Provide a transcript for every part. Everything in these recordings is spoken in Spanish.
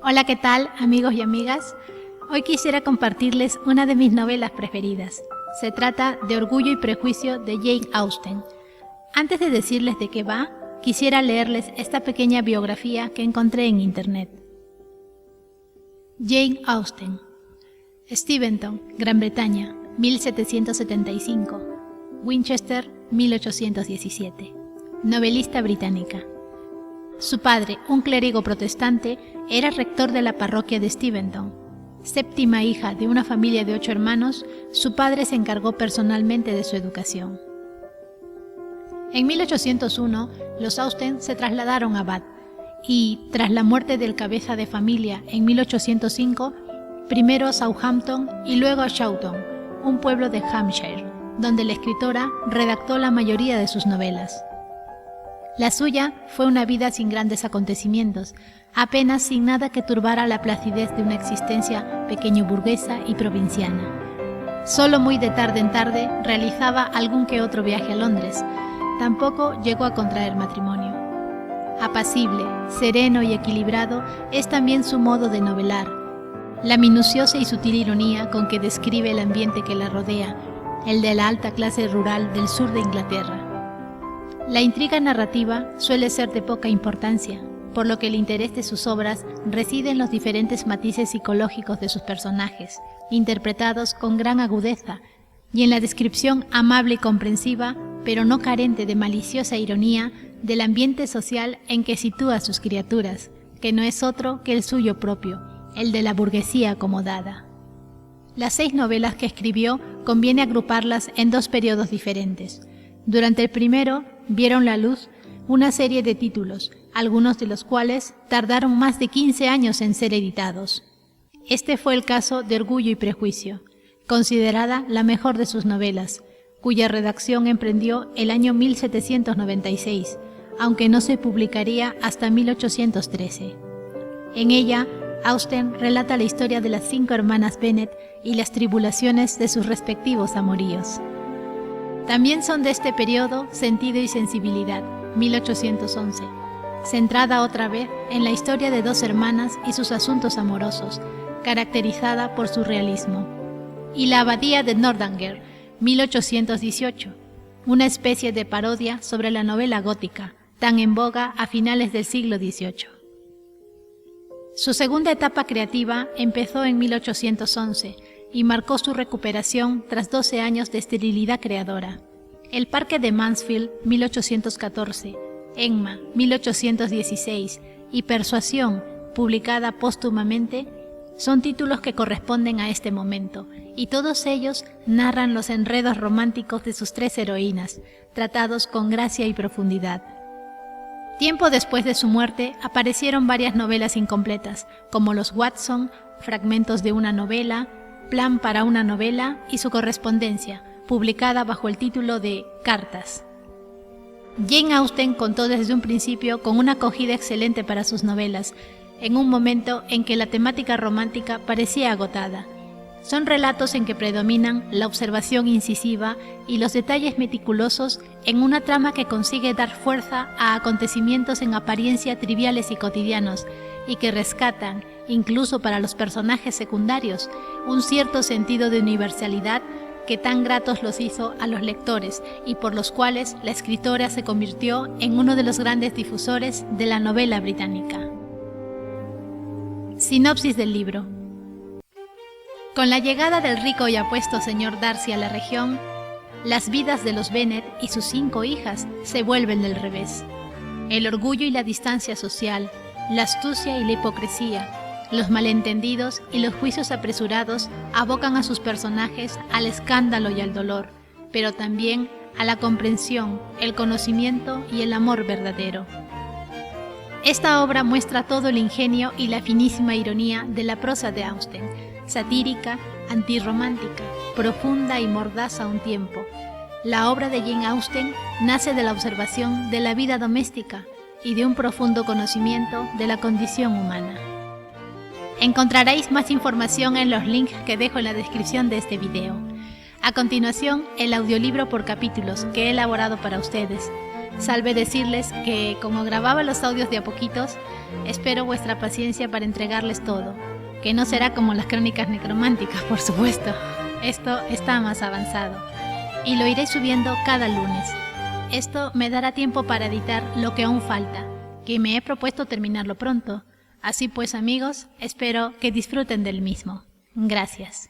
Hola, ¿qué tal, amigos y amigas? Hoy quisiera compartirles una de mis novelas preferidas. Se trata de Orgullo y Prejuicio de Jane Austen. Antes de decirles de qué va, quisiera leerles esta pequeña biografía que encontré en internet. Jane Austen. Steventon, Gran Bretaña, 1775. Winchester, 1817. Novelista británica. Su padre, un clérigo protestante, era rector de la parroquia de Steventon. Séptima hija de una familia de 8 hermanos, su padre se encargó personalmente de su educación. En 1801, los Austen se trasladaron a Bath y, tras la muerte del cabeza de familia en 1805, primero a Southampton y luego a Chawton, un pueblo de Hampshire, donde la escritora redactó la mayoría de sus novelas. La suya fue una vida sin grandes acontecimientos, apenas sin nada que turbara la placidez de una existencia pequeño burguesa y provinciana. Solo muy de tarde en tarde realizaba algún que otro viaje a Londres. Tampoco llegó a contraer matrimonio. Apacible, sereno y equilibrado es también su modo de novelar. La minuciosa y sutil ironía con que describe el ambiente que la rodea, el de la alta clase rural del sur de Inglaterra. La intriga narrativa suele ser de poca importancia, por lo que el interés de sus obras reside en los diferentes matices psicológicos de sus personajes, interpretados con gran agudeza, y en la descripción amable y comprensiva, pero no carente de maliciosa ironía, del ambiente social en que sitúa a sus criaturas, que no es otro que el suyo propio, el de la burguesía acomodada. Las 6 novelas que escribió conviene agruparlas en 2 periodos diferentes. Durante el primero vieron la luz una serie de títulos, algunos de los cuales tardaron más de 15 años en ser editados. Este fue el caso de Orgullo y Prejuicio, considerada la mejor de sus novelas, cuya redacción emprendió el año 1796, aunque no se publicaría hasta 1813. En ella, Austen relata la historia de las 5 hermanas Bennet y las tribulaciones de sus respectivos amoríos. También son de este periodo Sentido y Sensibilidad, 1811, centrada otra vez en la historia de 2 hermanas y sus asuntos amorosos, caracterizada por su realismo, y La Abadía de Northanger, 1818, una especie de parodia sobre la novela gótica, tan en boga a finales del siglo XVIII. Su segunda etapa creativa empezó en 1811 y marcó su recuperación tras 12 años de esterilidad creadora. El Parque de Mansfield, 1814, Emma, 1816 y Persuasión, publicada póstumamente, son títulos que corresponden a este momento, y todos ellos narran los enredos románticos de sus 3 heroínas, tratados con gracia y profundidad. Tiempo después de su muerte aparecieron varias novelas incompletas, como Los Watson, fragmentos de una novela, Plan para una novela y su correspondencia, publicada bajo el título de Cartas. Jane Austen contó desde un principio con una acogida excelente para sus novelas, en un momento en que la temática romántica parecía agotada. Son relatos en que predominan la observación incisiva y los detalles meticulosos en una trama que consigue dar fuerza a acontecimientos en apariencia triviales y cotidianos, y que rescatan, incluso para los personajes secundarios, un cierto sentido de universalidad que tan gratos los hizo a los lectores y por los cuales la escritora se convirtió en uno de los grandes difusores de la novela británica. Sinopsis del libro. Con la llegada del rico y apuesto señor Darcy a la región, las vidas de los Bennet y sus 5 hijas se vuelven del revés. El orgullo y la distancia social, la astucia y la hipocresía, los malentendidos y los juicios apresurados abocan a sus personajes al escándalo y al dolor, pero también a la comprensión, el conocimiento y el amor verdadero. Esta obra muestra todo el ingenio y la finísima ironía de la prosa de Austen, satírica, antirromántica, profunda y mordaz a un tiempo. La obra de Jane Austen nace de la observación de la vida doméstica y de un profundo conocimiento de la condición humana. Encontraréis más información en los links que dejo en la descripción de este video. A continuación, el audiolibro por capítulos que he elaborado para ustedes. Salve decirles que, como grababa los audios de a poquitos, espero vuestra paciencia para entregarles todo, que no será como las crónicas necrománticas, por supuesto. Esto está más avanzado, y lo iré subiendo cada lunes. Esto me dará tiempo para editar lo que aún falta, que me he propuesto terminarlo pronto. Así pues, amigos, espero que disfruten del mismo. Gracias.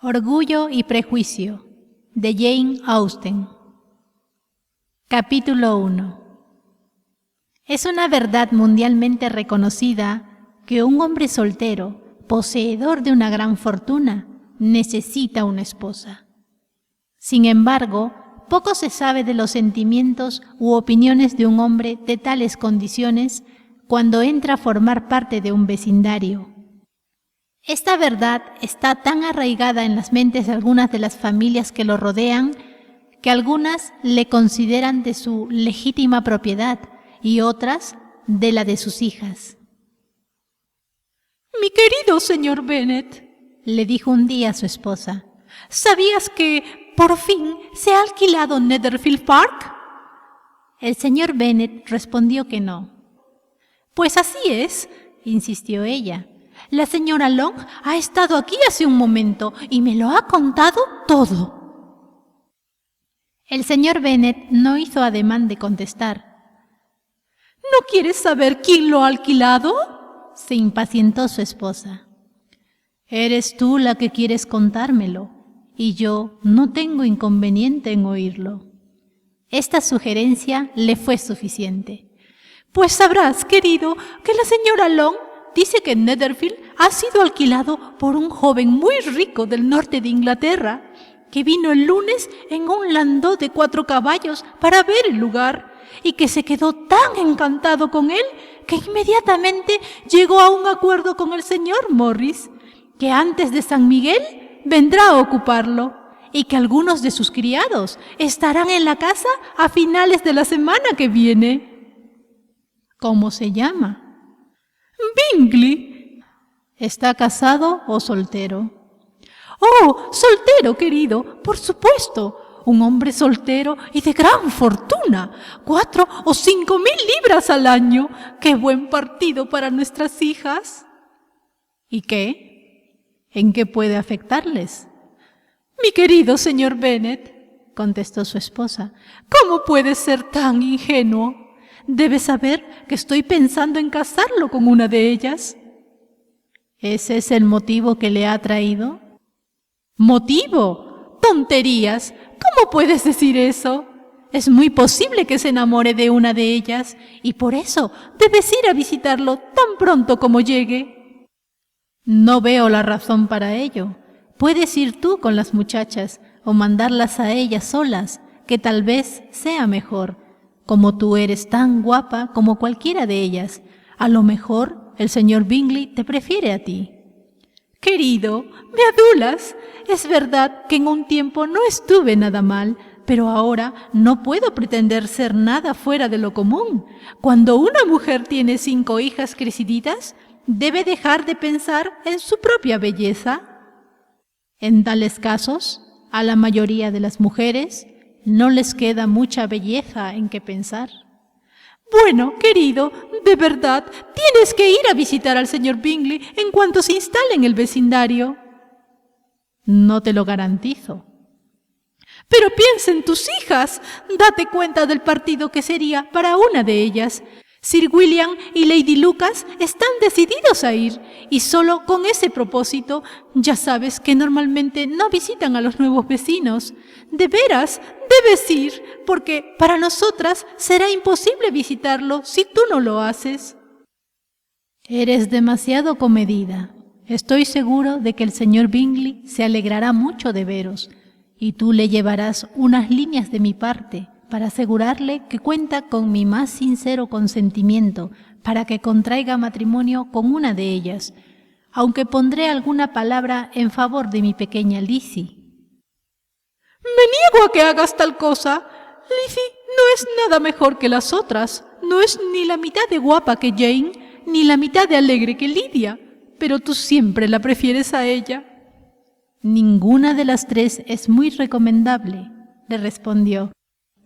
Orgullo y prejuicio, de Jane Austen. Capítulo 1. Es una verdad mundialmente reconocida que un hombre soltero, poseedor de una gran fortuna, necesita una esposa. Sin embargo, poco se sabe de los sentimientos u opiniones de un hombre de tales condiciones cuando entra a formar parte de un vecindario. Esta verdad está tan arraigada en las mentes de algunas de las familias que lo rodean que algunas le consideran de su legítima propiedad y otras de la de sus hijas. «Mi querido señor Bennet», le dijo un día a su esposa, «¿sabías que por fin se ha alquilado Netherfield Park?» El señor Bennet respondió que no. «Pues así es», insistió ella. «La señora Long ha estado aquí hace un momento y me lo ha contado todo». El señor Bennet no hizo ademán de contestar. «¿No quieres saber quién lo ha alquilado?», se impacientó su esposa. «Eres tú la que quieres contármelo, y yo no tengo inconveniente en oírlo». Esta sugerencia le fue suficiente. «Pues sabrás, querido, que la señora Long dice que Netherfield ha sido alquilado por un joven muy rico del norte de Inglaterra, que vino el lunes en un landó de 4 caballos para ver el lugar, y que se quedó tan encantado con él que inmediatamente llegó a un acuerdo con el señor Morris, que antes de San Miguel vendrá a ocuparlo, y que algunos de sus criados estarán en la casa a finales de la semana que viene». «¿Cómo se llama?» «Bingley». «¿Está casado o soltero?» «Oh, soltero, querido, por supuesto. Un hombre soltero y de gran fortuna. 4 o 5 mil libras al año. ¡Qué buen partido para nuestras hijas!» «¿Y qué? ¿En qué puede afectarles?» «Mi querido señor Bennet», contestó su esposa, «¿cómo puedes ser tan ingenuo? Debes saber que estoy pensando en casarlo con una de ellas». «¿Ese es el motivo que le ha traído?» «¿Motivo? ¡Tonterías! ¿Cómo puedes decir eso? Es muy posible que se enamore de una de ellas, y por eso debes ir a visitarlo tan pronto como llegue». «No veo la razón para ello. Puedes ir tú con las muchachas o mandarlas a ellas solas, que tal vez sea mejor. Como tú eres tan guapa como cualquiera de ellas, a lo mejor el señor Bingley te prefiere a ti». «Querido, me adulas. Es verdad que en un tiempo no estuve nada mal, pero ahora no puedo pretender ser nada fuera de lo común. Cuando una mujer tiene 5 hijas creciditas, debe dejar de pensar en su propia belleza». «En tales casos, a la mayoría de las mujeres no les queda mucha belleza en que pensar». «Bueno, querido, de verdad, tienes que ir a visitar al señor Bingley en cuanto se instale en el vecindario». «No te lo garantizo». «Pero piensa en tus hijas. Date cuenta del partido que sería para una de ellas. Sir William y Lady Lucas están decididos a ir, y solo con ese propósito, ya sabes que normalmente no visitan a los nuevos vecinos. De veras, debes ir, porque para nosotras será imposible visitarlo si tú no lo haces». «Eres demasiado comedida. Estoy seguro de que el señor Bingley se alegrará mucho de veros, y tú le llevarás unas líneas de mi parte para asegurarle que cuenta con mi más sincero consentimiento para que contraiga matrimonio con una de ellas, aunque pondré alguna palabra en favor de mi pequeña Lizzie». «Me niego a que hagas tal cosa. Lizzie no es nada mejor que las otras. No es ni la mitad de guapa que Jane, ni la mitad de alegre que Lidia, pero tú siempre la prefieres a ella». Ninguna de las tres es muy recomendable, le respondió.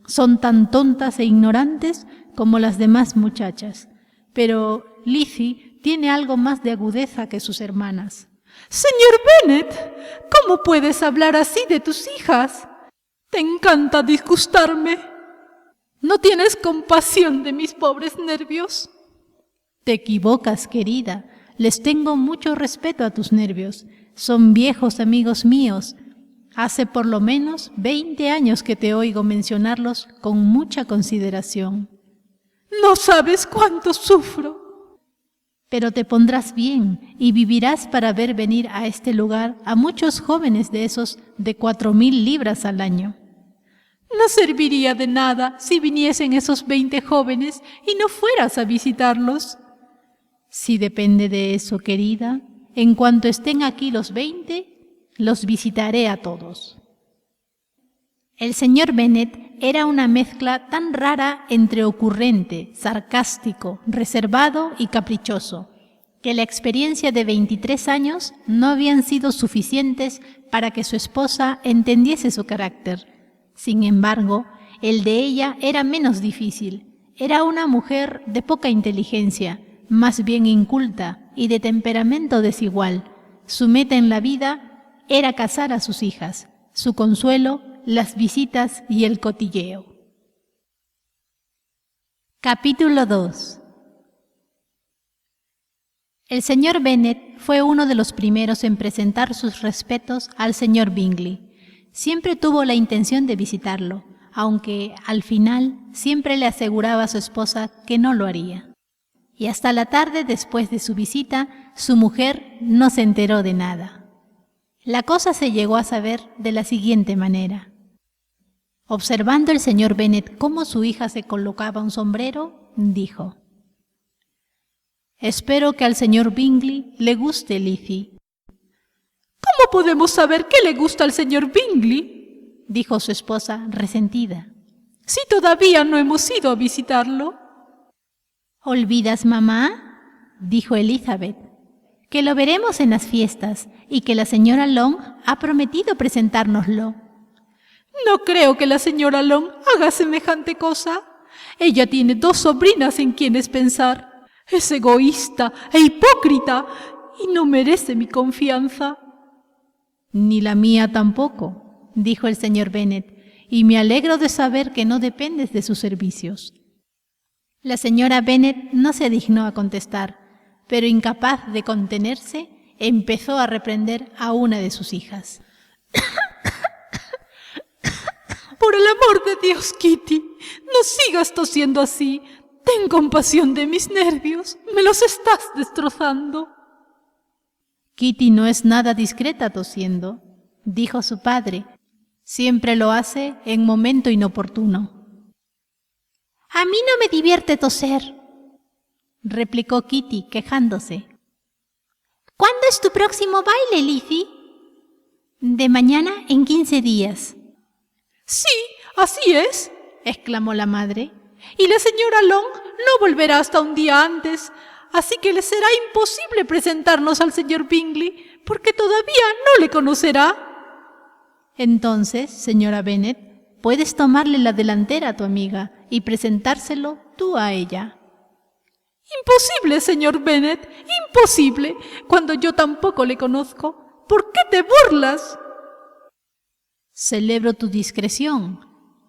Son tan tontas e ignorantes como las demás muchachas, pero Lizzie tiene algo más de agudeza que sus hermanas. Señor Bennet, ¿cómo puedes hablar así de tus hijas? Te encanta disgustarme. ¿No tienes compasión de mis pobres nervios? Te equivocas, querida. Les tengo mucho respeto a tus nervios. Son viejos amigos míos. Hace por lo menos 20 años que te oigo mencionarlos con mucha consideración. No sabes cuánto sufro. Pero te pondrás bien y vivirás para ver venir a este lugar a muchos jóvenes de esos de 4,000 libras al año. No serviría de nada si viniesen esos 20 jóvenes y no fueras a visitarlos. Si depende de eso, querida, en cuanto estén aquí los 20, los visitaré a todos. El señor Bennet era una mezcla tan rara entre ocurrente, sarcástico, reservado y caprichoso, que la experiencia de 23 años no habían sido suficientes para que su esposa entendiese su carácter. Sin embargo, el de ella era menos difícil. Era una mujer de poca inteligencia, más bien inculta y de temperamento desigual. Su meta en la vida era casar a sus hijas, su consuelo, las visitas y el cotilleo. Capítulo 2. El señor Bennet fue uno de los primeros en presentar sus respetos al señor Bingley. Siempre tuvo la intención de visitarlo, aunque al final siempre le aseguraba a su esposa que no lo haría. Y hasta la tarde después de su visita, su mujer no se enteró de nada. La cosa se llegó a saber de la siguiente manera. Observando el señor Bennet cómo su hija se colocaba un sombrero, dijo: «Espero que al señor Bingley le guste Lizzie». «¿Cómo podemos saber qué le gusta al señor Bingley?», dijo su esposa resentida. «Si todavía no hemos ido a visitarlo». «¿Olvidas, mamá?», dijo Elizabeth, «que lo veremos en las fiestas y que la señora Long ha prometido presentárnoslo». «No creo que la señora Long haga semejante cosa. Ella tiene 2 sobrinas en quienes pensar. Es egoísta e hipócrita y no merece mi confianza». «Ni la mía tampoco», dijo el señor Bennet, «y me alegro de saber que no dependes de sus servicios». La señora Bennet no se dignó a contestar, pero incapaz de contenerse, empezó a reprender a una de sus hijas. «Por el amor de Dios, Kitty, no sigas tosiendo así. Ten compasión de mis nervios. Me los estás destrozando». «Kitty no es nada discreta tosiendo», dijo su padre. «Siempre lo hace en momento inoportuno». «A mí no me divierte toser», replicó Kitty quejándose. «¿Cuándo es tu próximo baile, Lizzie?» «De mañana en 15 días». «Sí, así es», exclamó la madre. «Y la señora Long no volverá hasta un día antes, así que le será imposible presentarnos al señor Bingley, porque todavía no le conocerá». «Entonces, señora Bennet, puedes tomarle la delantera a tu amiga y presentárselo tú a ella». «Imposible, señor Bennet, imposible, cuando yo tampoco le conozco. ¿Por qué te burlas?» «Celebro tu discreción.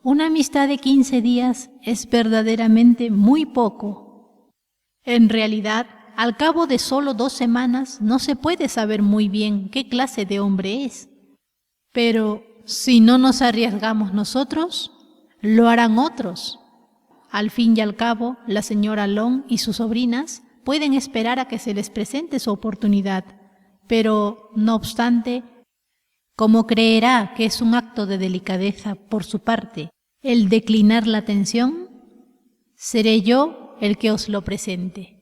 Una amistad de 15 días es verdaderamente muy poco. En realidad, al cabo de solo 2 semanas no se puede saber muy bien qué clase de hombre es. Pero si no nos arriesgamos nosotros, lo harán otros. Al fin y al cabo, la señora Long y sus sobrinas pueden esperar a que se les presente su oportunidad, pero, no obstante, como creerá que es un acto de delicadeza por su parte el declinar la atención, seré yo el que os lo presente».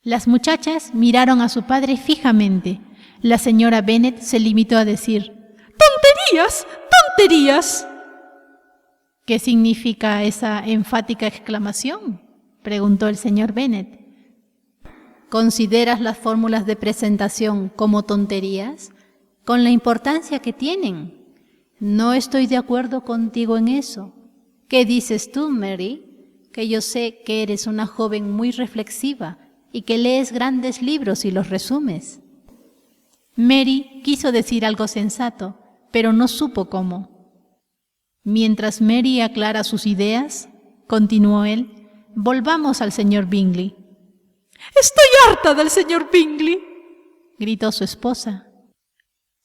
Las muchachas miraron a su padre fijamente. La señora Bennet se limitó a decir: «¡Tonterías! ¡Tonterías!». «¿Qué significa esa enfática exclamación?», preguntó el señor Bennet. «¿Consideras las fórmulas de presentación como tonterías? con la importancia que tienen. No estoy de acuerdo contigo en eso. ¿Qué dices tú, Mary? Que yo sé que eres una joven muy reflexiva y que lees grandes libros y los resumes. Mary quiso decir algo sensato, pero no supo cómo. Mientras Mary aclara sus ideas, continuó él, volvamos al señor Bingley. «Estoy harta del señor Bingley», gritó su esposa.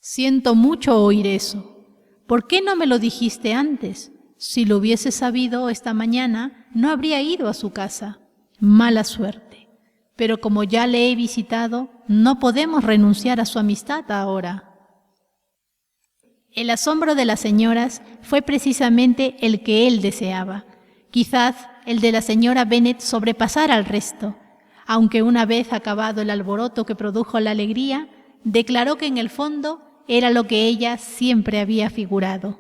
«Siento mucho oír eso. ¿Por qué no me lo dijiste antes? Si lo hubiese sabido esta mañana, no habría ido a su casa. Mala suerte. Pero como ya le he visitado, no podemos renunciar a su amistad ahora». El asombro de las señoras fue precisamente el que él deseaba. Quizás el de la señora Bennet sobrepasara al resto, aunque una vez acabado el alboroto que produjo la alegría, declaró que en el fondo era lo que ella siempre había figurado.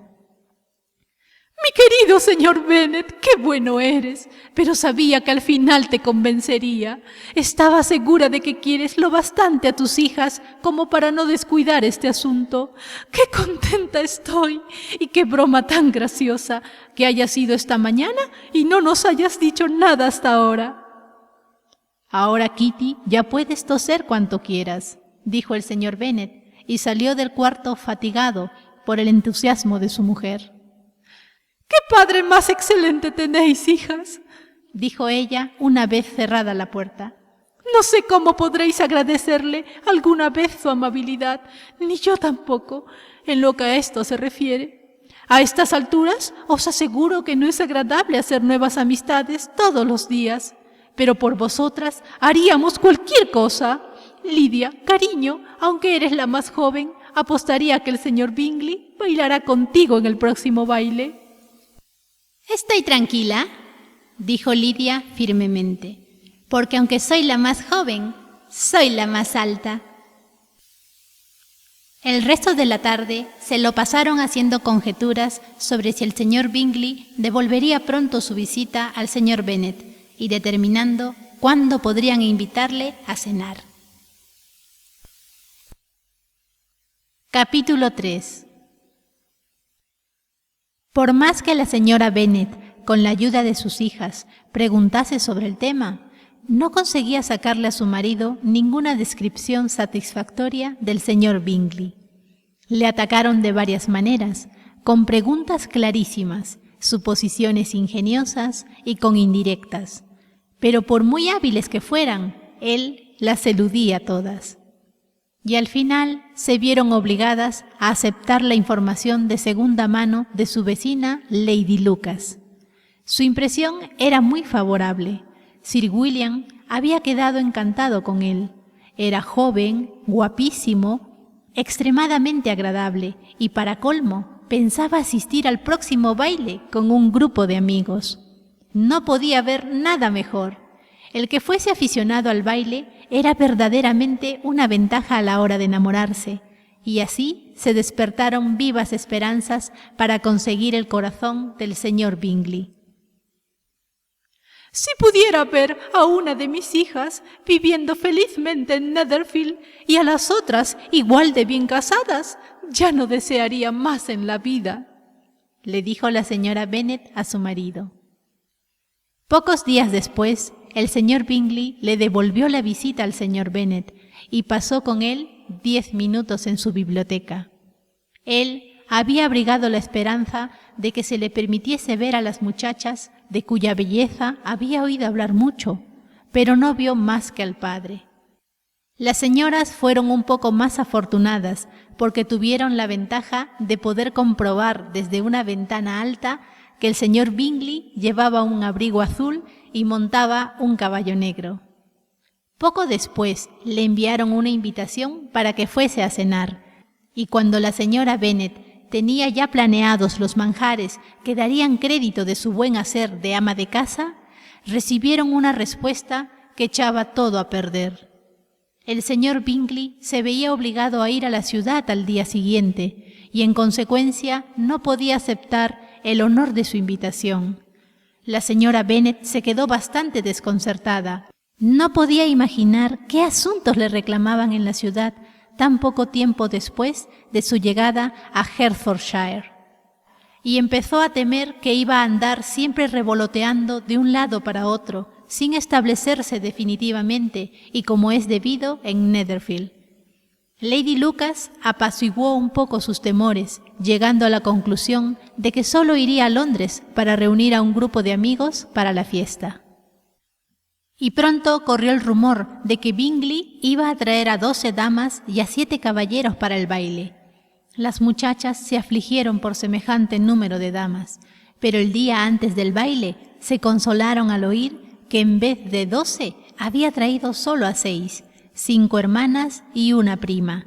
«Mi querido señor Bennet, qué bueno eres, pero sabía que al final te convencería. Estaba segura de que quieres lo bastante a tus hijas como para no descuidar este asunto. ¡Qué contenta estoy! Y qué broma tan graciosa que hayas ido esta mañana y no nos hayas dicho nada hasta ahora». «Ahora, Kitty, ya puedes toser cuanto quieras», dijo el señor Bennet, y salió del cuarto fatigado por el entusiasmo de su mujer. «¡Qué padre más excelente tenéis, hijas!», dijo ella una vez cerrada la puerta. «No sé cómo podréis agradecerle alguna vez su amabilidad, ni yo tampoco, en lo que a esto se refiere. A estas alturas os aseguro que no es agradable hacer nuevas amistades todos los días, pero por vosotras haríamos cualquier cosa. Lidia, cariño, aunque eres la más joven, apostaría que el señor Bingley bailará contigo en el próximo baile». «Estoy tranquila», dijo Lidia firmemente, «porque aunque soy la más joven, soy la más alta». El resto de la tarde se lo pasaron haciendo conjeturas sobre si el señor Bingley devolvería pronto su visita al señor Bennet y determinando cuándo podrían invitarle a cenar. Capítulo 3. Por más que la señora Bennet, con la ayuda de sus hijas, preguntase sobre el tema, no conseguía sacarle a su marido ninguna descripción satisfactoria del señor Bingley. Le atacaron de varias maneras, con preguntas clarísimas, suposiciones ingeniosas y con indirectas, pero por muy hábiles que fueran, él las eludía todas. Y al final se vieron obligadas a aceptar la información de segunda mano de su vecina Lady Lucas. Su impresión era muy favorable. Sir William había quedado encantado con él. Era joven, guapísimo, extremadamente agradable y para colmo pensaba asistir al próximo baile con un grupo de amigos. No podía haber nada mejor. El que fuese aficionado al baile era verdaderamente una ventaja a la hora de enamorarse, y así se despertaron vivas esperanzas para conseguir el corazón del señor Bingley. «Si pudiera ver a una de mis hijas viviendo felizmente en Netherfield y a las otras igual de bien casadas, ya no desearía más en la vida», le dijo la señora Bennet a su marido. Pocos días después, el señor Bingley le devolvió la visita al señor Bennet y pasó con él 10 minutos en su biblioteca. Él había abrigado la esperanza de que se le permitiese ver a las muchachas de cuya belleza había oído hablar mucho, pero no vio más que al padre. Las señoras fueron un poco más afortunadas porque tuvieron la ventaja de poder comprobar desde una ventana alta que el señor Bingley llevaba un abrigo azul y montaba un caballo negro. Poco después le enviaron una invitación para que fuese a cenar, y cuando la señora Bennet tenía ya planeados los manjares que darían crédito de su buen hacer de ama de casa, recibieron una respuesta que echaba todo a perder. El señor Bingley se veía obligado a ir a la ciudad al día siguiente y en consecuencia no podía aceptar el honor de su invitación. La señora Bennet se quedó bastante desconcertada. No podía imaginar qué asuntos le reclamaban en la ciudad tan poco tiempo después de su llegada a Hertfordshire, y empezó a temer que iba a andar siempre revoloteando de un lado para otro, sin establecerse definitivamente y como es debido en Netherfield. Lady Lucas apaciguó un poco sus temores, llegando a la conclusión de que solo iría a Londres para reunir a un grupo de amigos para la fiesta. Y pronto corrió el rumor de que Bingley iba a traer a 12 damas y a 7 caballeros para el baile. Las muchachas se afligieron por semejante número de damas, pero el día antes del baile se consolaron al oír que en vez de 12 había traído solo a 6, 5 hermanas y una prima.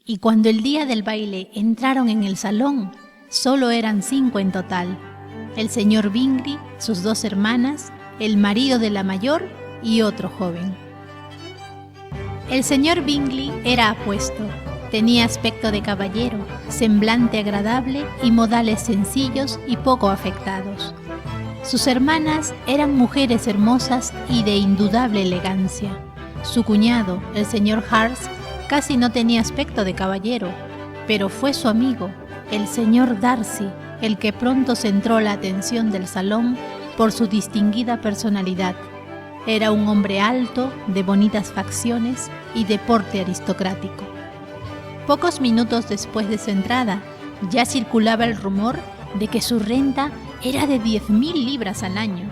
Y cuando el día del baile entraron en el salón, solo eran 5 en total: el señor Bingley, sus 2 hermanas, el marido de la mayor y otro joven. El señor Bingley era apuesto, tenía aspecto de caballero, semblante agradable y modales sencillos y poco afectados. Sus hermanas eran mujeres hermosas y de indudable elegancia. Su cuñado, el señor Hurst, casi no tenía aspecto de caballero, pero fue su amigo, el señor Darcy, el que pronto centró la atención del salón por su distinguida personalidad. Era un hombre alto, de bonitas facciones y de porte aristocrático. Pocos minutos después de su entrada, ya circulaba el rumor de que su renta era de 10.000 libras al año.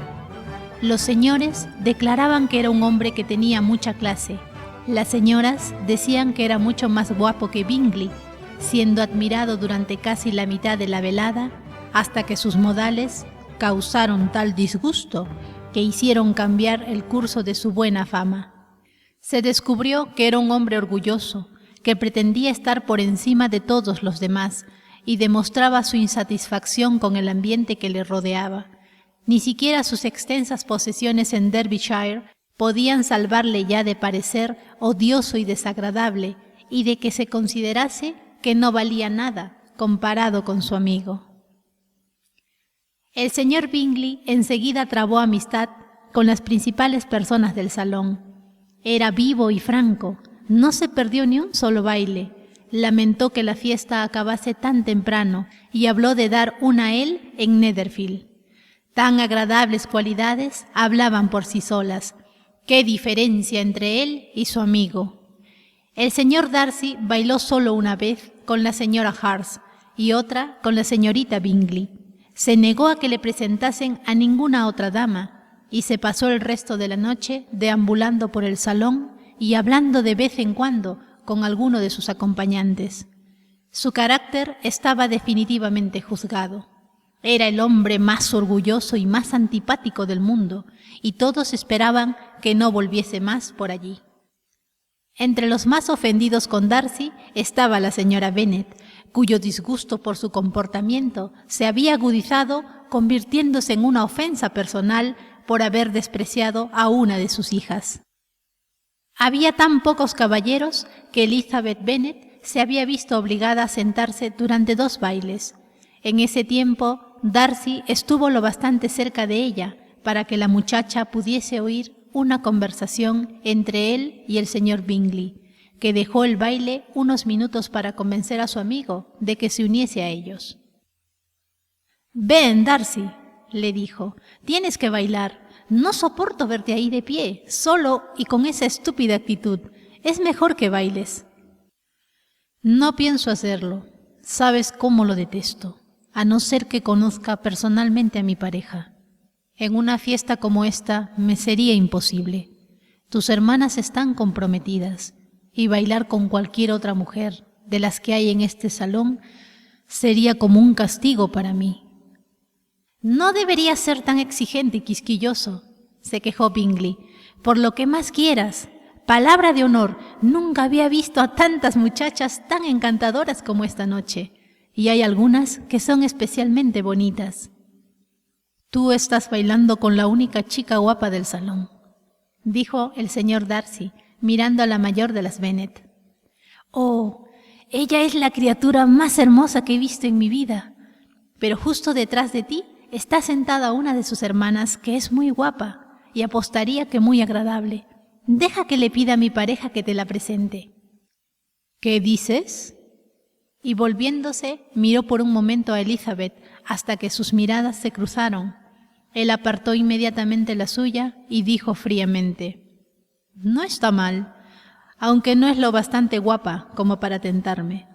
Los señores declaraban que era un hombre que tenía mucha clase. Las señoras decían que era mucho más guapo que Bingley, siendo admirado durante casi la mitad de la velada, hasta que sus modales causaron tal disgusto que hicieron cambiar el curso de su buena fama. Se descubrió que era un hombre orgulloso, que pretendía estar por encima de todos los demás y demostraba su insatisfacción con el ambiente que le rodeaba. Ni siquiera sus extensas posesiones en Derbyshire podían salvarle ya de parecer odioso y desagradable y de que se considerase que no valía nada comparado con su amigo. El señor Bingley enseguida trabó amistad con las principales personas del salón. Era vivo y franco, no se perdió ni un solo baile. Lamentó que la fiesta acabase tan temprano y habló de dar una a él en Netherfield. Tan agradables cualidades hablaban por sí solas. ¡Qué diferencia entre él y su amigo! El señor Darcy bailó solo una vez con la señora Hurst y otra con la señorita Bingley. Se negó a que le presentasen a ninguna otra dama y se pasó el resto de la noche deambulando por el salón y hablando de vez en cuando con alguno de sus acompañantes. Su carácter estaba definitivamente juzgado. Era el hombre más orgulloso y más antipático del mundo, y todos esperaban que no volviese más por allí. Entre los más ofendidos con Darcy estaba la señora Bennet, cuyo disgusto por su comportamiento se había agudizado, convirtiéndose en una ofensa personal por haber despreciado a una de sus hijas. Había tan pocos caballeros que Elizabeth Bennet se había visto obligada a sentarse durante 2 bailes. En ese tiempo, Darcy estuvo lo bastante cerca de ella para que la muchacha pudiese oír una conversación entre él y el señor Bingley, que dejó el baile unos minutos para convencer a su amigo de que se uniese a ellos. «Ven, Darcy», le dijo, «tienes que bailar. No soporto verte ahí de pie, solo y con esa estúpida actitud. Es mejor que bailes». «No pienso hacerlo. Sabes cómo lo detesto, a no ser que conozca personalmente a mi pareja. En una fiesta como esta me sería imposible. Tus hermanas están comprometidas y bailar con cualquier otra mujer de las que hay en este salón sería como un castigo para mí». «No deberías ser tan exigente y quisquilloso», se quejó Bingley. «Por lo que más quieras. Palabra de honor, nunca había visto a tantas muchachas tan encantadoras como esta noche, y hay algunas que son especialmente bonitas». «Tú estás bailando con la única chica guapa del salón», dijo el señor Darcy, mirando a la mayor de las Bennet. «Oh, ella es la criatura más hermosa que he visto en mi vida. Pero justo detrás de ti está sentada una de sus hermanas que es muy guapa y apostaría que muy agradable. Deja que le pida a mi pareja que te la presente». ¿Qué dices? Y volviéndose, miró por un momento a Elizabeth hasta que sus miradas se cruzaron. Él apartó inmediatamente la suya y dijo fríamente: «No está mal, aunque no es lo bastante guapa como para tentarme,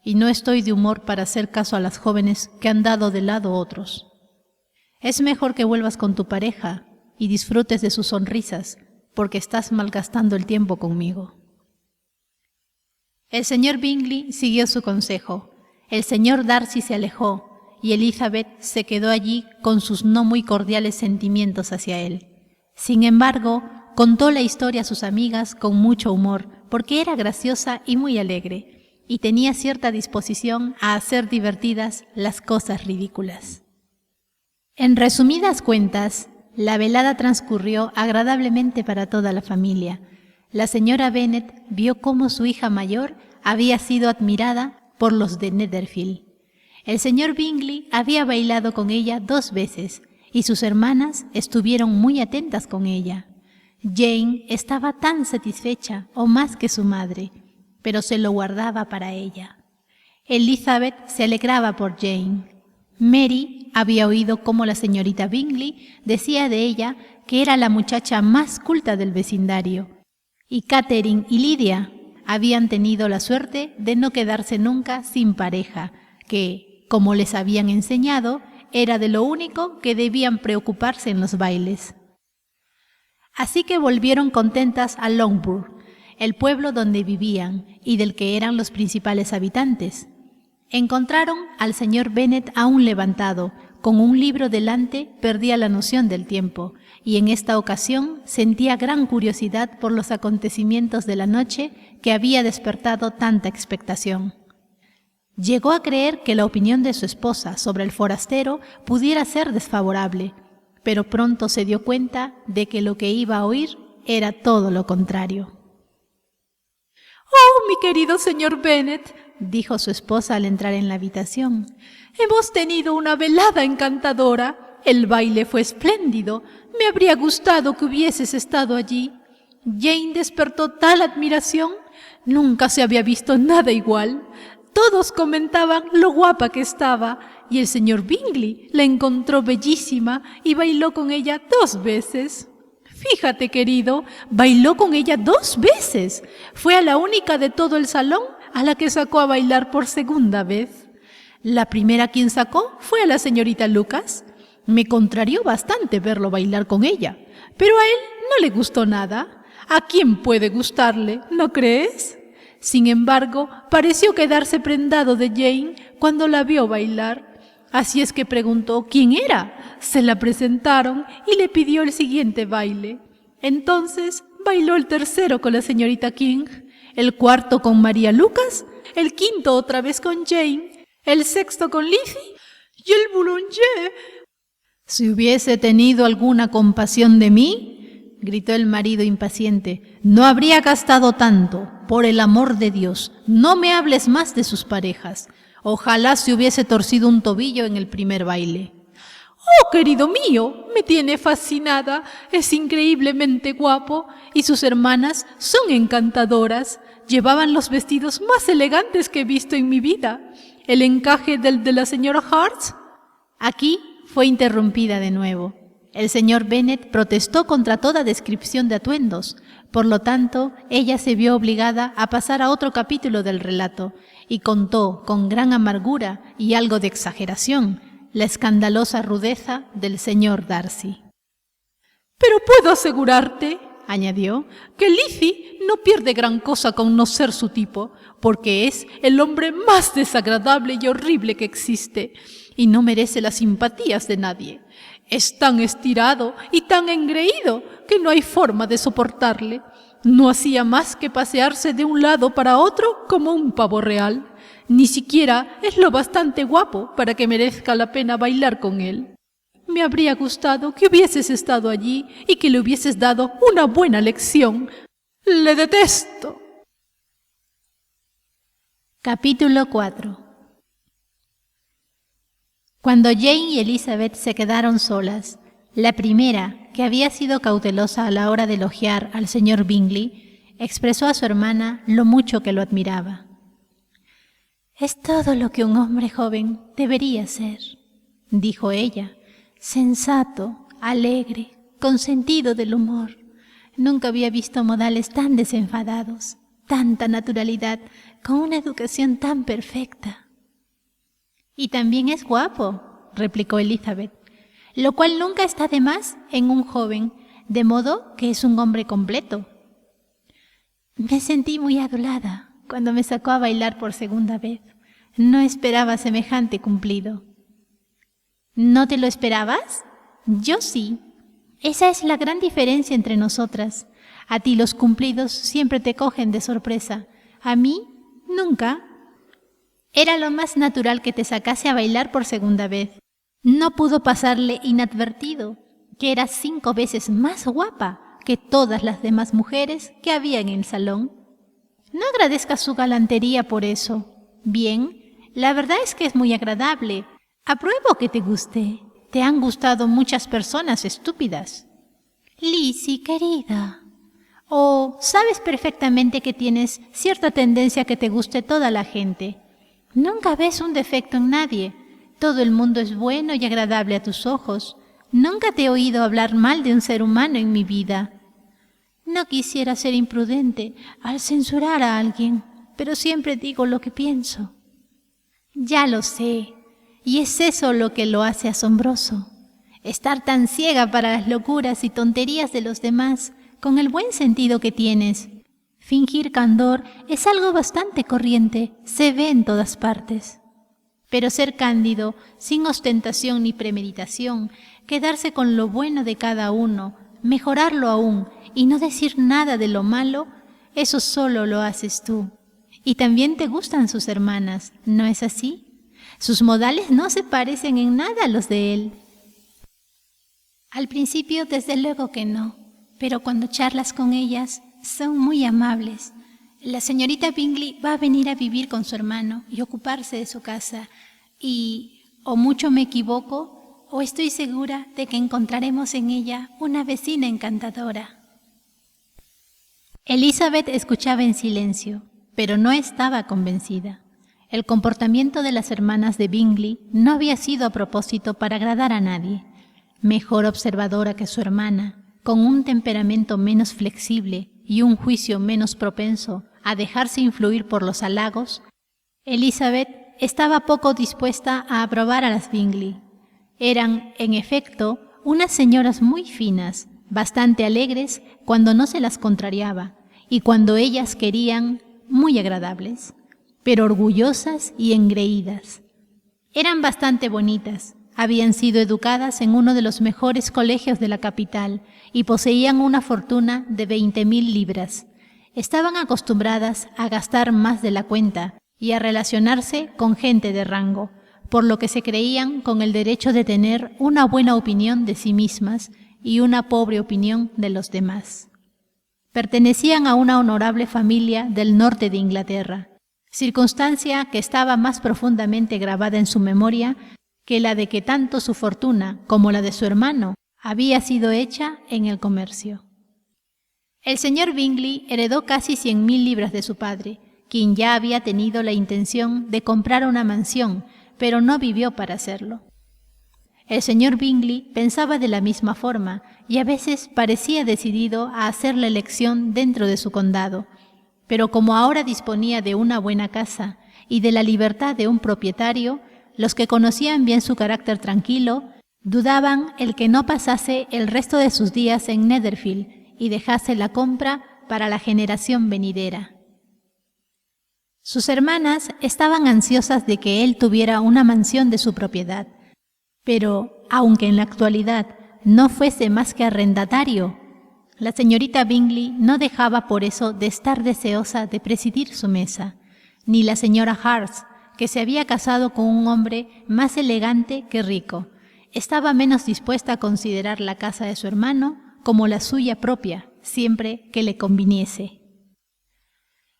y no estoy de humor para hacer caso a las jóvenes que han dado de lado otros. Es mejor que vuelvas con tu pareja y disfrutes de sus sonrisas, porque estás malgastando el tiempo conmigo». El señor Bingley siguió su consejo. El señor Darcy se alejó y Elizabeth se quedó allí con sus no muy cordiales sentimientos hacia él. Sin embargo, contó la historia a sus amigas con mucho humor, porque era graciosa y muy alegre, y tenía cierta disposición a hacer divertidas las cosas ridículas. En resumidas cuentas, la velada transcurrió agradablemente para toda la familia. La señora Bennet vio cómo su hija mayor había sido admirada por los de Netherfield. El señor Bingley había bailado con ella 2 veces y sus hermanas estuvieron muy atentas con ella. Jane estaba tan satisfecha o más que su madre, pero se lo guardaba para ella. Elizabeth se alegraba por Jane. Mary había oído cómo la señorita Bingley decía de ella que era la muchacha más culta del vecindario. Y Catherine y Lydia habían tenido la suerte de no quedarse nunca sin pareja, que, como les habían enseñado, era de lo único que debían preocuparse en los bailes. Así que volvieron contentas a Longbourn, el pueblo donde vivían y del que eran los principales habitantes. Encontraron al señor Bennet aún levantado, con un libro delante perdía la noción del tiempo, y en esta ocasión sentía gran curiosidad por los acontecimientos de la noche que había despertado tanta expectación. Llegó a creer que la opinión de su esposa sobre el forastero pudiera ser desfavorable, pero pronto se dio cuenta de que lo que iba a oír era todo lo contrario. «Oh, mi querido señor Bennet», dijo su esposa al entrar en la habitación, «hemos tenido una velada encantadora. El baile fue espléndido. Me habría gustado que hubieses estado allí. Jane despertó tal admiración. Nunca se había visto nada igual. Todos comentaban lo guapa que estaba, y el señor Bingley la encontró bellísima y bailó con ella 2 veces. Fíjate, querido, bailó con ella 2 veces. Fue a la única de todo el salón a la que sacó a bailar por segunda vez. La primera quien sacó fue a la señorita Lucas. Me contrarió bastante verlo bailar con ella, pero a él no le gustó nada. ¿A quién puede gustarle, no crees? Sin embargo, pareció quedarse prendado de Jane cuando la vio bailar. Así es que preguntó quién era. Se la presentaron y le pidió el siguiente baile. Entonces bailó el tercero con la señorita King, el cuarto con María Lucas, el quinto otra vez con Jane, el sexto con Lizzie y el boulanger. «Si hubiese tenido alguna compasión de mí», gritó el marido impaciente, «no habría gastado tanto. Por el amor de Dios, no me hables más de sus parejas. Ojalá se hubiese torcido un tobillo en el primer baile». «Oh, querido mío, me tiene fascinada. Es increíblemente guapo y sus hermanas son encantadoras. Llevaban los vestidos más elegantes que he visto en mi vida. El encaje del de la señora Hart». Aquí fue interrumpida de nuevo. El señor Bennet protestó contra toda descripción de atuendos. Por lo tanto, ella se vio obligada a pasar a otro capítulo del relato y contó con gran amargura y algo de exageración la escandalosa rudeza del señor Darcy. «Pero puedo asegurarte», añadió, «que Lizzie no pierde gran cosa con no ser su tipo, porque es el hombre más desagradable y horrible que existe, y no merece las simpatías de nadie. Es tan estirado y tan engreído que no hay forma de soportarle. No hacía más que pasearse de un lado para otro como un pavo real. Ni siquiera es lo bastante guapo para que merezca la pena bailar con él. Me habría gustado que hubieses estado allí y que le hubieses dado una buena lección. ¡Le detesto!». Capítulo 4. Cuando Jane y Elizabeth se quedaron solas, la primera, que había sido cautelosa a la hora de elogiar al señor Bingley, expresó a su hermana lo mucho que lo admiraba. Es todo lo que un hombre joven debería ser, dijo ella, sensato, alegre, con sentido del humor. Nunca había visto modales tan desenfadados, tanta naturalidad, con una educación tan perfecta. Y también es guapo, replicó Elizabeth, lo cual nunca está de más en un joven, de modo que es un hombre completo. Me sentí muy adulada cuando me sacó a bailar por segunda vez. No esperaba semejante cumplido. ¿No te lo esperabas? Yo sí. Esa es la gran diferencia entre nosotras. A ti los cumplidos siempre te cogen de sorpresa. A mí, nunca. Era lo más natural que te sacase a bailar por segunda vez. No pudo pasarle inadvertido que eras 5 veces más guapa que todas las demás mujeres que había en el salón. No agradezcas su galantería por eso. Bien, la verdad es que es muy agradable. Apruebo que te guste. Te han gustado muchas personas estúpidas. Lizzie, querida. Oh, sabes perfectamente que tienes cierta tendencia a que te guste toda la gente. Nunca ves un defecto en nadie. Todo el mundo es bueno y agradable a tus ojos. Nunca te he oído hablar mal de un ser humano en mi vida. No quisiera ser imprudente al censurar a alguien, pero siempre digo lo que pienso. Ya lo sé, y es eso lo que lo hace asombroso. Estar tan ciega para las locuras y tonterías de los demás, con el buen sentido que tienes. Fingir candor es algo bastante corriente, se ve en todas partes. Pero ser cándido, sin ostentación ni premeditación, quedarse con lo bueno de cada uno, mejorarlo aún y no decir nada de lo malo, eso solo lo haces tú. Y también te gustan sus hermanas, ¿no es así? Sus modales no se parecen en nada a los de él. Al principio, desde luego que no, pero cuando charlas con ellas, son muy amables. La señorita Bingley va a venir a vivir con su hermano y ocuparse de su casa, y o mucho me equivoco, o estoy segura de que encontraremos en ella una vecina encantadora. Elizabeth escuchaba en silencio, pero no estaba convencida. El comportamiento de las hermanas de Bingley no había sido a propósito para agradar a nadie. Mejor observadora que su hermana, con un temperamento menos flexible y un juicio menos propenso a dejarse influir por los halagos, Elizabeth estaba poco dispuesta a aprobar a las Bingley. Eran, en efecto, unas señoras muy finas, bastante alegres cuando no se las contrariaba, y cuando ellas querían, muy agradables, pero orgullosas y engreídas. Eran bastante bonitas, habían sido educadas en uno de los mejores colegios de la capital y poseían una fortuna de 20,000 libras. Estaban acostumbradas a gastar más de la cuenta y a relacionarse con gente de rango, por lo que se creían con el derecho de tener una buena opinión de sí mismas y una pobre opinión de los demás. Pertenecían a una honorable familia del norte de Inglaterra, circunstancia que estaba más profundamente grabada en su memoria que la de que tanto su fortuna como la de su hermano había sido hecha en el comercio. El señor Bingley heredó casi 100,000 libras de su padre, quien ya había tenido la intención de comprar una mansión, pero no vivió para hacerlo. El señor Bingley pensaba de la misma forma y a veces parecía decidido a hacer la elección dentro de su condado, pero como ahora disponía de una buena casa y de la libertad de un propietario, los que conocían bien su carácter tranquilo dudaban el que no pasase el resto de sus días en Netherfield y dejase la compra para la generación venidera. Sus hermanas estaban ansiosas de que él tuviera una mansión de su propiedad, pero, aunque en la actualidad no fuese más que arrendatario, la señorita Bingley no dejaba por eso de estar deseosa de presidir su mesa, ni la señora Hurst, que se había casado con un hombre más elegante que rico, estaba menos dispuesta a considerar la casa de su hermano como la suya propia, siempre que le conviniese.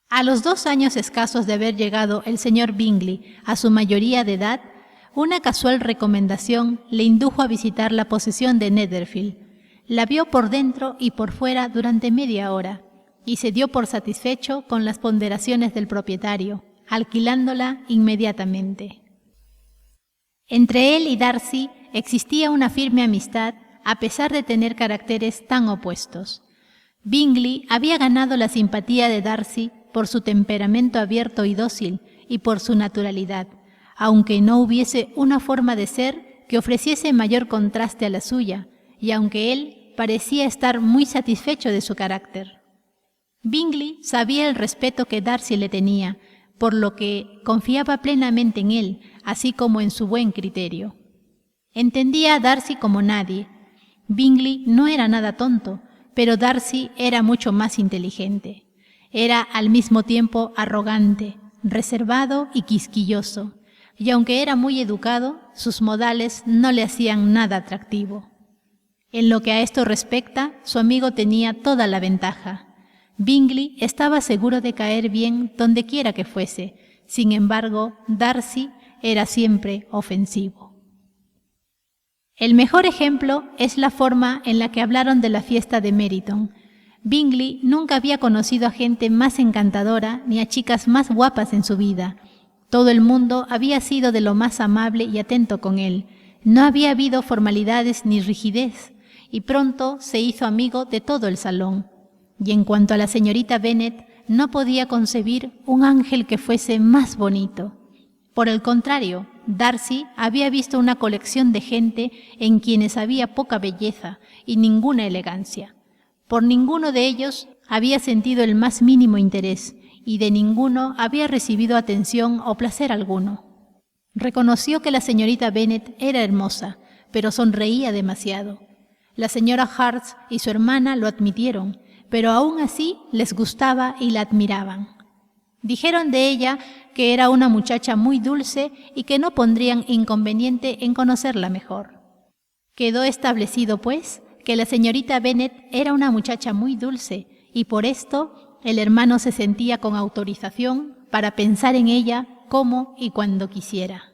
A los 2 años escasos de haber llegado el señor Bingley a su mayoría de edad, una casual recomendación le indujo a visitar la posesión de Netherfield. La vio por dentro y por fuera durante media hora, y se dio por satisfecho con las ponderaciones del propietario, alquilándola inmediatamente. Entre él y Darcy existía una firme amistad a pesar de tener caracteres tan opuestos. Bingley había ganado la simpatía de Darcy por su temperamento abierto y dócil y por su naturalidad, aunque no hubiese una forma de ser que ofreciese mayor contraste a la suya, y aunque él parecía estar muy satisfecho de su carácter. Bingley sabía el respeto que Darcy le tenía, por lo que confiaba plenamente en él, así como en su buen criterio. Entendía a Darcy como nadie. Bingley no era nada tonto, pero Darcy era mucho más inteligente. Era al mismo tiempo arrogante, reservado y quisquilloso, y aunque era muy educado, sus modales no le hacían nada atractivo. En lo que a esto respecta, su amigo tenía toda la ventaja. Bingley estaba seguro de caer bien donde quiera que fuese. Sin embargo, Darcy era siempre ofensivo. El mejor ejemplo es la forma en la que hablaron de la fiesta de Meryton. Bingley nunca había conocido a gente más encantadora ni a chicas más guapas en su vida. Todo el mundo había sido de lo más amable y atento con él. No había habido formalidades ni rigidez, y pronto se hizo amigo de todo el salón. Y en cuanto a la señorita Bennet, no podía concebir un ángel que fuese más bonito. Por el contrario, Darcy había visto una colección de gente en quienes había poca belleza y ninguna elegancia. Por ninguno de ellos había sentido el más mínimo interés, y de ninguno había recibido atención o placer alguno. Reconoció que la señorita Bennet era hermosa, pero sonreía demasiado. La señora Hurst y su hermana lo admitieron, pero aún así les gustaba y la admiraban. Dijeron de ella que era una muchacha muy dulce y que no pondrían inconveniente en conocerla mejor. Quedó establecido, pues, que la señorita Bennet era una muchacha muy dulce, y por esto el hermano se sentía con autorización para pensar en ella como y cuando quisiera.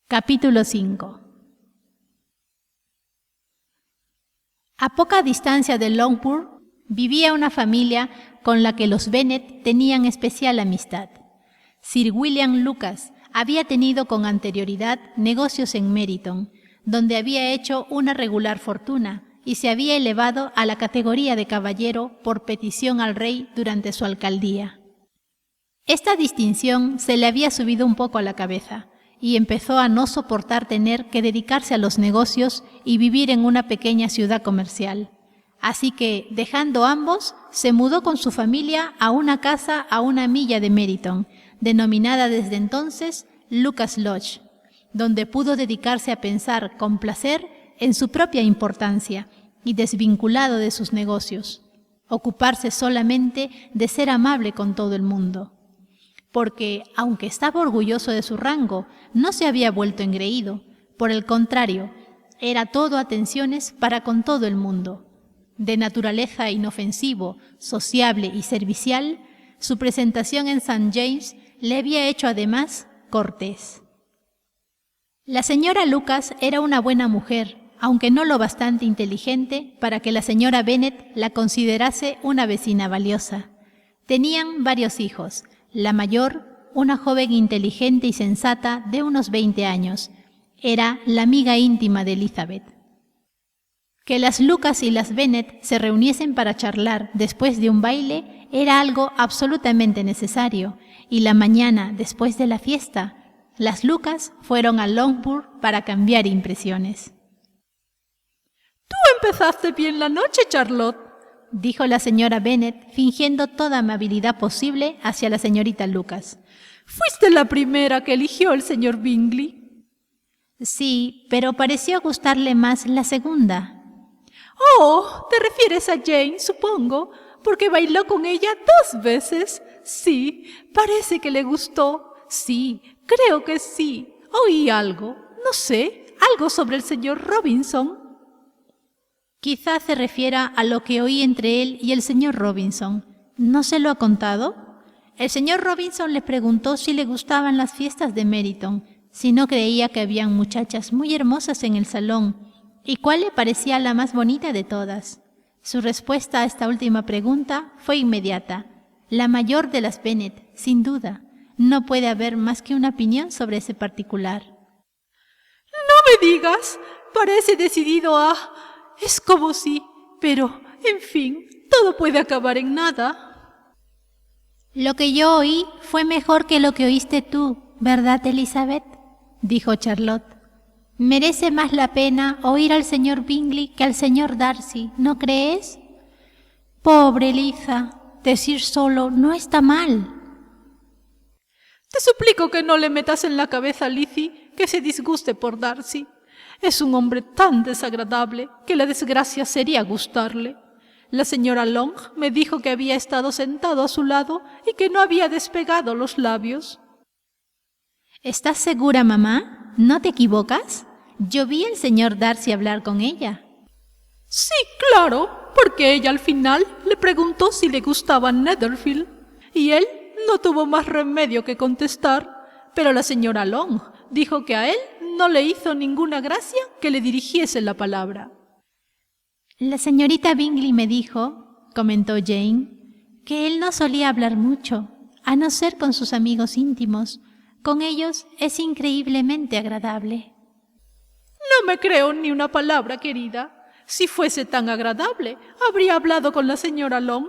Capítulo 5. A poca distancia de Longbourn vivía una familia con la que los Bennet tenían especial amistad. Sir William Lucas había tenido con anterioridad negocios en Meryton, donde había hecho una regular fortuna y se había elevado a la categoría de caballero por petición al rey durante su alcaldía. Esta distinción se le había subido un poco a la cabeza y empezó a no soportar tener que dedicarse a los negocios y vivir en una pequeña ciudad comercial. Así que, dejando ambos, se mudó con su familia a una casa a 1 milla de Meryton, denominada desde entonces Lucas Lodge, donde pudo dedicarse a pensar con placer en su propia importancia y desvinculado de sus negocios, ocuparse solamente de ser amable con todo el mundo. Porque, aunque estaba orgulloso de su rango, no se había vuelto engreído. Por el contrario, era todo atenciones para con todo el mundo. De naturaleza inofensivo, sociable y servicial, su presentación en St. James le había hecho además cortés. La señora Lucas era una buena mujer, aunque no lo bastante inteligente para que la señora Bennet la considerase una vecina valiosa. Tenían varios hijos. La mayor, una joven inteligente y sensata de unos 20 años, era la amiga íntima de Elizabeth. Que las Lucas y las Bennet se reuniesen para charlar después de un baile era algo absolutamente necesario, y la mañana después de la fiesta, las Lucas fueron a Longbourn para cambiar impresiones. «Tú empezaste bien la noche, Charlotte», dijo la señora Bennet, fingiendo toda amabilidad posible hacia la señorita Lucas. «Fuiste la primera que eligió el señor Bingley». «Sí, pero pareció gustarle más la segunda». «Oh, te refieres a Jane, supongo, porque bailó con ella 2 veces. Sí, parece que le gustó. Sí, creo que sí. Oí algo, no sé, algo sobre el señor Robinson». «Quizá se refiera a lo que oí entre él y el señor Robinson. ¿No se lo ha contado? El señor Robinson le preguntó si le gustaban las fiestas de Meryton, si no creía que habían muchachas muy hermosas en el salón, y cuál le parecía la más bonita de todas. Su respuesta a esta última pregunta fue inmediata. la mayor de las Bennet, sin duda. No puede haber más que una opinión sobre ese particular. No me digas, parece decidido a... Es como si... Pero, en fin, todo puede acabar en nada. Lo que yo oí fue mejor que lo que oíste tú, ¿verdad, Elizabeth?, dijo Charlotte. Merece más la pena oír al señor Bingley que al señor Darcy, ¿no crees? Pobre Eliza, decir solo no está mal. Te suplico que no le metas en la cabeza a Lizzie que se disguste por Darcy. Es un hombre tan desagradable que la desgracia sería gustarle. La señora Long me dijo que había estado sentado a su lado y que no había despegado los labios. ¿Estás segura, mamá? ¿No te equivocas? Yo vi al señor Darcy hablar con ella. Sí, claro, porque ella al final le preguntó si le gustaba Netherfield, y él no tuvo más remedio que contestar, pero la señora Long dijo que a él no le hizo ninguna gracia que le dirigiese la palabra. La señorita Bingley me dijo, comentó Jane, que él no solía hablar mucho, a no ser con sus amigos íntimos. Con ellos es increíblemente agradable. No me creo ni una palabra, querida. Si fuese tan agradable, habría hablado con la señora Long,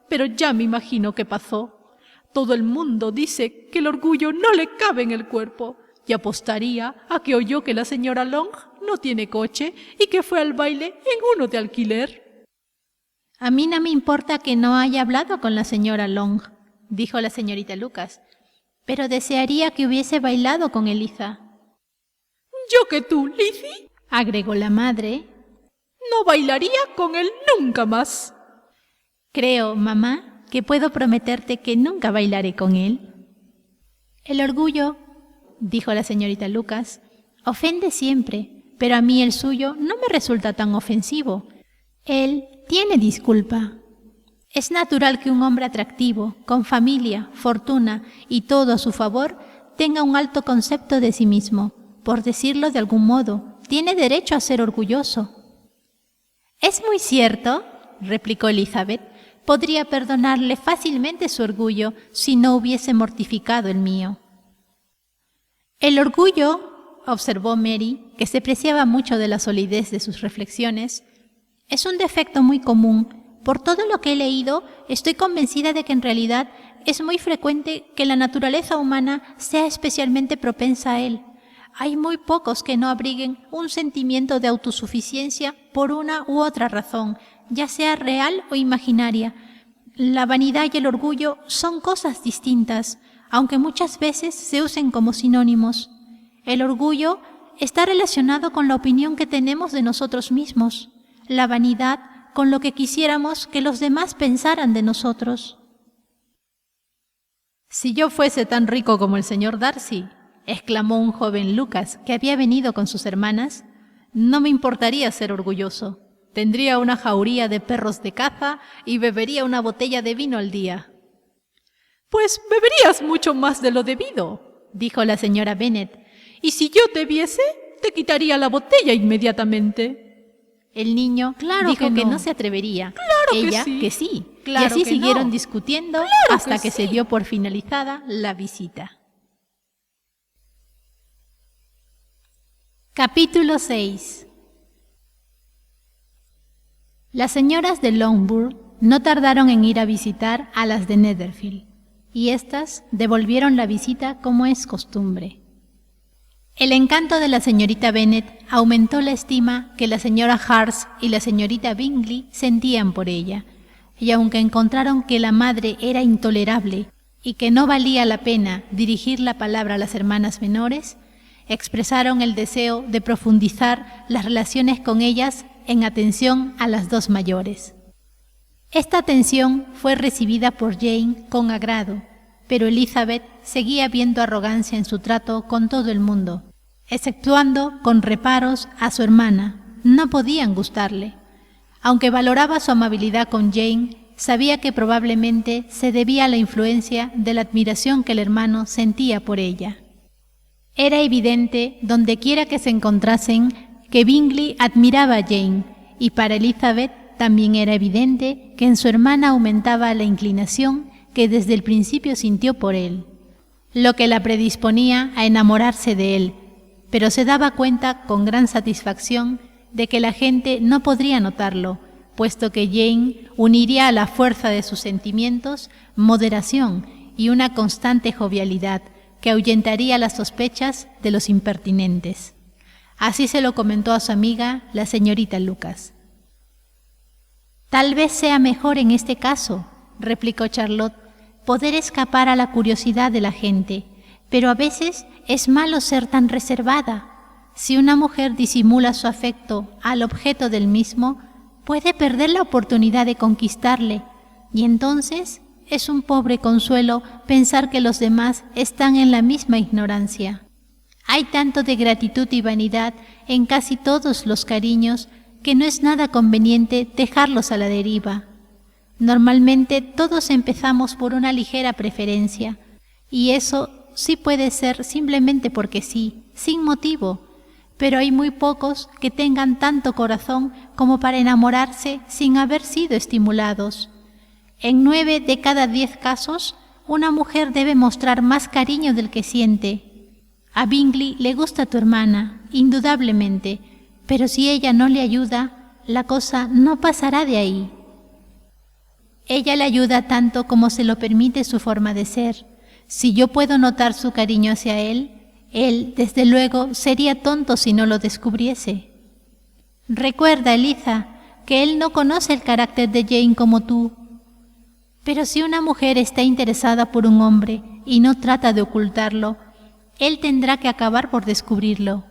pero ya me imagino qué pasó. Todo el mundo dice que el orgullo no le cabe en el cuerpo, y apostaría a que oyó que la señora Long no tiene coche y que fue al baile en uno de alquiler. A mí no me importa que no haya hablado con la señora Long, dijo la señorita Lucas, pero desearía que hubiese bailado con Eliza. ¿Yo que tú, Lizzie?, agregó la madre. No bailaría con él nunca más. Creo, mamá, que puedo prometerte que nunca bailaré con él. El orgullo, dijo la señorita Lucas, ofende siempre, pero a mí el suyo no me resulta tan ofensivo. Él tiene disculpa. Es natural que un hombre atractivo, con familia, fortuna y todo a su favor, tenga un alto concepto de sí mismo. Por decirlo de algún modo, tiene derecho a ser orgulloso. «Es muy cierto», replicó Elizabeth. «Podría perdonarle fácilmente su orgullo si no hubiese mortificado el mío». «El orgullo», observó Mary, que se preciaba mucho de la solidez de sus reflexiones, «es un defecto muy común. Por todo lo que he leído, estoy convencida de que en realidad es muy frecuente que la naturaleza humana sea especialmente propensa a él. Hay muy pocos que no abriguen un sentimiento de autosuficiencia por una u otra razón, ya sea real o imaginaria. La vanidad y el orgullo son cosas distintas, aunque muchas veces se usen como sinónimos. El orgullo está relacionado con la opinión que tenemos de nosotros mismos, la vanidad con lo que quisiéramos que los demás pensaran de nosotros. «Si yo fuese tan rico como el señor Darcy», exclamó un joven Lucas que había venido con sus hermanas, «no me importaría ser orgulloso. Tendría una jauría de perros de caza y bebería una botella de vino al día». «Pues beberías mucho más de lo debido», dijo la señora Bennet. «Y si yo te viese, te quitaría la botella inmediatamente». El niño dijo que no se atrevería. Claro Ella que sí. Claro, y así que siguieron no. discutiendo Claro hasta que se sí. dio por finalizada la visita. Capítulo 6. Las señoras de Longbourn no tardaron en ir a visitar a las de Netherfield, y éstas devolvieron la visita como es costumbre. El encanto de la señorita Bennet aumentó la estima que la señora Hurst y la señorita Bingley sentían por ella, y aunque encontraron que la madre era intolerable y que no valía la pena dirigir la palabra a las hermanas menores, expresaron el deseo de profundizar las relaciones con ellas en atención a las dos mayores. Esta atención fue recibida por Jane con agrado, pero Elizabeth seguía viendo arrogancia en su trato con todo el mundo, exceptuando con reparos a su hermana. No podían gustarle. Aunque valoraba su amabilidad con Jane, sabía que probablemente se debía a la influencia de la admiración que el hermano sentía por ella. Era evidente, dondequiera que se encontrasen, que Bingley admiraba a Jane, y para Elizabeth también era evidente que en su hermana aumentaba la inclinación que desde el principio sintió por él, lo que la predisponía a enamorarse de él, pero se daba cuenta con gran satisfacción de que la gente no podría notarlo, puesto que Jane uniría a la fuerza de sus sentimientos moderación y una constante jovialidad que ahuyentaría las sospechas de los impertinentes. Así se lo comentó a su amiga, la señorita Lucas. «Tal vez sea mejor en este caso», replicó Charlotte, «poder escapar a la curiosidad de la gente, pero a veces es malo ser tan reservada. Si una mujer disimula su afecto al objeto del mismo, puede perder la oportunidad de conquistarle, y entonces es un pobre consuelo pensar que los demás están en la misma ignorancia. Hay tanto de gratitud y vanidad en casi todos los cariños que no es nada conveniente dejarlos a la deriva. Normalmente todos empezamos por una ligera preferencia, y eso sí puede ser simplemente porque sí, sin motivo, pero hay muy pocos que tengan tanto corazón como para enamorarse sin haber sido estimulados. En 9 de cada 10 casos, una mujer debe mostrar más cariño del que siente. A Bingley le gusta tu hermana, indudablemente, pero si ella no le ayuda, la cosa no pasará de ahí. Ella le ayuda tanto como se lo permite su forma de ser. Si yo puedo notar su cariño hacia él, desde luego, sería tonto si no lo descubriese. Recuerda, Eliza, que él no conoce el carácter de Jane como tú. Pero si una mujer está interesada por un hombre y no trata de ocultarlo, él tendrá que acabar por descubrirlo.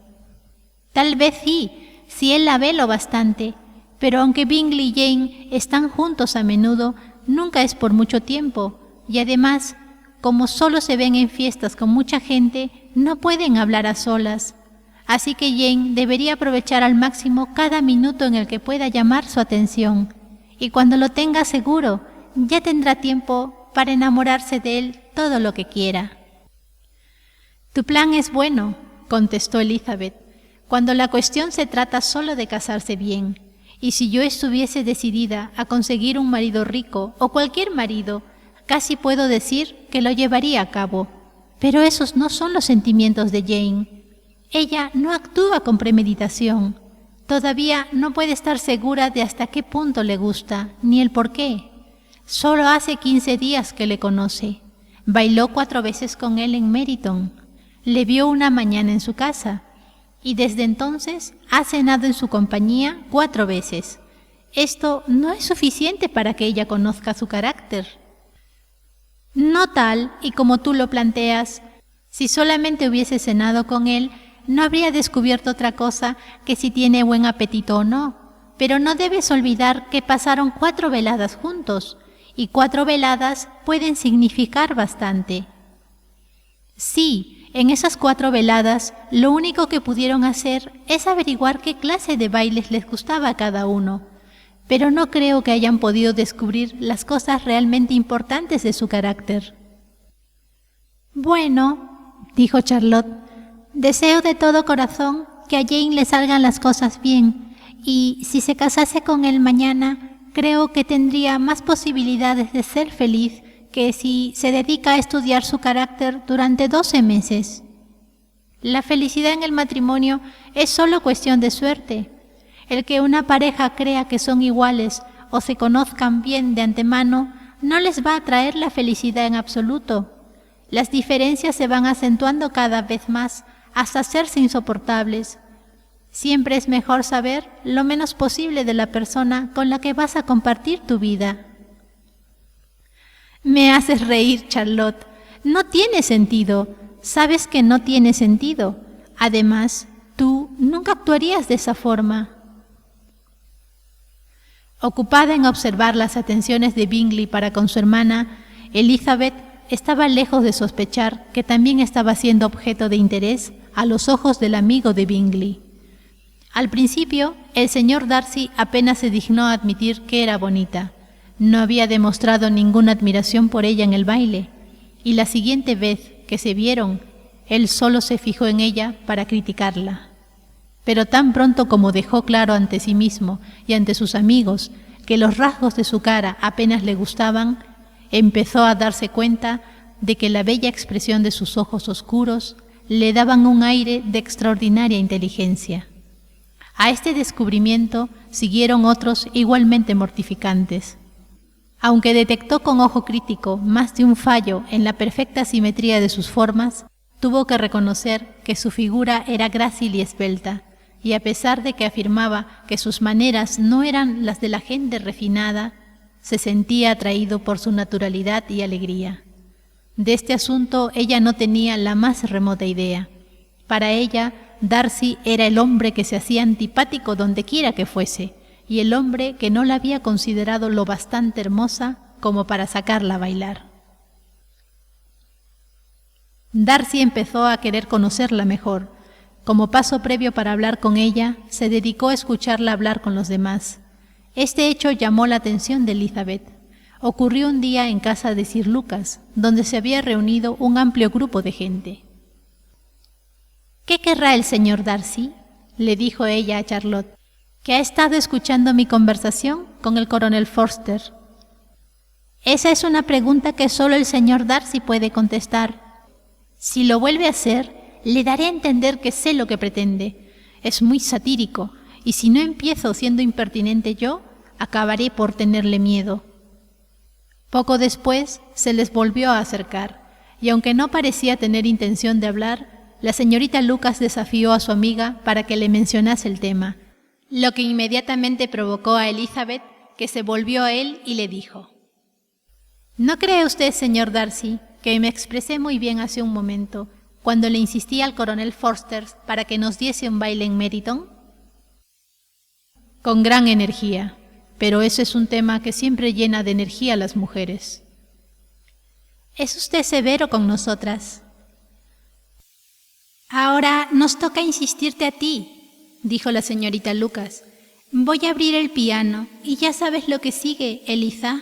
Tal vez sí, si él la ve lo bastante, pero aunque Bingley y Jane están juntos a menudo, nunca es por mucho tiempo, y además, como solo se ven en fiestas con mucha gente, no pueden hablar a solas. Así que Jane debería aprovechar al máximo cada minuto en el que pueda llamar su atención, y cuando lo tenga seguro, ya tendrá tiempo para enamorarse de él todo lo que quiera. «Tu plan es bueno», contestó Elizabeth, «cuando la cuestión se trata solo de casarse bien, y si yo estuviese decidida a conseguir un marido rico o cualquier marido, casi puedo decir que lo llevaría a cabo. Pero esos no son los sentimientos de Jane. Ella no actúa con premeditación. Todavía no puede estar segura de hasta qué punto le gusta, ni el por qué. Solo hace 15 días que le conoce. Bailó 4 veces con él en Meryton. Le vio una mañana en su casa. Y desde entonces ha cenado en su compañía 4 veces. Esto no es suficiente para que ella conozca su carácter. No tal y como tú lo planteas. Si solamente hubiese cenado con él, no habría descubierto otra cosa que si tiene buen apetito o no. Pero no debes olvidar que pasaron 4 veladas juntos, y 4 veladas pueden significar bastante. Sí, en esas 4 veladas lo único que pudieron hacer es averiguar qué clase de bailes les gustaba a cada uno, pero no creo que hayan podido descubrir las cosas realmente importantes de su carácter. «Bueno», dijo Charlotte, «deseo de todo corazón que a Jane le salgan las cosas bien, y si se casase con él mañana, creo que tendría más posibilidades de ser feliz que si se dedica a estudiar su carácter durante 12 meses. La felicidad en el matrimonio es solo cuestión de suerte. El que una pareja crea que son iguales o se conozcan bien de antemano no les va a traer la felicidad en absoluto. Las diferencias se van acentuando cada vez más hasta hacerse insoportables. Siempre es mejor saber lo menos posible de la persona con la que vas a compartir tu vida». «Me haces reír, Charlotte. No tiene sentido. Sabes que no tiene sentido. Además, tú nunca actuarías de esa forma». Ocupada en observar las atenciones de Bingley para con su hermana, Elizabeth estaba lejos de sospechar que también estaba siendo objeto de interés a los ojos del amigo de Bingley. Al principio, el señor Darcy apenas se dignó a admitir que era bonita. No había demostrado ninguna admiración por ella en el baile, y la siguiente vez que se vieron, él solo se fijó en ella para criticarla. Pero tan pronto como dejó claro ante sí mismo y ante sus amigos que los rasgos de su cara apenas le gustaban, empezó a darse cuenta de que la bella expresión de sus ojos oscuros le daban un aire de extraordinaria inteligencia. A este descubrimiento siguieron otros igualmente mortificantes. Aunque detectó con ojo crítico más de un fallo en la perfecta simetría de sus formas, tuvo que reconocer que su figura era grácil y esbelta, y a pesar de que afirmaba que sus maneras no eran las de la gente refinada, se sentía atraído por su naturalidad y alegría. De este asunto ella no tenía la más remota idea. Para ella, Darcy era el hombre que se hacía antipático dondequiera que fuese, y el hombre que no la había considerado lo bastante hermosa como para sacarla a bailar. Darcy empezó a querer conocerla mejor. Como paso previo para hablar con ella, se dedicó a escucharla hablar con los demás. Este hecho llamó la atención de Elizabeth. Ocurrió un día en casa de Sir Lucas, donde se había reunido un amplio grupo de gente. «¿Qué querrá el señor Darcy?», le dijo ella a Charlotte, que ha estado escuchando mi conversación con el coronel Forster. «Esa es una pregunta que solo el señor Darcy puede contestar. Si lo vuelve a hacer, le daré a entender que sé lo que pretende. Es muy satírico, y si no empiezo siendo impertinente yo, acabaré por tenerle miedo». Poco después se les volvió a acercar, y aunque no parecía tener intención de hablar, la señorita Lucas desafió a su amiga para que le mencionase el tema, lo que inmediatamente provocó a Elizabeth, que se volvió a él y le dijo: «¿No cree usted, señor Darcy, que me expresé muy bien hace un momento, cuando le insistí al coronel Forster para que nos diese un baile en Meryton?» «Con gran energía, pero ese es un tema que siempre llena de energía a las mujeres». «Es usted severo con nosotras». «Ahora nos toca insistirte a ti», dijo la señorita Lucas. «Voy a abrir el piano y ya sabes lo que sigue, Eliza».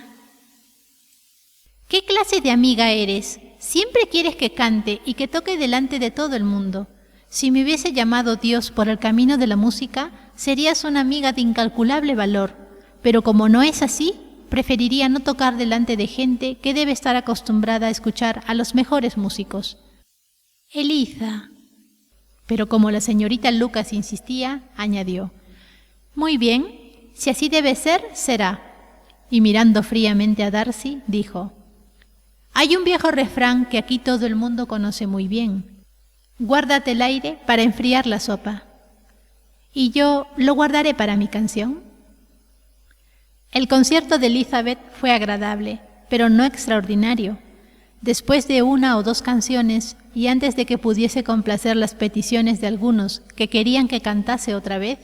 «¿Qué clase de amiga eres? Siempre quieres que cante y que toque delante de todo el mundo. Si me hubiese llamado Dios por el camino de la música, serías una amiga de incalculable valor, pero como no es así, preferiría no tocar delante de gente que debe estar acostumbrada a escuchar a los mejores músicos». «Eliza». Pero como la señorita Lucas insistía, añadió: «Muy bien, si así debe ser, será». Y mirando fríamente a Darcy, dijo: «Hay un viejo refrán que aquí todo el mundo conoce muy bien: guárdate el aire para enfriar la sopa. Y yo lo guardaré para mi canción». El concierto de Elizabeth fue agradable, pero no extraordinario. Después de una o dos canciones, y antes de que pudiese complacer las peticiones de algunos que querían que cantase otra vez,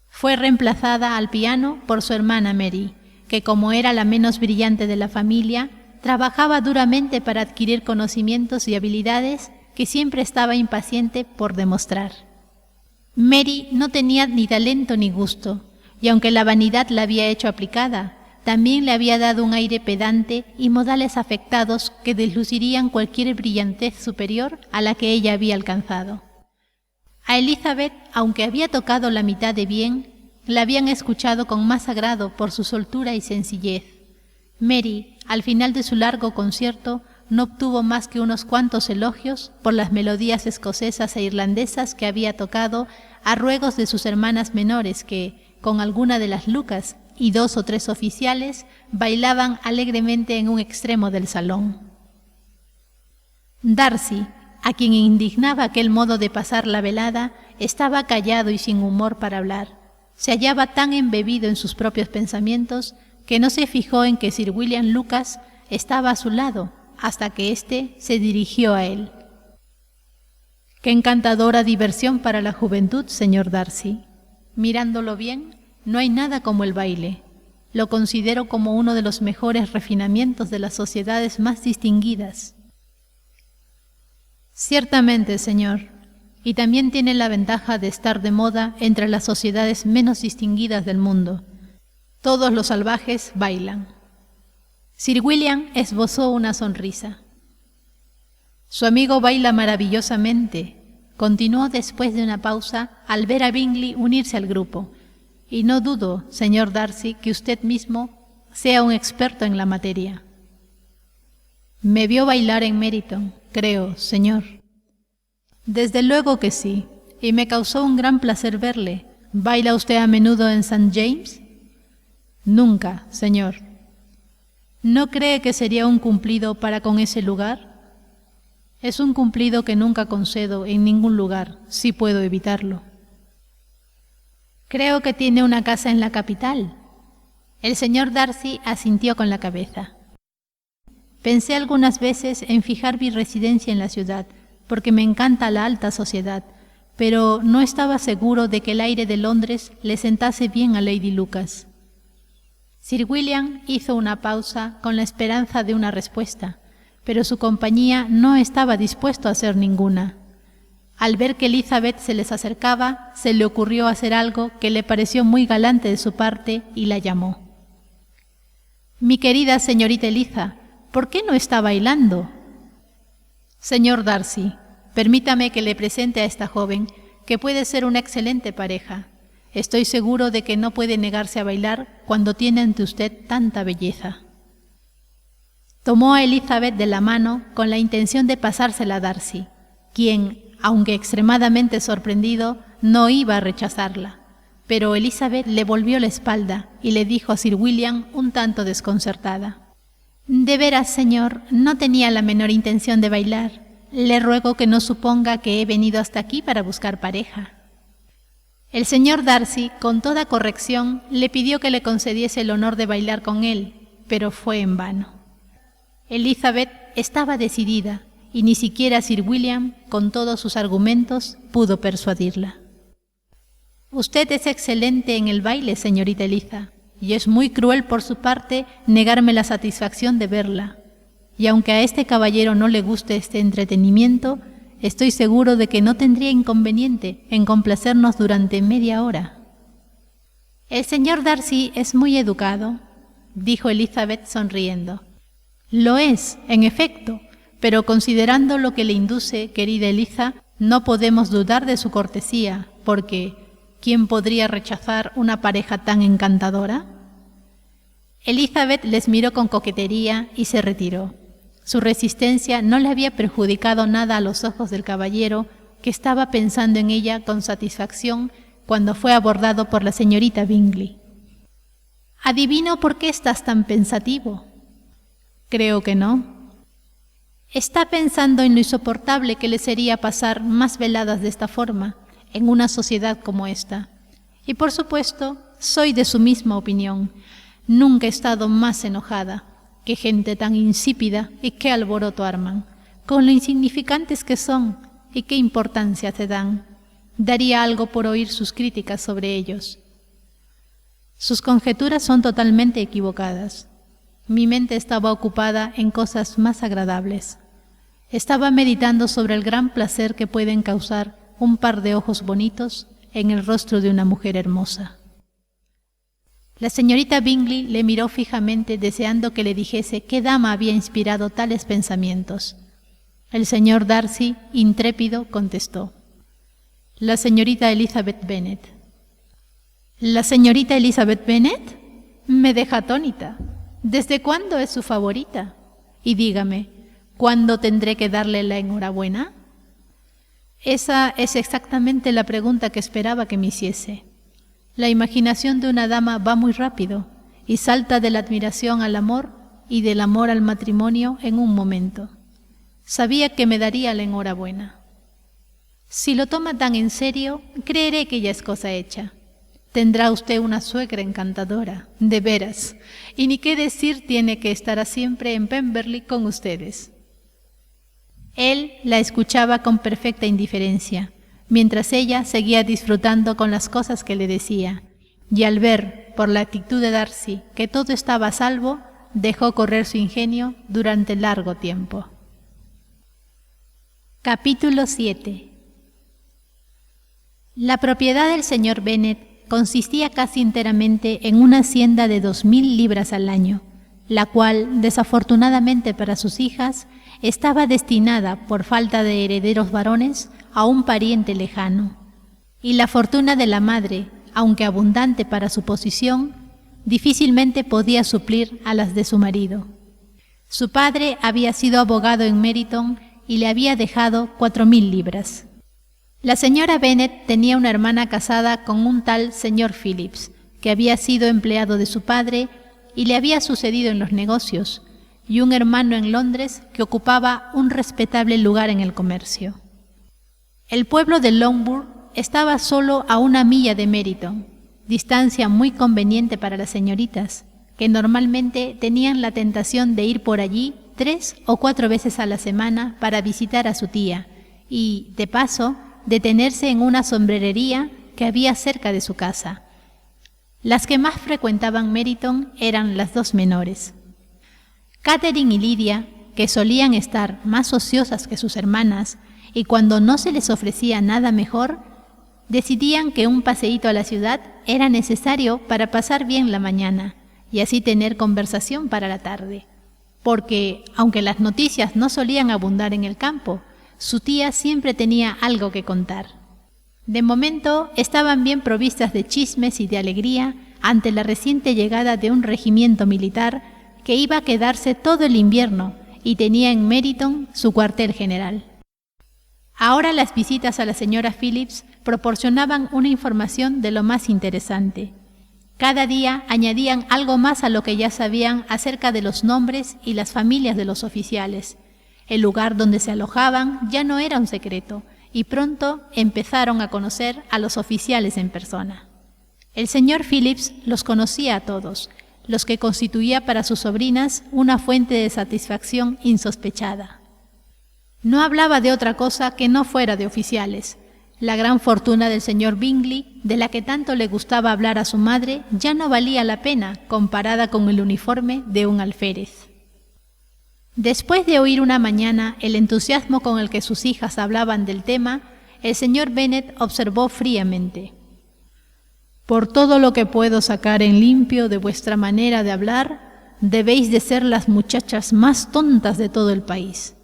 fue reemplazada al piano por su hermana Mary, que como era la menos brillante de la familia, trabajaba duramente para adquirir conocimientos y habilidades que siempre estaba impaciente por demostrar. Mary no tenía ni talento ni gusto, y aunque la vanidad la había hecho aplicada, también le había dado un aire pedante y modales afectados que deslucirían cualquier brillantez superior a la que ella había alcanzado. A Elizabeth, aunque había tocado la mitad de bien, la habían escuchado con más agrado por su soltura y sencillez. Mary, al final de su largo concierto, no obtuvo más que unos cuantos elogios por las melodías escocesas e irlandesas que había tocado, a ruegos de sus hermanas menores que, con alguna de las Lucas y 2 o 3 oficiales, bailaban alegremente en un extremo del salón. Darcy, a quien indignaba aquel modo de pasar la velada, estaba callado y sin humor para hablar. Se hallaba tan embebido en sus propios pensamientos que no se fijó en que Sir William Lucas estaba a su lado, hasta que éste se dirigió a él. «Qué encantadora diversión para la juventud, señor Darcy. Mirándolo bien, no hay nada como el baile. Lo considero como uno de los mejores refinamientos de las sociedades más distinguidas». «Ciertamente, señor, y también tiene la ventaja de estar de moda entre las sociedades menos distinguidas del mundo. Todos los salvajes bailan». Sir William esbozó una sonrisa. «Su amigo baila maravillosamente», continuó después de una pausa al ver a Bingley unirse al grupo, «y no dudo, señor Darcy, que usted mismo sea un experto en la materia». Me vio bailar en Meryton, creo, señor. Desde luego que sí, y me causó un gran placer verle. ¿Baila usted a menudo en St. James? Nunca, señor. ¿No cree que sería un cumplido para con ese lugar? Es un cumplido que nunca concedo en ningún lugar, si puedo evitarlo. Creo que tiene una casa en la capital. El señor Darcy asintió con la cabeza. Pensé algunas veces en fijar mi residencia en la ciudad, porque me encanta la alta sociedad, pero no estaba seguro de que el aire de Londres le sentase bien a Lady Lucas. Sir William hizo una pausa con la esperanza de una respuesta, pero su compañía no estaba dispuesto a hacer ninguna. Al ver que Elizabeth se les acercaba, se le ocurrió hacer algo que le pareció muy galante de su parte y la llamó. «Mi querida señorita Eliza, ¿por qué no está bailando?» «Señor Darcy, permítame que le presente a esta joven, que puede ser una excelente pareja. Estoy seguro de que no puede negarse a bailar cuando tiene ante usted tanta belleza». Tomó a Elizabeth de la mano con la intención de pasársela a Darcy, quien, aunque extremadamente sorprendido, no iba a rechazarla. Pero Elizabeth le volvió la espalda y le dijo a Sir William un tanto desconcertada: «De veras, señor, no tenía la menor intención de bailar. Le ruego que no suponga que he venido hasta aquí para buscar pareja». El señor Darcy, con toda corrección, le pidió que le concediese el honor de bailar con él, pero fue en vano. Elizabeth estaba decidida, y ni siquiera Sir William, con todos sus argumentos, pudo persuadirla. «Usted es excelente en el baile, señorita Eliza, y es muy cruel por su parte negarme la satisfacción de verla. Y aunque a este caballero no le guste este entretenimiento, estoy seguro de que no tendría inconveniente en complacernos durante media hora». «El señor Darcy es muy educado», dijo Elizabeth sonriendo. «Lo es, en efecto, pero considerando lo que le induce, querida Eliza, no podemos dudar de su cortesía, porque ¿quién podría rechazar una pareja tan encantadora?». Elizabeth les miró con coquetería y se retiró. Su resistencia no le había perjudicado nada a los ojos del caballero, que estaba pensando en ella con satisfacción cuando fue abordado por la señorita Bingley. «Adivino por qué estás tan pensativo». «Creo que no». «Está pensando en lo insoportable que le sería pasar más veladas de esta forma, en una sociedad como esta. Y por supuesto, soy de su misma opinión. Nunca he estado más enojada. Qué gente tan insípida y qué alboroto arman, con lo insignificantes que son y qué importancia se dan. Daría algo por oír sus críticas sobre ellos». «Sus conjeturas son totalmente equivocadas. Mi mente estaba ocupada en cosas más agradables. Estaba meditando sobre el gran placer que pueden causar un par de ojos bonitos en el rostro de una mujer hermosa». La señorita Bingley le miró fijamente, deseando que le dijese qué dama había inspirado tales pensamientos. El señor Darcy, intrépido, contestó: «La señorita Elizabeth Bennet». «¿La señorita Elizabeth Bennet? Me deja atónita. ¿Desde cuándo es su favorita? Y dígame, ¿cuándo tendré que darle la enhorabuena?». Esa es exactamente la pregunta que esperaba que me hiciese. La imaginación de una dama va muy rápido y salta de la admiración al amor y del amor al matrimonio en un momento. Sabía que me daría la enhorabuena. Si lo toma tan en serio, creeré que ya es cosa hecha. Tendrá usted una suegra encantadora, de veras, y ni qué decir tiene que estará siempre en Pemberley con ustedes». Él la escuchaba con perfecta indiferencia, mientras ella seguía disfrutando con las cosas que le decía, y al ver, por la actitud de Darcy, que todo estaba a salvo, dejó correr su ingenio durante largo tiempo. Capítulo 7. La propiedad del señor Bennet consistía casi enteramente en una hacienda de 2000 libras al año, la cual, desafortunadamente para sus hijas, estaba destinada, por falta de herederos varones, a un pariente lejano. Y la fortuna de la madre, aunque abundante para su posición, difícilmente podía suplir a las de su marido. Su padre había sido abogado en Meryton y le había dejado 4.000 libras. La señora Bennet tenía una hermana casada con un tal señor Phillips, que había sido empleado de su padre y le había sucedido en los negocios, y un hermano en Londres que ocupaba un respetable lugar en el comercio. El pueblo de Longbourn estaba solo a 1 milla de Meryton, distancia muy conveniente para las señoritas, que normalmente tenían la tentación de ir por allí 3 o 4 veces a la semana para visitar a su tía y, de paso, detenerse en una sombrerería que había cerca de su casa. Las que más frecuentaban Meryton eran las 2 menores. Catherine y Lydia, que solían estar más ociosas que sus hermanas y cuando no se les ofrecía nada mejor, decidían que un paseíto a la ciudad era necesario para pasar bien la mañana y así tener conversación para la tarde, porque, aunque las noticias no solían abundar en el campo, su tía siempre tenía algo que contar. De momento estaban bien provistas de chismes y de alegría ante la reciente llegada de un regimiento militar que iba a quedarse todo el invierno y tenía en Meryton su cuartel general. Ahora las visitas a la señora Phillips proporcionaban una información de lo más interesante. Cada día añadían algo más a lo que ya sabían acerca de los nombres y las familias de los oficiales. El lugar donde se alojaban ya no era un secreto, y pronto empezaron a conocer a los oficiales en persona. El señor Phillips los conocía a todos, los que constituía para sus sobrinas una fuente de satisfacción insospechada. No hablaba de otra cosa que no fuera de oficiales. La gran fortuna del señor Bingley, de la que tanto le gustaba hablar a su madre, ya no valía la pena comparada con el uniforme de un alférez. Después de oír una mañana el entusiasmo con el que sus hijas hablaban del tema, el señor Bennet observó fríamente: «Por todo lo que puedo sacar en limpio de vuestra manera de hablar, debéis de ser las muchachas más tontas de todo el país.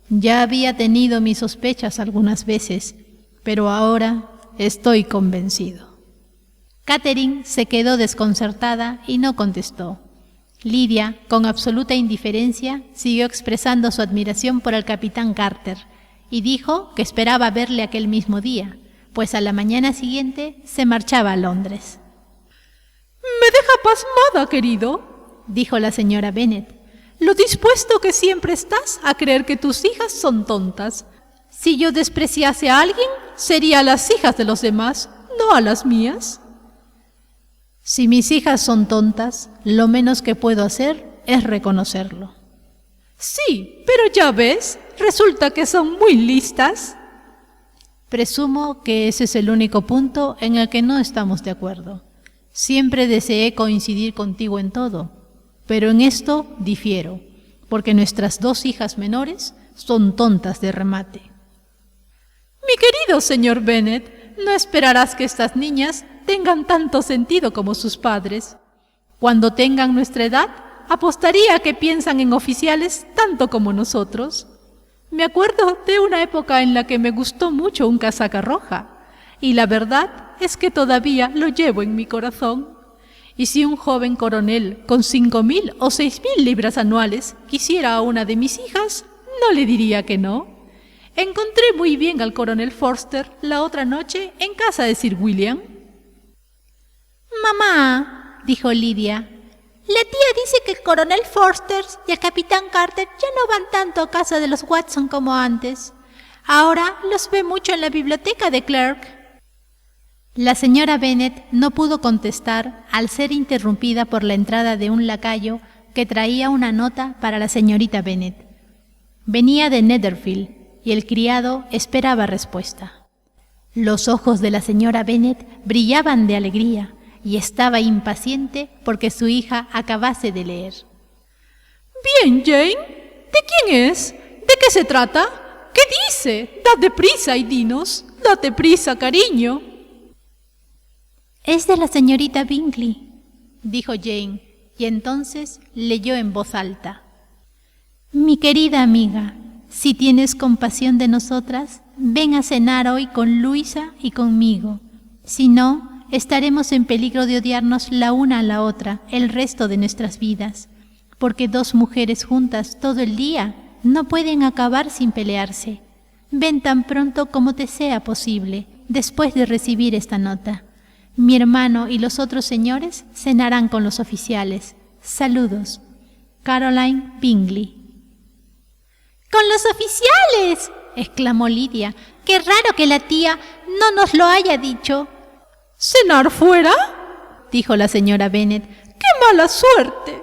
Ya había tenido mis sospechas algunas veces, pero ahora estoy convencido». Catherine se quedó desconcertada y no contestó. Lydia, con absoluta indiferencia, siguió expresando su admiración por el capitán Carter y dijo que esperaba verle aquel mismo día, pues a la mañana siguiente se marchaba a Londres. «Me deja pasmada, querido», dijo la señora Bennet, «lo dispuesto que siempre estás a creer que tus hijas son tontas. Si yo despreciase a alguien, sería a las hijas de los demás, no a las mías». «Si mis hijas son tontas, lo menos que puedo hacer es reconocerlo». «Sí, pero ya ves, resulta que son muy listas». «Presumo que ese es el único punto en el que no estamos de acuerdo. Siempre deseé coincidir contigo en todo, pero en esto difiero, porque nuestras 2 hijas menores son tontas de remate». «Mi querido señor Bennet, no esperarás que estas niñas tengan tanto sentido como sus padres. Cuando tengan nuestra edad, apostaría a que piensan en oficiales tanto como nosotros. Me acuerdo de una época en la que me gustó mucho un casaca roja, y la verdad es que todavía lo llevo en mi corazón. Y si un joven coronel con 5.000 o 6.000 libras anuales quisiera a una de mis hijas, no le diría que no. Encontré muy bien al coronel Forster la otra noche en casa de Sir William». «Mamá», dijo Lydia, «la tía dice que el coronel Forster y el capitán Carter ya no van tanto a casa de los Watson como antes. Ahora los ve mucho en la biblioteca de Clark». La señora Bennet no pudo contestar al ser interrumpida por la entrada de un lacayo que traía una nota para la señorita Bennet. Venía de Netherfield y el criado esperaba respuesta. Los ojos de la señora Bennet brillaban de alegría y estaba impaciente porque su hija acabase de leer. «Bien, Jane. ¿De quién es? ¿De qué se trata? ¿Qué dice? Date prisa y dinos. Date prisa, cariño». «Es de la señorita Bingley», dijo Jane, y entonces leyó en voz alta: «Mi querida amiga, si tienes compasión de nosotras, ven a cenar hoy con Luisa y conmigo. Si no, estaremos en peligro de odiarnos la una a la otra el resto de nuestras vidas. porque dos mujeres juntas todo el día no pueden acabar sin pelearse. Ven tan pronto como te sea posible, después de recibir esta nota. Mi hermano y los otros señores cenarán con los oficiales. Saludos. Caroline Bingley. ¡Con los oficiales!, exclamó Lidia. ¡Qué raro que la tía no nos lo haya dicho! ¿Cenar fuera?, dijo la señora Bennet. ¡Qué mala suerte!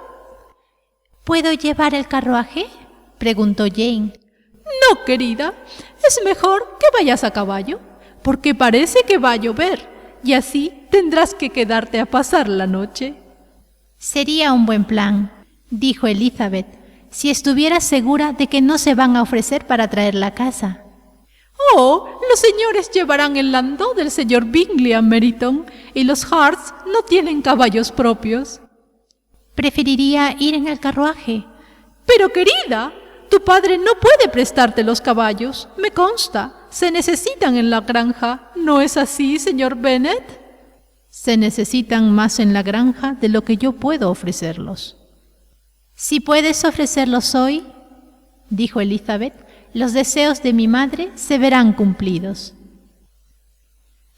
¿Puedo llevar el carruaje?, preguntó Jane. No, querida, es mejor que vayas a caballo, porque parece que va a llover, y así tendrás que quedarte a pasar la noche. Sería un buen plan, dijo Elizabeth, si estuvieras segura de que no se van a ofrecer para traer la casa. Oh, los señores llevarán el landau del señor Bingley a Meryton, y los Harts no tienen caballos propios. Preferiría ir en el carruaje. Pero, querida, tu padre no puede prestarte los caballos, me consta. Se necesitan en la granja, ¿no es así, señor Bennet? Se necesitan más en la granja de lo que yo puedo ofrecerlos. Si puedes ofrecerlos hoy, dijo Elizabeth, los deseos de mi madre se verán cumplidos.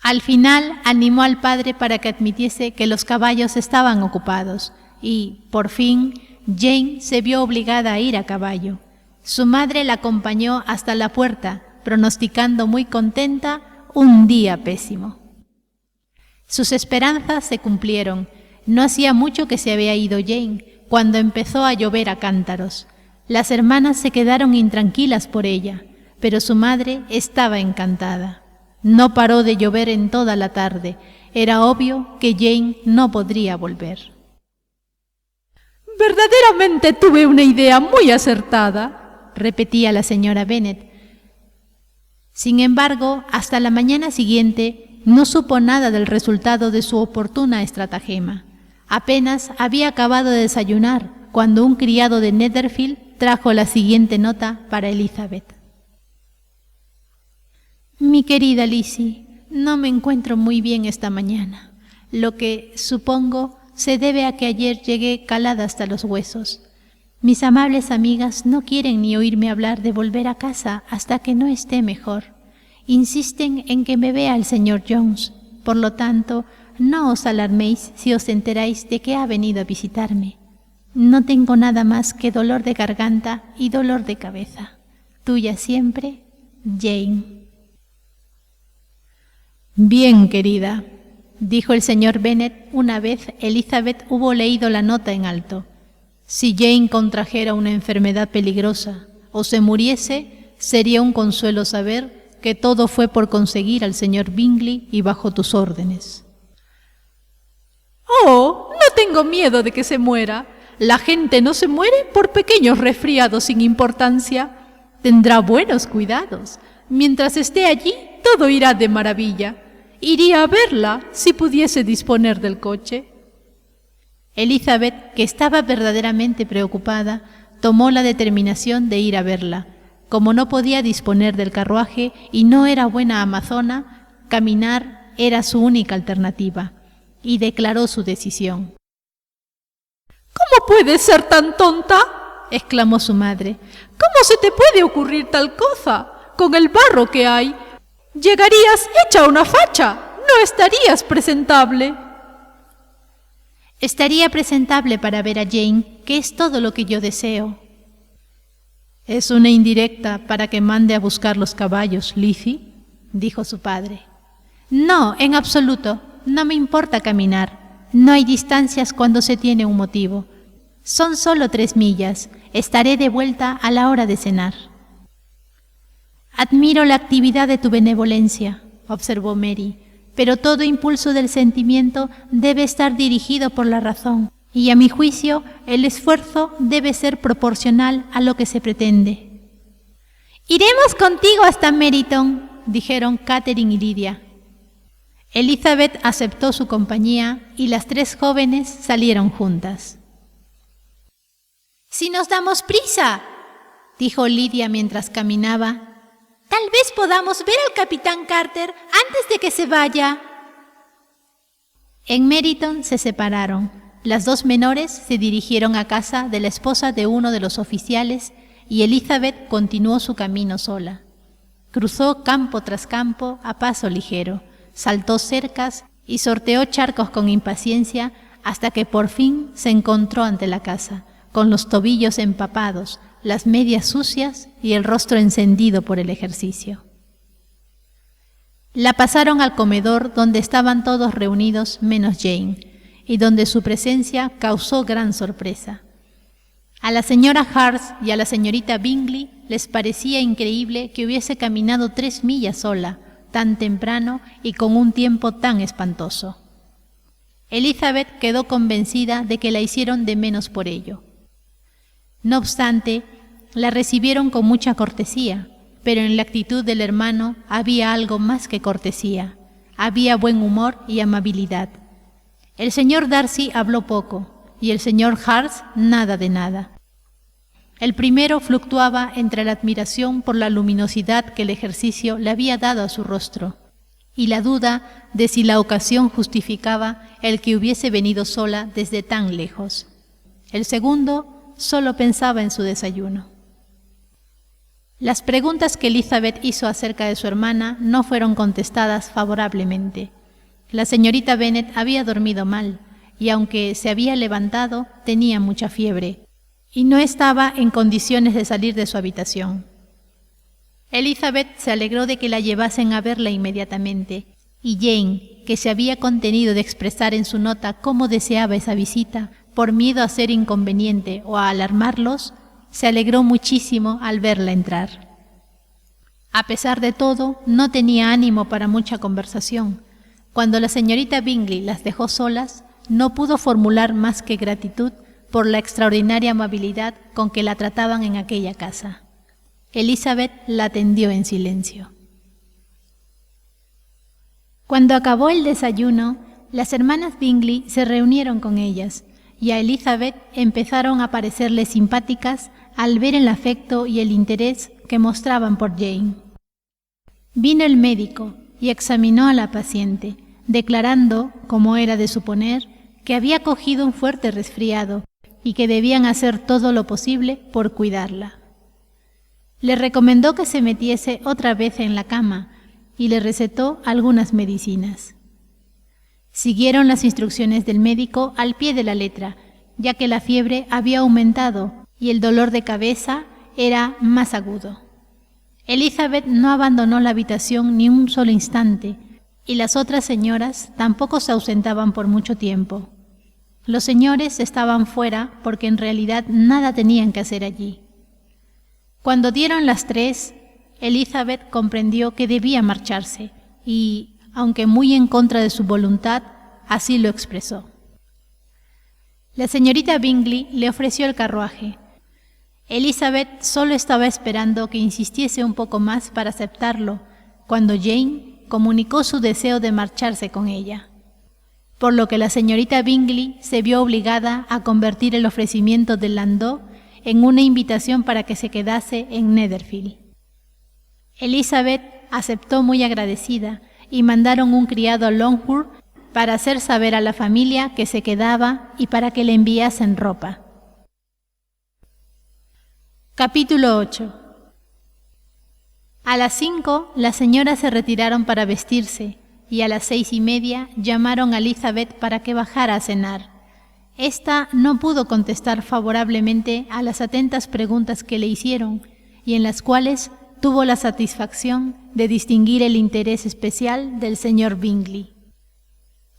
Al final animó al padre para que admitiese que los caballos estaban ocupados y, por fin, Jane se vio obligada a ir a caballo. Su madre la acompañó hasta la puerta, pronosticando muy contenta un día pésimo. Sus esperanzas se cumplieron. No hacía mucho que se había ido Jane, cuando empezó a llover a cántaros. Las hermanas se quedaron intranquilas por ella, pero su madre estaba encantada. No paró de llover en toda la tarde. Era obvio que Jane no podría volver. «Verdaderamente tuve una idea muy acertada», repetía la señora Bennet. Sin embargo, hasta la mañana siguiente no supo nada del resultado de su oportuna estratagema. Apenas había acabado de desayunar cuando un criado de Netherfield trajo la siguiente nota para Elizabeth. Mi querida Lizzie, no me encuentro muy bien esta mañana, lo que, supongo, se debe a que ayer llegué calada hasta los huesos. Mis amables amigas no quieren ni oírme hablar de volver a casa hasta que no esté mejor. Insisten en que me vea el señor Jones. Por lo tanto, no os alarméis si os enteráis de que ha venido a visitarme. No tengo nada más que dolor de garganta y dolor de cabeza. Tuya siempre, Jane. Bien, querida, dijo el señor Bennet una vez Elizabeth hubo leído la nota en alto. Si Jane contrajera una enfermedad peligrosa o se muriese, sería un consuelo saber que todo fue por conseguir al señor Bingley y bajo tus órdenes. Oh, no tengo miedo de que se muera. La gente no se muere por pequeños resfriados sin importancia. Tendrá buenos cuidados. Mientras esté allí, todo irá de maravilla. Iría a verla si pudiese disponer del coche. Elizabeth, que estaba verdaderamente preocupada, tomó la determinación de ir a verla. Como no podía disponer del carruaje y no era buena amazona, caminar era su única alternativa, y declaró su decisión. ¿Cómo puedes ser tan tonta?, exclamó su madre. ¿Cómo se te puede ocurrir tal cosa? Con el barro que hay, llegarías hecha una facha. No estarías presentable. Estaría presentable para ver a Jane, que es todo lo que yo deseo. Es una indirecta para que mande a buscar los caballos, Lizzie, dijo su padre. No, en absoluto. No me importa caminar. No hay distancias cuando se tiene un motivo. Son solo 3 millas. Estaré de vuelta a la hora de cenar. Admiro la actividad de tu benevolencia, observó Mary, pero todo impulso del sentimiento debe estar dirigido por la razón, y a mi juicio el esfuerzo debe ser proporcional a lo que se pretende. «Iremos contigo hasta Meryton», dijeron Catherine y Lydia. Elizabeth aceptó su compañía y las 3 jóvenes salieron juntas. «Si nos damos prisa», dijo Lydia mientras caminaba, «tal vez podamos ver al capitán Carter antes de que se vaya». En Meryton se separaron. las dos menores se dirigieron a casa de la esposa de uno de los oficiales y Elizabeth continuó su camino sola. Cruzó campo tras campo a paso ligero, saltó cercas y sorteó charcos con impaciencia hasta que por fin se encontró ante la casa, con los tobillos empapados, las medias sucias y el rostro encendido por el ejercicio. La pasaron al comedor donde estaban todos reunidos menos Jane, y donde su presencia causó gran sorpresa. A la señora Hart y a la señorita Bingley les parecía increíble que hubiese caminado 3 millas sola, tan temprano y con un tiempo tan espantoso. Elizabeth quedó convencida de que la hicieron de menos por ello. No obstante, la recibieron con mucha cortesía, pero en la actitud del hermano había algo más que cortesía, había buen humor y amabilidad. El señor Darcy habló poco y el señor Hart nada de nada. El primero fluctuaba entre la admiración por la luminosidad que el ejercicio le había dado a su rostro y la duda de si la ocasión justificaba el que hubiese venido sola desde tan lejos. El segundo solo pensaba en su desayuno. Las preguntas que Elizabeth hizo acerca de su hermana no fueron contestadas favorablemente. La señorita Bennet había dormido mal y aunque se había levantado, tenía mucha fiebre y no estaba en condiciones de salir de su habitación. Elizabeth se alegró de que la llevasen a verla inmediatamente, y Jane, que se había contenido de expresar en su nota cómo deseaba esa visita, por miedo a ser inconveniente o a alarmarlos, se alegró muchísimo al verla entrar. A pesar de todo, no tenía ánimo para mucha conversación. Cuando la señorita Bingley las dejó solas, no pudo formular más que gratitud por la extraordinaria amabilidad con que la trataban en aquella casa. Elizabeth la atendió en silencio. Cuando acabó el desayuno, las hermanas Bingley se reunieron con ellas y a Elizabeth empezaron a parecerle simpáticas al ver el afecto y el interés que mostraban por Jane. Vino el médico y examinó a la paciente, declarando, como era de suponer, que había cogido un fuerte resfriado y que debían hacer todo lo posible por cuidarla. Le recomendó que se metiese otra vez en la cama y le recetó algunas medicinas. Siguieron las instrucciones del médico al pie de la letra, ya que la fiebre había aumentado y el dolor de cabeza era más agudo. Elizabeth no abandonó la habitación ni un solo instante, y las otras señoras tampoco se ausentaban por mucho tiempo. Los señores estaban fuera porque en realidad nada tenían que hacer allí. Cuando dieron las 3, Elizabeth comprendió que debía marcharse y, aunque muy en contra de su voluntad, así lo expresó. La señorita Bingley le ofreció el carruaje. Elizabeth solo estaba esperando que insistiese un poco más para aceptarlo, cuando Jane comunicó su deseo de marcharse con ella, por lo que la señorita Bingley se vio obligada a convertir el ofrecimiento del landau en una invitación para que se quedase en Netherfield. Elizabeth aceptó muy agradecida y mandaron un criado a Longbourn para hacer saber a la familia que se quedaba y para que le enviasen ropa. Capítulo 8. A las 5 las señoras se retiraron para vestirse y a las 6:30 llamaron a Elizabeth para que bajara a cenar. Esta no pudo contestar favorablemente a las atentas preguntas que le hicieron y en las cuales tuvo la satisfacción de distinguir el interés especial del señor Bingley.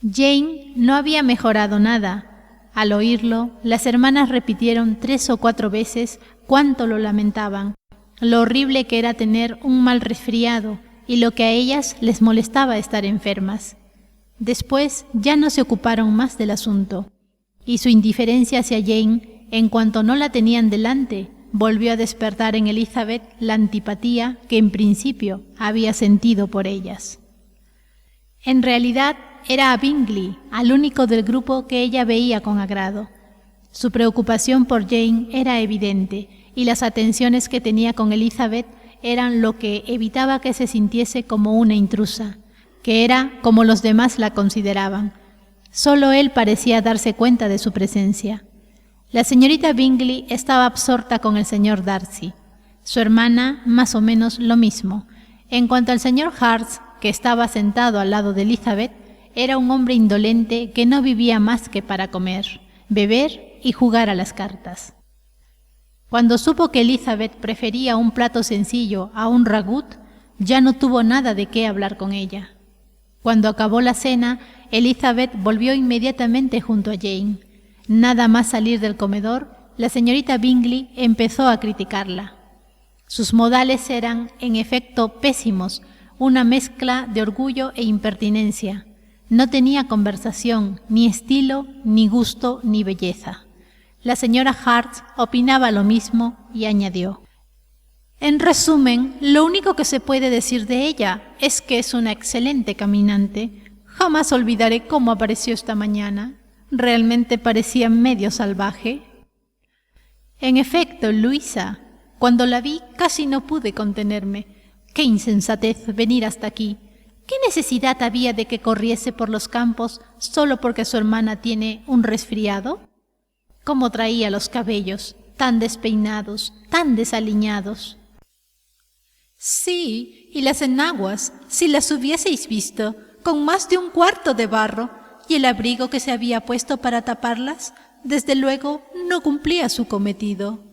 Jane no había mejorado nada. Al oírlo, las hermanas repitieron 3 o 4 veces cuánto lo lamentaban, lo horrible que era tener un mal resfriado y lo que a ellas les molestaba estar enfermas. Después ya no se ocuparon más del asunto, y su indiferencia hacia Jane, en cuanto no la tenían delante, volvió a despertar en Elizabeth la antipatía que en principio había sentido por ellas. En realidad era a Bingley, al único del grupo que ella veía con agrado. Su preocupación por Jane era evidente, y las atenciones que tenía con Elizabeth eran lo que evitaba que se sintiese como una intrusa, que era como los demás la consideraban. Solo él parecía darse cuenta de su presencia. La señorita Bingley estaba absorta con el señor Darcy. Su hermana, más o menos lo mismo. En cuanto al señor Harts, que estaba sentado al lado de Elizabeth, era un hombre indolente que no vivía más que para comer, beber y jugar a las cartas. Cuando supo que Elizabeth prefería un plato sencillo a un ragout, ya no tuvo nada de qué hablar con ella. Cuando acabó la cena, Elizabeth volvió inmediatamente junto a Jane. Nada más salir del comedor, la señorita Bingley empezó a criticarla. Sus modales eran, en efecto, pésimos, una mezcla de orgullo e impertinencia. No tenía conversación, ni estilo, ni gusto, ni belleza. La señora Harts opinaba lo mismo y añadió: en resumen, lo único que se puede decir de ella es que es una excelente caminante. Jamás olvidaré cómo apareció esta mañana. Realmente parecía medio salvaje. En efecto, Luisa, cuando la vi casi no pude contenerme. ¡Qué insensatez venir hasta aquí! ¿Qué necesidad había de que corriese por los campos solo porque su hermana tiene un resfriado? ¿Cómo traía los cabellos, tan despeinados, tan desaliñados? Sí, y las enaguas, si las hubieseis visto, con más de un cuarto de barro, y el abrigo que se había puesto para taparlas, desde luego no cumplía su cometido.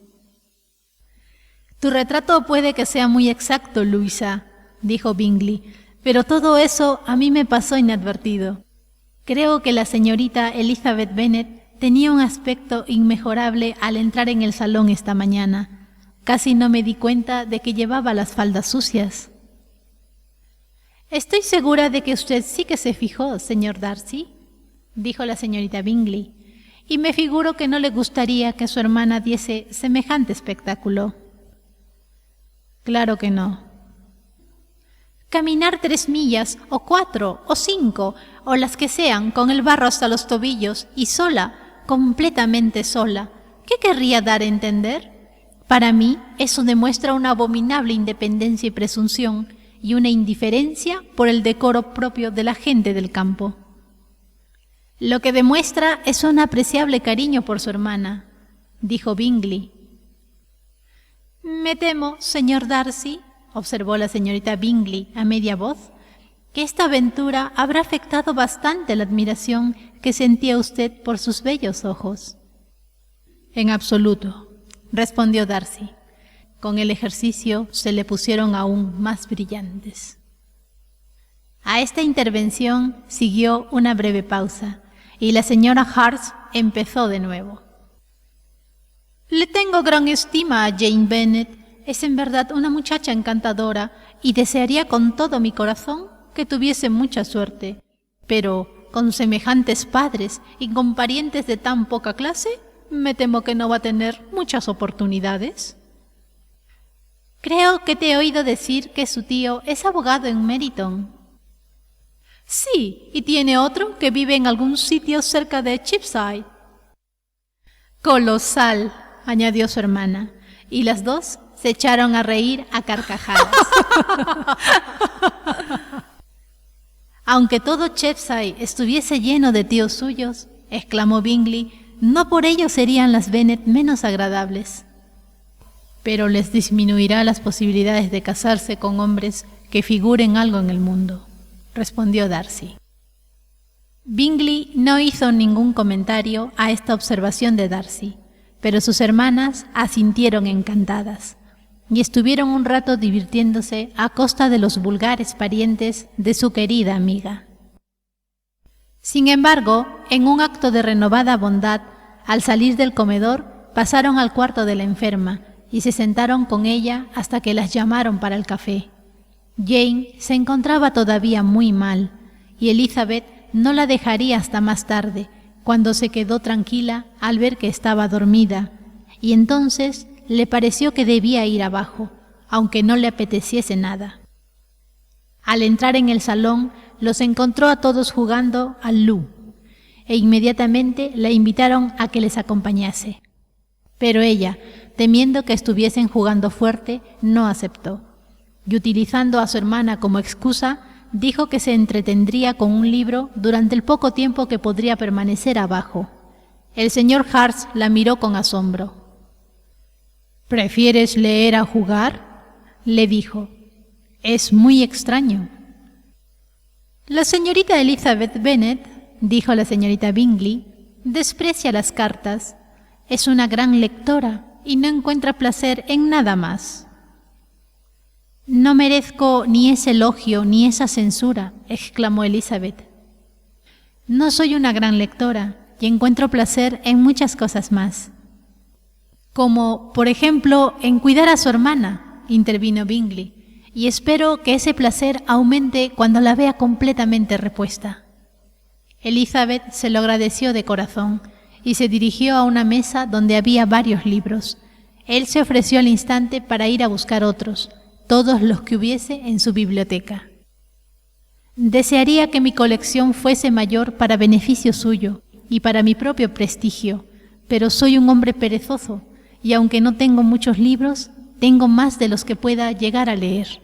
Tu retrato puede que sea muy exacto, Luisa, dijo Bingley, pero todo eso a mí me pasó inadvertido. Creo que la señorita Elizabeth Bennet tenía un aspecto inmejorable al entrar en el salón esta mañana. Casi no me di cuenta de que llevaba las faldas sucias. Estoy segura de que usted sí que se fijó, señor Darcy, dijo la señorita Bingley, y me figuro que no le gustaría que su hermana diese semejante espectáculo. Claro que no. Caminar 3 millas, o 4, o 5, o las que sean, con el barro hasta los tobillos, y sola, completamente sola. ¿Qué querría dar a entender? Para mí, eso demuestra una abominable independencia y presunción, y una indiferencia por el decoro propio de la gente del campo. Lo que demuestra es un apreciable cariño por su hermana, dijo Bingley. Me temo, señor Darcy, observó la señorita Bingley a media voz, que esta aventura habrá afectado bastante la admiración que sentía usted por sus bellos ojos. En absoluto, respondió Darcy. Con el ejercicio se le pusieron aún más brillantes. A esta intervención siguió una breve pausa, y la señora Harts empezó de nuevo. Le tengo gran estima a Jane Bennet. Es en verdad una muchacha encantadora y desearía con todo mi corazón que tuviese mucha suerte. Pero con semejantes padres y con parientes de tan poca clase, me temo que no va a tener muchas oportunidades. Creo que te he oído decir que su tío es abogado en Meryton. Sí, y tiene otro que vive en algún sitio cerca de Cheapside. Colosal, añadió su hermana, y las dos se echaron a reír a carcajadas. Aunque todo Cheapside estuviese lleno de tíos suyos, exclamó Bingley, no por ello serían las Bennet menos agradables. Pero les disminuirá las posibilidades de casarse con hombres que figuren algo en el mundo, respondió Darcy. Bingley no hizo ningún comentario a esta observación de Darcy, pero sus hermanas asintieron encantadas y estuvieron un rato divirtiéndose a costa de los vulgares parientes de su querida amiga. Sin embargo, en un acto de renovada bondad, al salir del comedor, pasaron al cuarto de la enferma y se sentaron con ella hasta que las llamaron para el café. Jane se encontraba todavía muy mal, y Elizabeth no la dejaría hasta más tarde, cuando se quedó tranquila al ver que estaba dormida, y entonces le pareció que debía ir abajo, aunque no le apeteciese nada. Al entrar en el salón, los encontró a todos jugando al loo, e inmediatamente la invitaron a que les acompañase. Pero ella, temiendo que estuviesen jugando fuerte, no aceptó, y utilizando a su hermana como excusa, dijo que se entretendría con un libro durante el poco tiempo que podría permanecer abajo. El señor Hart la miró con asombro. «¿Prefieres leer a jugar?», le dijo. «Es muy extraño». «La señorita Elizabeth Bennet», dijo la señorita Bingley, «desprecia las cartas. Es una gran lectora y no encuentra placer en nada más». «No merezco ni ese elogio ni esa censura», exclamó Elizabeth. «No soy una gran lectora y encuentro placer en muchas cosas más». «Como, por ejemplo, en cuidar a su hermana», intervino Bingley, «y espero que ese placer aumente cuando la vea completamente repuesta». Elizabeth se lo agradeció de corazón y se dirigió a una mesa donde había varios libros. Él se ofreció al instante para ir a buscar otros, todos los que hubiese en su biblioteca. «Desearía que mi colección fuese mayor para beneficio suyo y para mi propio prestigio, pero soy un hombre perezoso y aunque no tengo muchos libros, tengo más de los que pueda llegar a leer».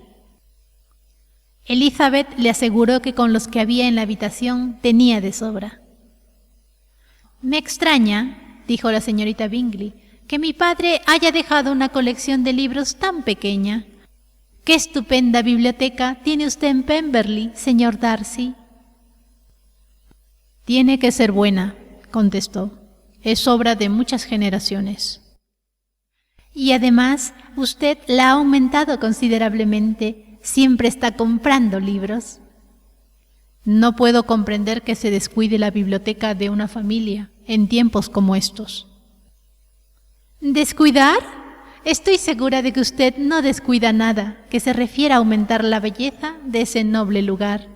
Elizabeth le aseguró que con los que había en la habitación tenía de sobra. «Me extraña», dijo la señorita Bingley, «que mi padre haya dejado una colección de libros tan pequeña. ¡Qué estupenda biblioteca tiene usted en Pemberley, señor Darcy!». «Tiene que ser buena», contestó. «Es obra de muchas generaciones». «Y además, usted la ha aumentado considerablemente. Siempre está comprando libros». «No puedo comprender que se descuide la biblioteca de una familia en tiempos como estos». «¿Descuidar? Estoy segura de que usted no descuida nada que se refiera a aumentar la belleza de ese noble lugar.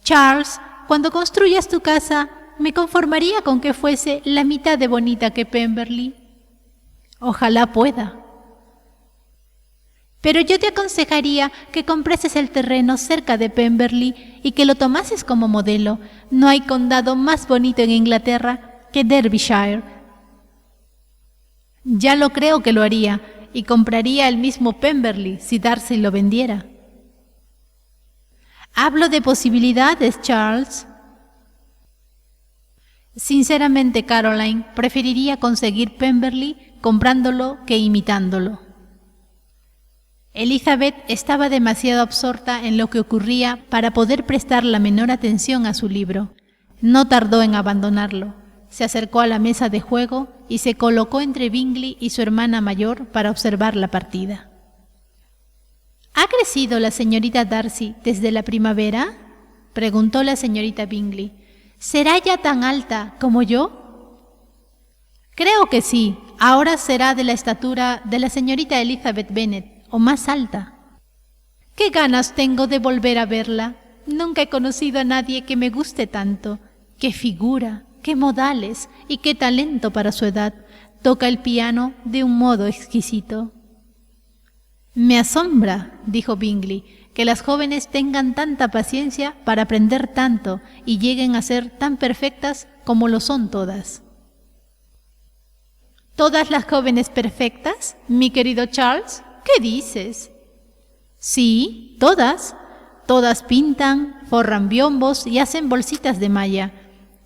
Charles, cuando construyas tu casa, me conformaría con que fuese la mitad de bonita que Pemberley». «Ojalá pueda». «Pero yo te aconsejaría que comprases el terreno cerca de Pemberley y que lo tomases como modelo. No hay condado más bonito en Inglaterra que Derbyshire». «Ya lo creo que lo haría, y compraría el mismo Pemberley si Darcy lo vendiera». «Hablo de posibilidades, Charles». «Sinceramente, Caroline, preferiría conseguir Pemberley comprándolo que imitándolo». Elizabeth estaba demasiado absorta en lo que ocurría para poder prestar la menor atención a su libro. No tardó en abandonarlo. Se acercó a la mesa de juego y se colocó entre Bingley y su hermana mayor para observar la partida. «¿Ha crecido la señorita Darcy desde la primavera?», preguntó la señorita Bingley. «¿Será ya tan alta como yo?». «Creo que sí. Ahora será de la estatura de la señorita Elizabeth Bennet, o más alta». «Qué ganas tengo de volver a verla. Nunca he conocido a nadie que me guste tanto. ¡Qué figura! ¡Qué modales! ¡Y qué talento para su edad! Toca el piano de un modo exquisito». «Me asombra», dijo Bingley, «que las jóvenes tengan tanta paciencia para aprender tanto y lleguen a ser tan perfectas como lo son todas». «¿Todas las jóvenes perfectas, mi querido Charles? ¿Qué dices?». «Sí, todas. Todas pintan, forran biombos y hacen bolsitas de malla.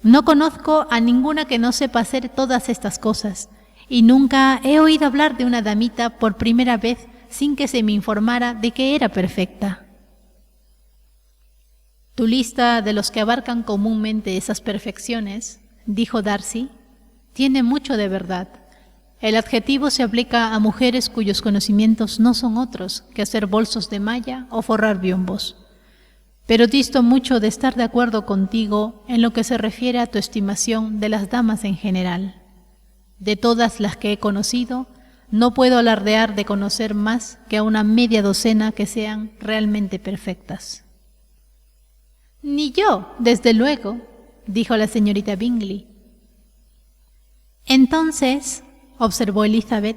No conozco a ninguna que no sepa hacer todas estas cosas, y nunca he oído hablar de una damita por primera vez sin que se me informara de que era perfecta». «Tu lista de los que abarcan comúnmente esas perfecciones», dijo Darcy, «tiene mucho de verdad. El adjetivo se aplica a mujeres cuyos conocimientos no son otros que hacer bolsos de malla o forrar biombos. Pero disto mucho de estar de acuerdo contigo en lo que se refiere a tu estimación de las damas en general. De todas las que he conocido, no puedo alardear de conocer más que a una media docena que sean realmente perfectas». «Ni yo, desde luego», dijo la señorita Bingley. «Entonces», observó Elizabeth,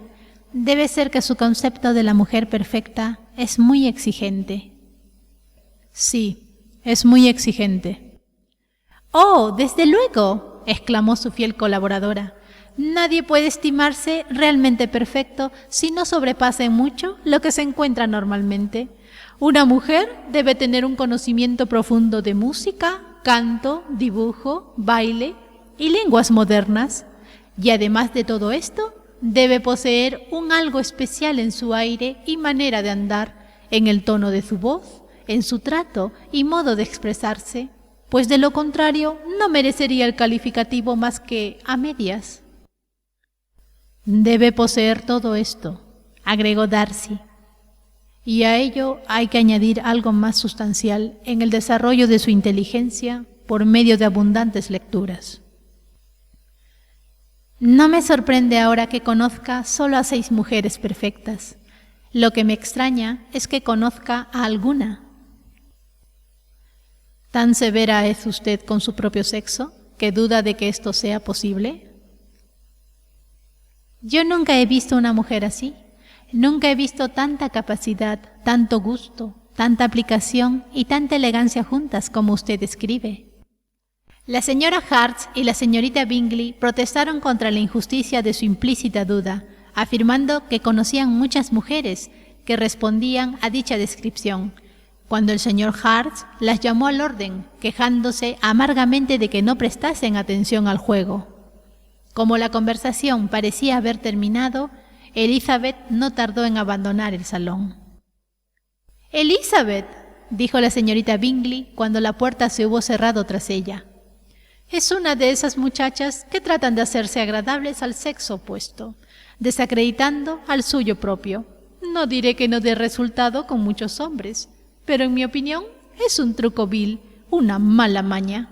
«debe ser que su concepto de la mujer perfecta es muy exigente». «Sí, es muy exigente». «Oh, desde luego», exclamó su fiel colaboradora. «Nadie puede estimarse realmente perfecto si no sobrepasa en mucho lo que se encuentra normalmente. Una mujer debe tener un conocimiento profundo de música, canto, dibujo, baile y lenguas modernas, y además de todo esto, debe poseer un algo especial en su aire y manera de andar, en el tono de su voz, en su trato y modo de expresarse, pues de lo contrario no merecería el calificativo más que a medias. Debe poseer todo esto, agregó Darcy, y a ello hay que añadir algo más sustancial en el desarrollo de su inteligencia por medio de abundantes lecturas. No me sorprende ahora que conozca solo a 6 mujeres perfectas. Lo que me extraña es que conozca a alguna. ¿Tan severa es usted con su propio sexo que duda de que esto sea posible? Yo nunca he visto una mujer así. Nunca he visto tanta capacidad, tanto gusto, tanta aplicación y tanta elegancia juntas como usted escribe. La señora Hartz y la señorita Bingley protestaron contra la injusticia de su implícita duda, afirmando que conocían muchas mujeres que respondían a dicha descripción, cuando el señor Hartz las llamó al orden, quejándose amargamente de que no prestasen atención al juego. Como la conversación parecía haber terminado, Elizabeth no tardó en abandonar el salón. «Elizabeth», dijo la señorita Bingley cuando la puerta se hubo cerrado tras ella, «es una de esas muchachas que tratan de hacerse agradables al sexo opuesto, desacreditando al suyo propio. No diré que no dé resultado con muchos hombres, pero en mi opinión es un truco vil, una mala maña».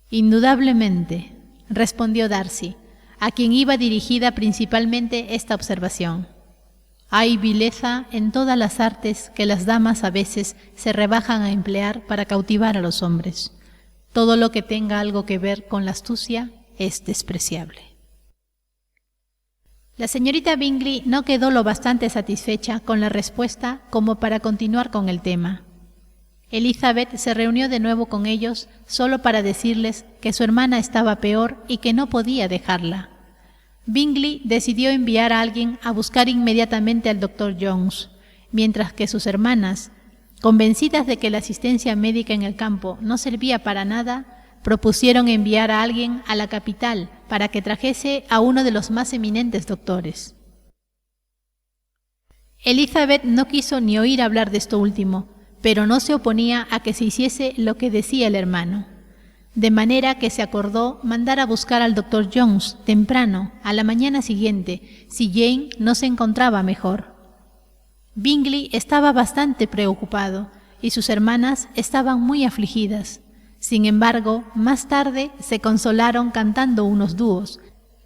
«Indudablemente», respondió Darcy, a quien iba dirigida principalmente esta observación. «Hay vileza en todas las artes que las damas a veces se rebajan a emplear para cautivar a los hombres. Todo lo que tenga algo que ver con la astucia es despreciable». La señorita Bingley no quedó lo bastante satisfecha con la respuesta como para continuar con el tema. Elizabeth se reunió de nuevo con ellos solo para decirles que su hermana estaba peor y que no podía dejarla. Bingley decidió enviar a alguien a buscar inmediatamente al Dr. Jones, mientras que sus hermanas, convencidas de que la asistencia médica en el campo no servía para nada, propusieron enviar a alguien a la capital para que trajese a uno de los más eminentes doctores. Elizabeth no quiso ni oír hablar de esto último, pero no se oponía a que se hiciese lo que decía el hermano, de manera que se acordó mandar a buscar al Dr. Jones temprano, a la mañana siguiente, si Jane no se encontraba mejor. Bingley estaba bastante preocupado y sus hermanas estaban muy afligidas. Sin embargo, más tarde se consolaron cantando unos dúos,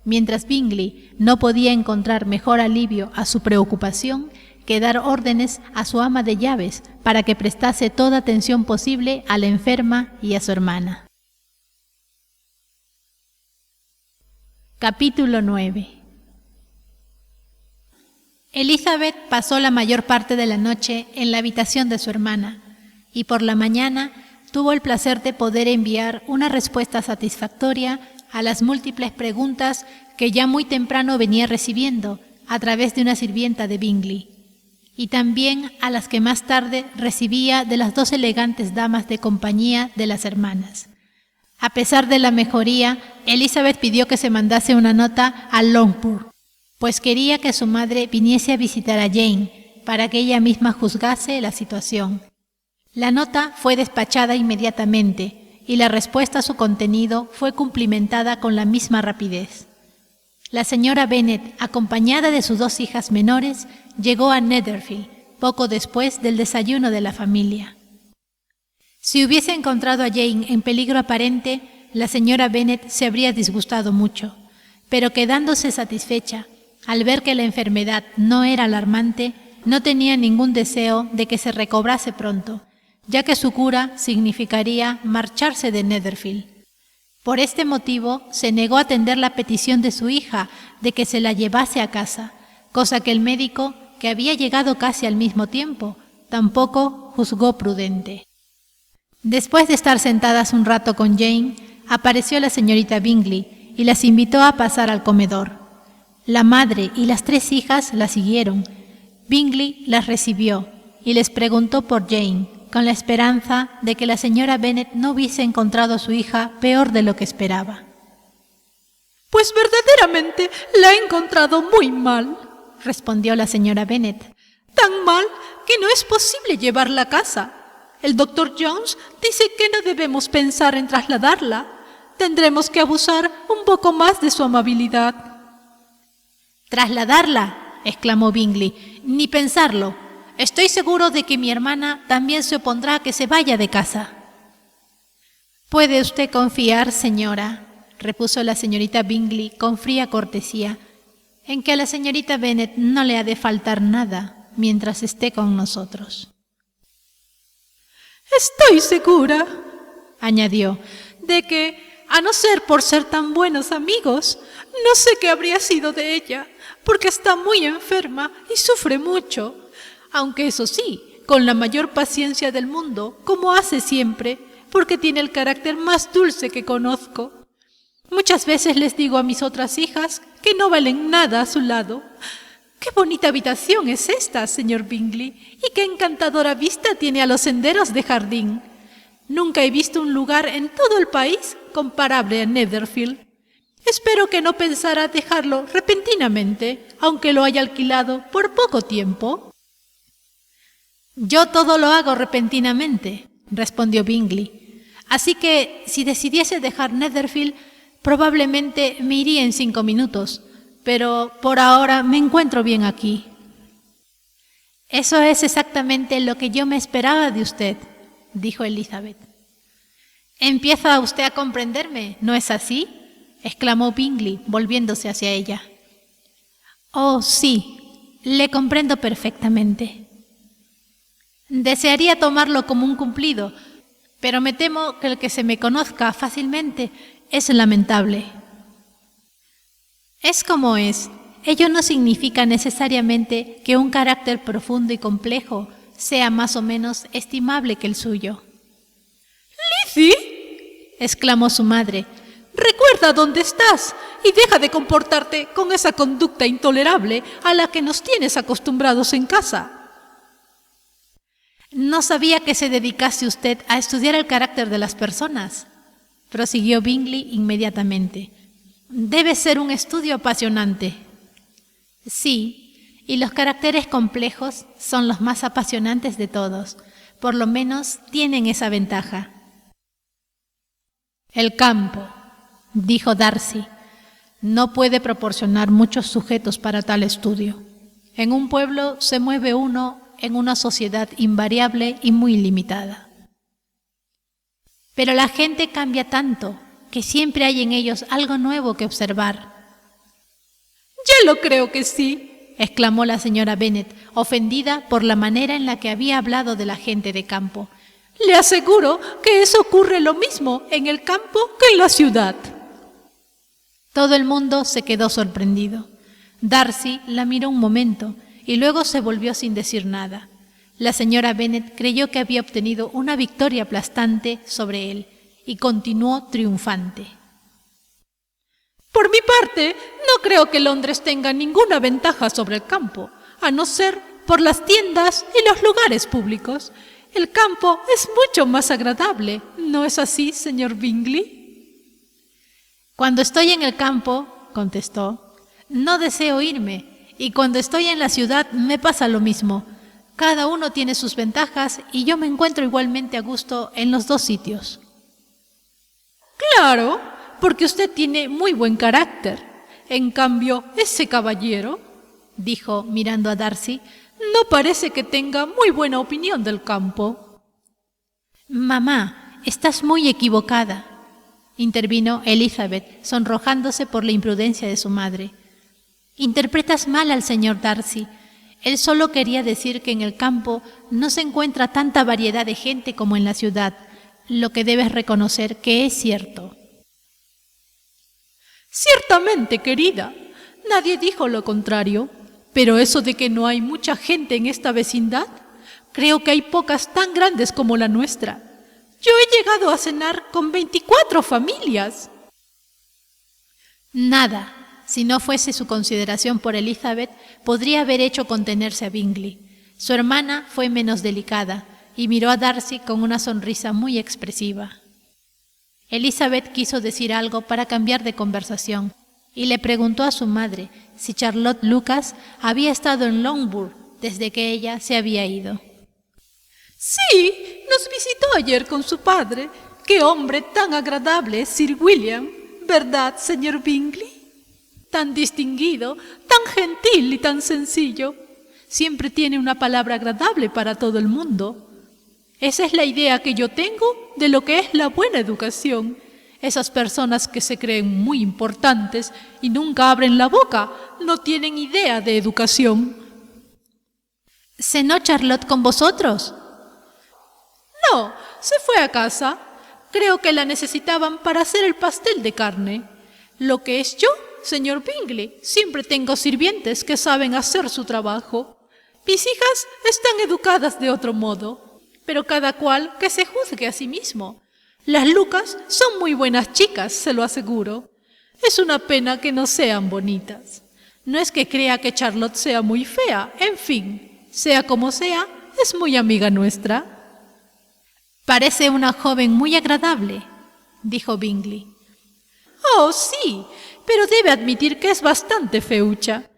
mientras Bingley no podía encontrar mejor alivio a su preocupación que dar órdenes a su ama de llaves para que prestase toda atención posible a la enferma y a su hermana. Capítulo 9. Elizabeth pasó la mayor parte de la noche en la habitación de su hermana y por la mañana tuvo el placer de poder enviar una respuesta satisfactoria a las múltiples preguntas que ya muy temprano venía recibiendo a través de una sirvienta de Bingley, y también a las que más tarde recibía de las 2 elegantes damas de compañía de las hermanas. A pesar de la mejoría, Elizabeth pidió que se mandase una nota a Longbourn, pues quería que su madre viniese a visitar a Jane para que ella misma juzgase la situación. La nota fue despachada inmediatamente y la respuesta a su contenido fue cumplimentada con la misma rapidez. La señora Bennet, acompañada de sus 2 hijas menores, llegó a Netherfield poco después del desayuno de la familia. Si hubiese encontrado a Jane en peligro aparente, la señora Bennet se habría disgustado mucho, pero quedándose satisfecha al ver que la enfermedad no era alarmante, no tenía ningún deseo de que se recobrase pronto, ya que su cura significaría marcharse de Netherfield. Por este motivo se negó a atender la petición de su hija de que se la llevase a casa, cosa que el médico, que había llegado casi al mismo tiempo, tampoco juzgó prudente. Después de estar sentadas un rato con Jane, apareció la señorita Bingley y las invitó a pasar al comedor. La madre y las 3 hijas la siguieron, Bingley las recibió y les preguntó por Jane, con la esperanza de que la señora Bennet no hubiese encontrado a su hija peor de lo que esperaba. «Pues verdaderamente la he encontrado muy mal», respondió la señora Bennet. «Tan mal que no es posible llevarla a casa. El doctor Jones dice que no debemos pensar en trasladarla. Tendremos que abusar un poco más de su amabilidad». «¿Trasladarla?», exclamó Bingley. «Ni pensarlo. Estoy seguro de que mi hermana también se opondrá a que se vaya de casa». «Puede usted confiar, señora», repuso la señorita Bingley con fría cortesía, «en que a la señorita Bennet no le ha de faltar nada mientras esté con nosotros». «Estoy segura», añadió, «de que, a no ser por ser tan buenos amigos, no sé qué habría sido de ella, porque está muy enferma y sufre mucho, aunque eso sí, con la mayor paciencia del mundo, como hace siempre, porque tiene el carácter más dulce que conozco. Muchas veces les digo a mis otras hijas que no valen nada a su lado. ¡Qué bonita habitación es esta, señor Bingley! Y qué encantadora vista tiene a los senderos de jardín. Nunca he visto un lugar en todo el país comparable a Netherfield. Espero que no pensara dejarlo repentinamente, aunque lo haya alquilado por poco tiempo». «Yo todo lo hago repentinamente», respondió Bingley. «Así que si decidiese dejar Netherfield, probablemente me iría en 5 minutos, pero por ahora me encuentro bien aquí». «Eso es exactamente lo que yo me esperaba de usted», dijo Elizabeth. «Empieza usted a comprenderme, ¿no es así?», exclamó Bingley, volviéndose hacia ella. «Oh, sí, le comprendo perfectamente. Desearía tomarlo como un cumplido, pero me temo que el que se me conozca fácilmente es lamentable». «Es como es. Ello no significa necesariamente que un carácter profundo y complejo sea más o menos estimable que el suyo». «Lizzie», exclamó su madre, «recuerda dónde estás y deja de comportarte con esa conducta intolerable a la que nos tienes acostumbrados en casa». «No sabía que se dedicase usted a estudiar el carácter de las personas», prosiguió Bingley inmediatamente. «Debe ser un estudio apasionante». «Sí, y los caracteres complejos son los más apasionantes de todos. Por lo menos tienen esa ventaja». «El campo», dijo Darcy, «no puede proporcionar muchos sujetos para tal estudio. En un pueblo se mueve uno en una sociedad invariable y muy limitada. Pero la gente cambia tanto que siempre hay en ellos algo nuevo que observar». «Ya lo creo que sí», exclamó la señora Bennet, ofendida por la manera en la que había hablado de la gente de campo. «Le aseguro que eso ocurre lo mismo en el campo que en la ciudad». Todo el mundo se quedó sorprendido. Darcy la miró un momento y luego se volvió sin decir nada. La señora Bennet creyó que había obtenido una victoria aplastante sobre él y continuó triunfante. «Por mi parte, no creo que Londres tenga ninguna ventaja sobre el campo, a no ser por las tiendas y los lugares públicos. El campo es mucho más agradable, ¿no es así, señor Bingley?» «Cuando estoy en el campo», contestó, «no deseo irme, y cuando estoy en la ciudad me pasa lo mismo. Cada uno tiene sus ventajas y yo me encuentro igualmente a gusto en los dos sitios». «Claro, porque usted tiene muy buen carácter. En cambio, ese caballero», dijo mirando a Darcy, «no parece que tenga muy buena opinión del campo». «Mamá, estás muy equivocada», intervino Elizabeth, sonrojándose por la imprudencia de su madre. «Interpretas mal al señor Darcy. Él solo quería decir que en el campo no se encuentra tanta variedad de gente como en la ciudad, lo que debes reconocer que es cierto». «Ciertamente, querida, nadie dijo lo contrario, pero eso de que no hay mucha gente en esta vecindad, creo que hay pocas tan grandes como la nuestra. Yo he llegado a cenar con 24 familias». «Nada, si no fuese su consideración por Elizabeth, podría haber hecho contenerse a Bingley. Su hermana fue menos delicada y miró a Darcy con una sonrisa muy expresiva. Elizabeth quiso decir algo para cambiar de conversación y le preguntó a su madre si Charlotte Lucas había estado en Longbourn desde que ella se había ido. Sí, nos visitó ayer con su padre. ¡Qué hombre tan agradable, Sir William! ¿Verdad, señor Bingley? Tan distinguido, tan gentil y tan sencillo. Siempre tiene una palabra agradable para todo el mundo. Esa es la idea que yo tengo de lo que es la buena educación. Esas personas que se creen muy importantes y nunca abren la boca no tienen idea de educación. ¿Cenó Charlotte con vosotros? No, se fue a casa. Creo que la necesitaban para hacer el pastel de carne. Lo que es yo, señor Bingley, siempre tengo sirvientes que saben hacer su trabajo. Mis hijas están educadas de otro modo, pero cada cual que se juzgue a sí mismo. Las Lucas son muy buenas chicas, se lo aseguro. Es una pena que no sean bonitas. No es que crea que Charlotte sea muy fea, en fin, sea como sea, es muy amiga nuestra. Parece una joven muy agradable, dijo Bingley. Oh, sí, pero debe admitir que es bastante feucha.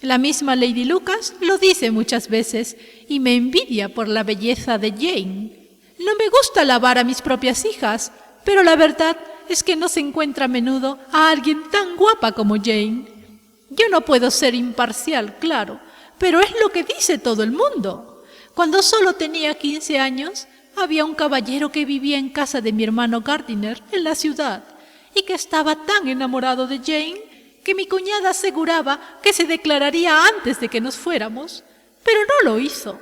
La misma Lady Lucas lo dice muchas veces y me envidia por la belleza de Jane. No me gusta alabar a mis propias hijas, pero la verdad es que no se encuentra a menudo a alguien tan guapa como Jane. Yo no puedo ser imparcial, claro, pero es lo que dice todo el mundo. Cuando solo tenía 15 años, había un caballero que vivía en casa de mi hermano Gardiner en la ciudad y que estaba tan enamorado de Jane que mi cuñada aseguraba que se declararía antes de que nos fuéramos, pero no lo hizo.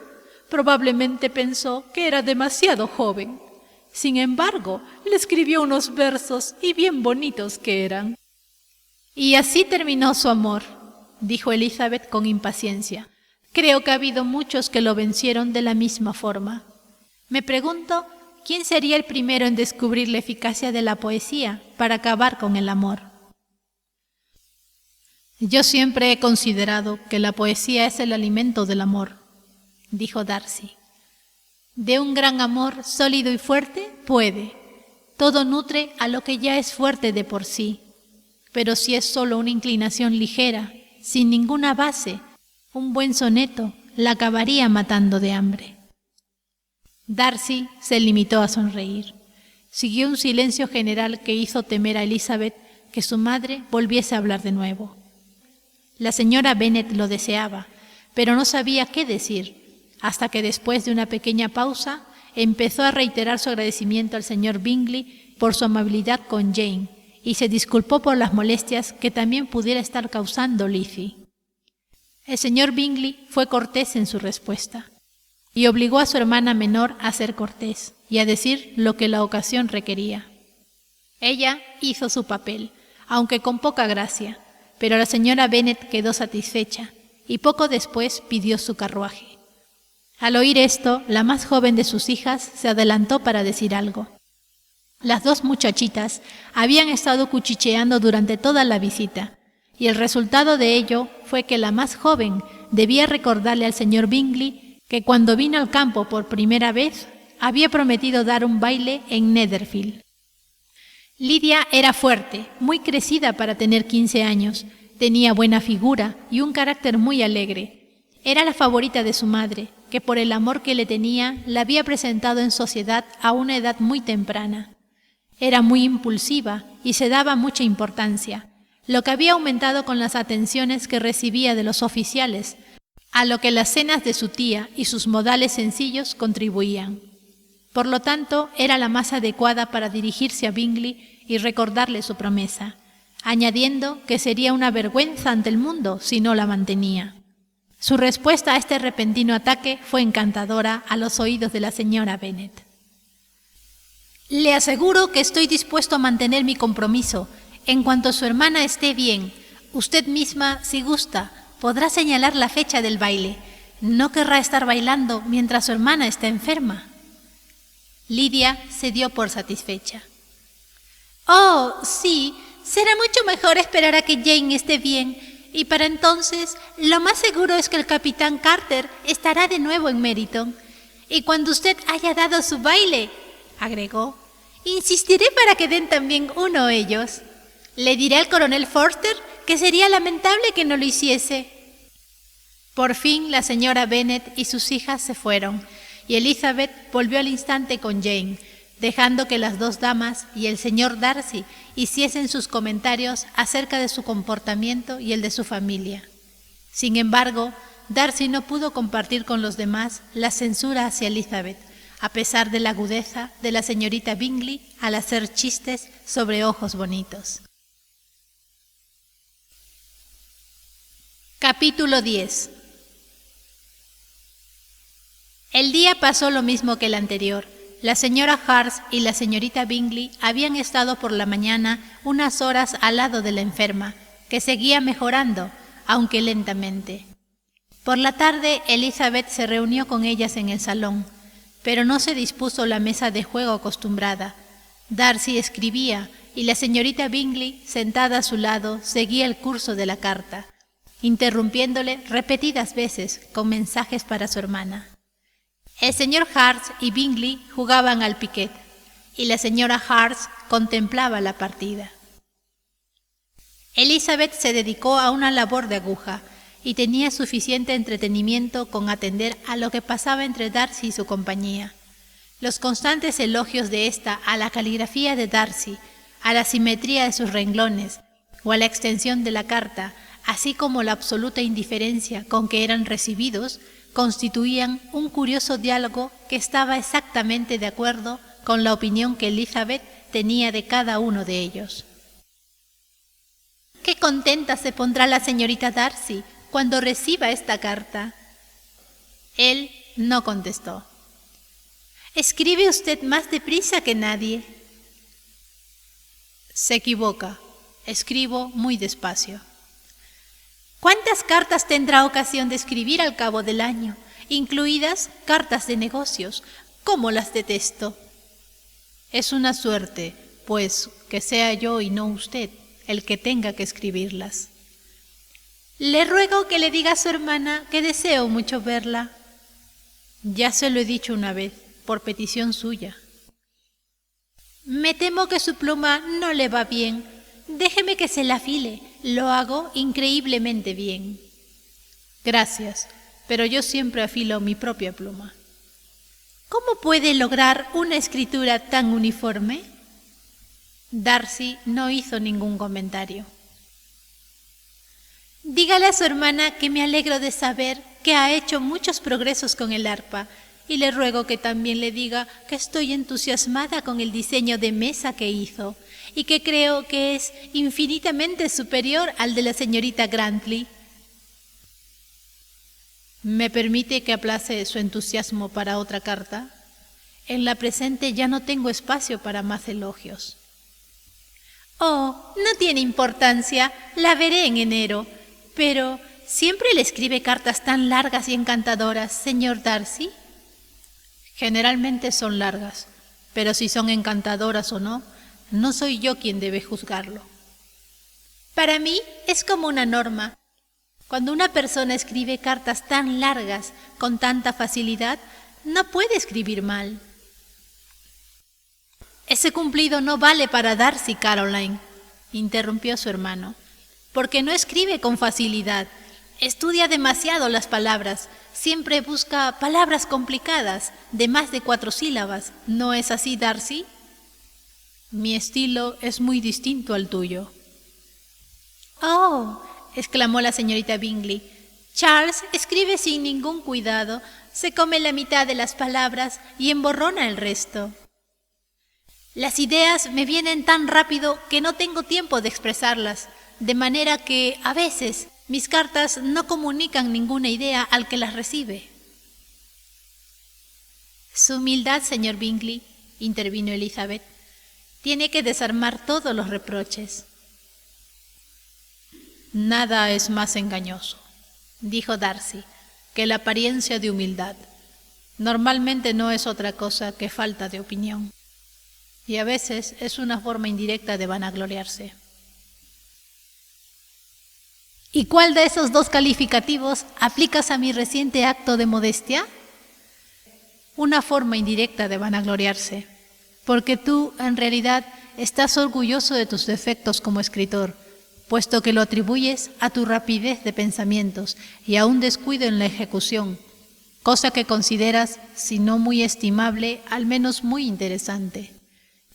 Probablemente pensó que era demasiado joven. Sin embargo, le escribió unos versos y bien bonitos que eran. Y así terminó su amor, dijo Elizabeth con impaciencia. Creo que ha habido muchos que lo vencieron de la misma forma. Me pregunto, ¿quién sería el primero en descubrir la eficacia de la poesía para acabar con el amor? Yo siempre he considerado que la poesía es el alimento del amor, dijo Darcy. De un gran amor sólido y fuerte puede. Todo nutre a lo que ya es fuerte de por sí. Pero si es solo una inclinación ligera, sin ninguna base, un buen soneto la acabaría matando de hambre. Darcy se limitó a sonreír. Siguió un silencio general que hizo temer a Elizabeth que su madre volviese a hablar de nuevo. La señora Bennet lo deseaba, pero no sabía qué decir, hasta que después de una pequeña pausa empezó a reiterar su agradecimiento al señor Bingley por su amabilidad con Jane y se disculpó por las molestias que también pudiera estar causando Lizzie. El señor Bingley fue cortés en su respuesta y obligó a su hermana menor a ser cortés y a decir lo que la ocasión requería. Ella hizo su papel, aunque con poca gracia, pero la señora Bennet quedó satisfecha y poco después pidió su carruaje. Al oír esto, la más joven de sus hijas se adelantó para decir algo. Las dos muchachitas habían estado cuchicheando durante toda la visita, y el resultado de ello fue que la más joven debía recordarle al señor Bingley que cuando vino al campo por primera vez había prometido dar un baile en Netherfield. Lydia era fuerte, muy crecida para tener 15 años, tenía buena figura y un carácter muy alegre. Era la favorita de su madre, que por el amor que le tenía la había presentado en sociedad a una edad muy temprana. Era muy impulsiva y se daba mucha importancia, lo que había aumentado con las atenciones que recibía de los oficiales, a lo que las cenas de su tía y sus modales sencillos contribuían. Por lo tanto, era la más adecuada para dirigirse a Bingley y recordarle su promesa, añadiendo que sería una vergüenza ante el mundo si no la mantenía. Su respuesta a este repentino ataque fue encantadora a los oídos de la señora Bennet. Le aseguro que estoy dispuesto a mantener mi compromiso. En cuanto su hermana esté bien, usted misma, si gusta, podrá señalar la fecha del baile. No querrá estar bailando mientras su hermana está enferma. Lydia se dio por satisfecha. Oh, sí, será mucho mejor esperar a que Jane esté bien, y para entonces lo más seguro es que el capitán Carter estará de nuevo en Meryton. Y cuando usted haya dado su baile, agregó, insistiré para que den también uno ellos. Le diré al coronel Forster que sería lamentable que no lo hiciese. Por fin la señora Bennet y sus hijas se fueron, y Elizabeth volvió al instante con Jane, dejando que las dos damas y el señor Darcy hiciesen sus comentarios acerca de su comportamiento y el de su familia. Sin embargo, Darcy no pudo compartir con los demás la censura hacia Elizabeth, a pesar de la agudeza de la señorita Bingley al hacer chistes sobre ojos bonitos. Capítulo 10. El día pasó lo mismo que el anterior. La señora Hurst y la señorita Bingley habían estado por la mañana unas horas al lado de la enferma, que seguía mejorando, aunque lentamente. Por la tarde, Elizabeth se reunió con ellas en el salón, pero no se dispuso la mesa de juego acostumbrada. Darcy escribía y la señorita Bingley, sentada a su lado, seguía el curso de la carta, interrumpiéndole repetidas veces con mensajes para su hermana. El señor Hurst y Bingley jugaban al piquet, y la señora Hurst contemplaba la partida. Elizabeth se dedicó a una labor de aguja, y tenía suficiente entretenimiento con atender a lo que pasaba entre Darcy y su compañía. Los constantes elogios de ésta a la caligrafía de Darcy, a la simetría de sus renglones o a la extensión de la carta, así como la absoluta indiferencia con que eran recibidos, constituían un curioso diálogo que estaba exactamente de acuerdo con la opinión que Elizabeth tenía de cada uno de ellos. «Qué contenta se pondrá la señorita Darcy cuando reciba esta carta». Él no contestó. «Escribe usted más deprisa que nadie». «Se equivoca. Escribo muy despacio». «¿Cuántas cartas tendrá ocasión de escribir al cabo del año, incluidas cartas de negocios? ¿Cómo las detesto?» «Es una suerte, pues, que sea yo y no usted el que tenga que escribirlas». «Le ruego que le diga a su hermana que deseo mucho verla». «Ya se lo he dicho una vez, por petición suya». «Me temo que su pluma no le va bien. Déjeme que se la afile. Lo hago increíblemente bien». «Gracias, pero yo siempre afilo mi propia pluma». «¿Cómo puede lograr una escritura tan uniforme?» Darcy no hizo ningún comentario. «Dígale a su hermana que me alegro de saber que ha hecho muchos progresos con el arpa, y le ruego que también le diga que estoy entusiasmada con el diseño de mesa que hizo, y que creo que es infinitamente superior al de la señorita Grantley». «¿Me permite que aplace su entusiasmo para otra carta? En la presente ya no tengo espacio para más elogios». «Oh, no tiene importancia, la veré en enero. Pero, ¿siempre le escribe cartas tan largas y encantadoras, señor Darcy?» «Generalmente son largas, pero si son encantadoras o no, no soy yo quien debe juzgarlo». «Para mí es como una norma. Cuando una persona escribe cartas tan largas con tanta facilidad, no puede escribir mal». «Ese cumplido no vale para Darcy, Caroline», interrumpió su hermano, «porque no escribe con facilidad. Estudia demasiado las palabras. Siempre busca palabras complicadas, de más de 4 sílabas. ¿No es así, Darcy?» «Mi estilo es muy distinto al tuyo». «Oh», exclamó la señorita Bingley, «Charles escribe sin ningún cuidado, se come la mitad de las palabras y emborrona el resto». «Las ideas me vienen tan rápido que no tengo tiempo de expresarlas, de manera que, a veces, mis cartas no comunican ninguna idea al que las recibe». «Su humildad, señor Bingley», intervino Elizabeth, «tiene que desarmar todos los reproches». «Nada es más engañoso», dijo Darcy, «que la apariencia de humildad. Normalmente no es otra cosa que falta de opinión. Y a veces es una forma indirecta de vanagloriarse». ¿Y cuál de esos dos calificativos aplicas a mi reciente acto de modestia? Una forma indirecta de vanagloriarse, porque tú, en realidad, estás orgulloso de tus defectos como escritor, puesto que lo atribuyes a tu rapidez de pensamientos y a un descuido en la ejecución, cosa que consideras, si no muy estimable, al menos muy interesante.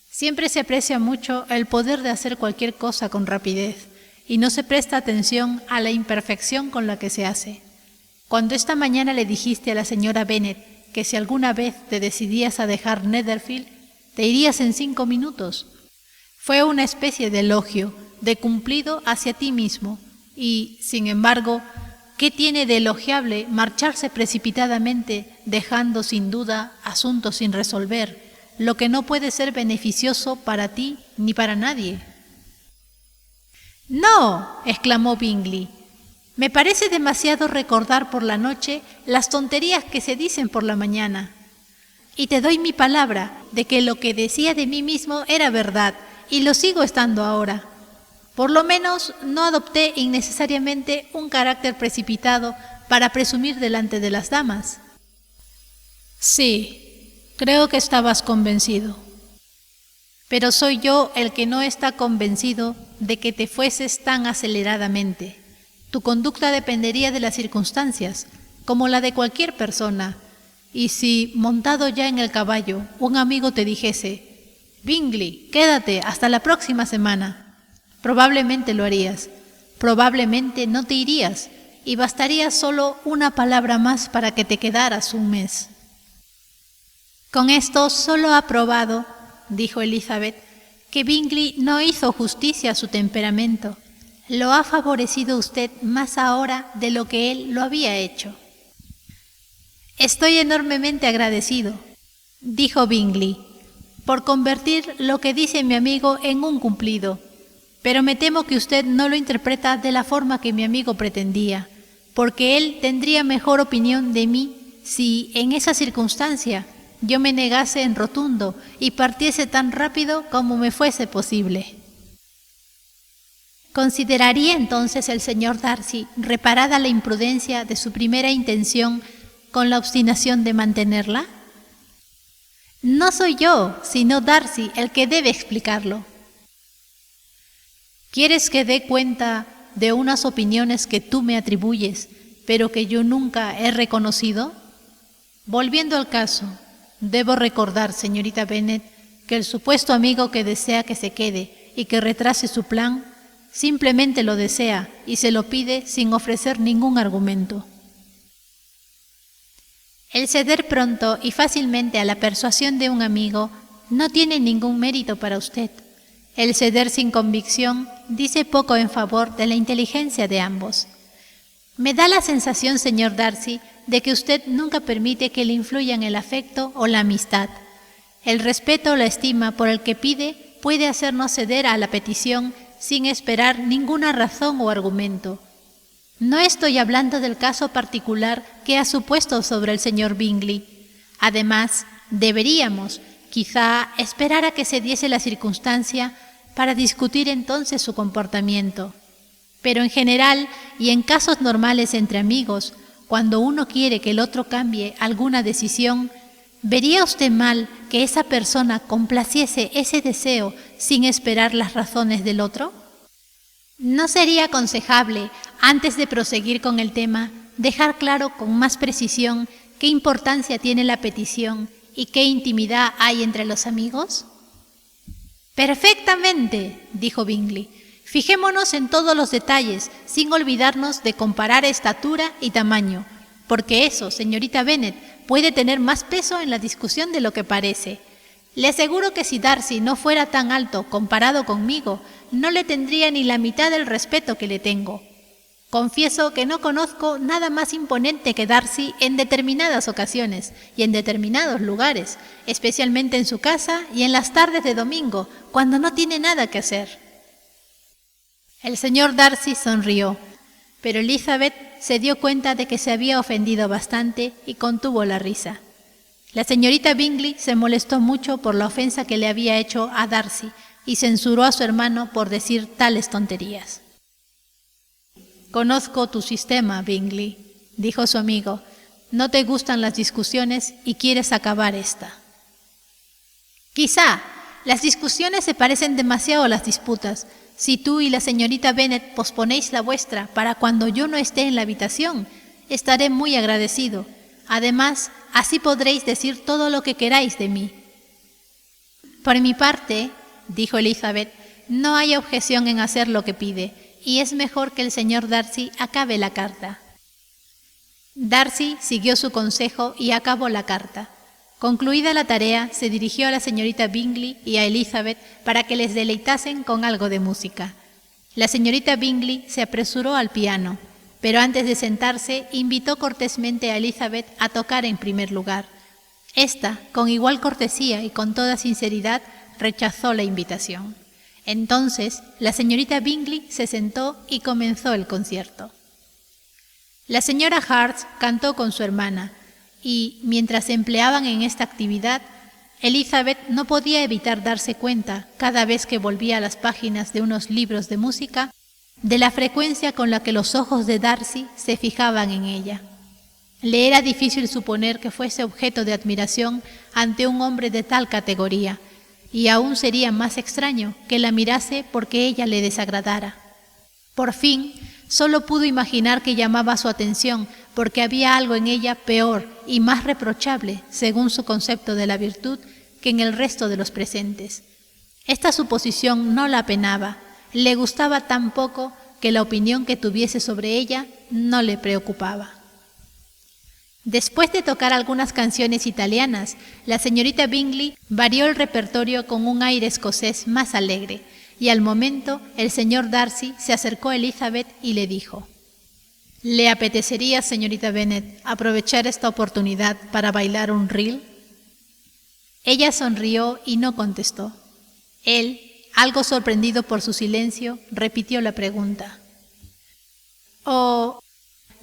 Siempre se aprecia mucho el poder de hacer cualquier cosa con rapidez, y no se presta atención a la imperfección con la que se hace. Cuando esta mañana le dijiste a la señora Bennet que si alguna vez te decidías a dejar Netherfield, te irías en 5 minutos, fue una especie de elogio, de cumplido hacia ti mismo, y, sin embargo, ¿qué tiene de elogiable marcharse precipitadamente, dejando sin duda asuntos sin resolver, lo que no puede ser beneficioso para ti ni para nadie? No, exclamó Bingley. Me parece demasiado recordar por la noche las tonterías que se dicen por la mañana. Y te doy mi palabra de que lo que decía de mí mismo era verdad, y lo sigo estando ahora. Por lo menos no adopté innecesariamente un carácter precipitado para presumir delante de las damas. Sí, creo que estabas convencido. Pero soy yo el que no está convencido de que te fueses tan aceleradamente. Tu conducta dependería de las circunstancias, como la de cualquier persona, y si, montado ya en el caballo, un amigo te dijese: «Bingley, quédate hasta la próxima semana», probablemente lo harías, probablemente no te irías, y bastaría solo una palabra más para que te quedaras un mes. Con esto solo ha probado, dijo Elizabeth, que Bingley no hizo justicia a su temperamento. Lo ha favorecido usted más ahora de lo que él lo había hecho. Estoy enormemente agradecido, dijo Bingley, por convertir lo que dice mi amigo en un cumplido, pero me temo que usted no lo interpreta de la forma que mi amigo pretendía, porque él tendría mejor opinión de mí si, en esa circunstancia, yo me negase en rotundo y partiese tan rápido como me fuese posible. ¿Consideraría entonces el señor Darcy reparada la imprudencia de su primera intención con la obstinación de mantenerla? No soy yo, sino Darcy, el que debe explicarlo. ¿Quieres que dé cuenta de unas opiniones que tú me atribuyes, pero que yo nunca he reconocido? Volviendo al caso, debo recordar, señorita Bennet, que el supuesto amigo que desea que se quede y que retrase su plan, simplemente lo desea y se lo pide sin ofrecer ningún argumento. El ceder pronto y fácilmente a la persuasión de un amigo no tiene ningún mérito para usted. El ceder sin convicción dice poco en favor de la inteligencia de ambos. Me da la sensación, señor Darcy, de que usted nunca permite que le influyan el afecto o la amistad. El respeto o la estima por el que pide puede hacernos ceder a la petición sin esperar ninguna razón o argumento. No estoy hablando del caso particular que ha supuesto sobre el señor Bingley. Además, deberíamos, quizá, esperar a que se diese la circunstancia para discutir entonces su comportamiento. Pero en general y en casos normales entre amigos, cuando uno quiere que el otro cambie alguna decisión, ¿vería usted mal que esa persona complaciese ese deseo sin esperar las razones del otro? ¿No sería aconsejable, antes de proseguir con el tema, dejar claro con más precisión qué importancia tiene la petición y qué intimidad hay entre los amigos? Perfectamente, dijo Bingley. Fijémonos en todos los detalles, sin olvidarnos de comparar estatura y tamaño, porque eso, señorita Bennet, puede tener más peso en la discusión de lo que parece. Le aseguro que si Darcy no fuera tan alto comparado conmigo, no le tendría ni la mitad del respeto que le tengo. Confieso que no conozco nada más imponente que Darcy en determinadas ocasiones y en determinados lugares, especialmente en su casa y en las tardes de domingo, cuando no tiene nada que hacer. El señor Darcy sonrió, pero Elizabeth se dio cuenta de que se había ofendido bastante y contuvo la risa. La señorita Bingley se molestó mucho por la ofensa que le había hecho a Darcy y censuró a su hermano por decir tales tonterías. Conozco tu sistema, Bingley, dijo su amigo. No te gustan las discusiones y quieres acabar esta. Quizá las discusiones se parecen demasiado a las disputas. Si tú y la señorita Bennet posponéis la vuestra para cuando yo no esté en la habitación, estaré muy agradecido. Además, así podréis decir todo lo que queráis de mí. Por mi parte, dijo Elizabeth, no hay objeción en hacer lo que pide, y es mejor que el señor Darcy acabe la carta. Darcy siguió su consejo y acabó la carta. Concluida la tarea, se dirigió a la señorita Bingley y a Elizabeth para que les deleitasen con algo de música. La señorita Bingley se apresuró al piano, pero antes de sentarse invitó cortésmente a Elizabeth a tocar en primer lugar. Esta, con igual cortesía y con toda sinceridad, rechazó la invitación. Entonces, la señorita Bingley se sentó y comenzó el concierto. La señora Hart cantó con su hermana, y, mientras se empleaban en esta actividad, Elizabeth no podía evitar darse cuenta, cada vez que volvía a las páginas de unos libros de música, de la frecuencia con la que los ojos de Darcy se fijaban en ella. Le era difícil suponer que fuese objeto de admiración ante un hombre de tal categoría, y aún sería más extraño que la mirase porque ella le desagradara. Por fin, solo pudo imaginar que llamaba su atención porque había algo en ella peor y más reprochable, según su concepto de la virtud, que en el resto de los presentes. Esta suposición no la apenaba, le gustaba tan poco que la opinión que tuviese sobre ella no le preocupaba. Después de tocar algunas canciones italianas, la señorita Bingley varió el repertorio con un aire escocés más alegre, y al momento el señor Darcy se acercó a Elizabeth y le dijo: ¿Le apetecería, señorita Bennet, aprovechar esta oportunidad para bailar un reel? Ella sonrió y no contestó. Él, algo sorprendido por su silencio, repitió la pregunta. Oh,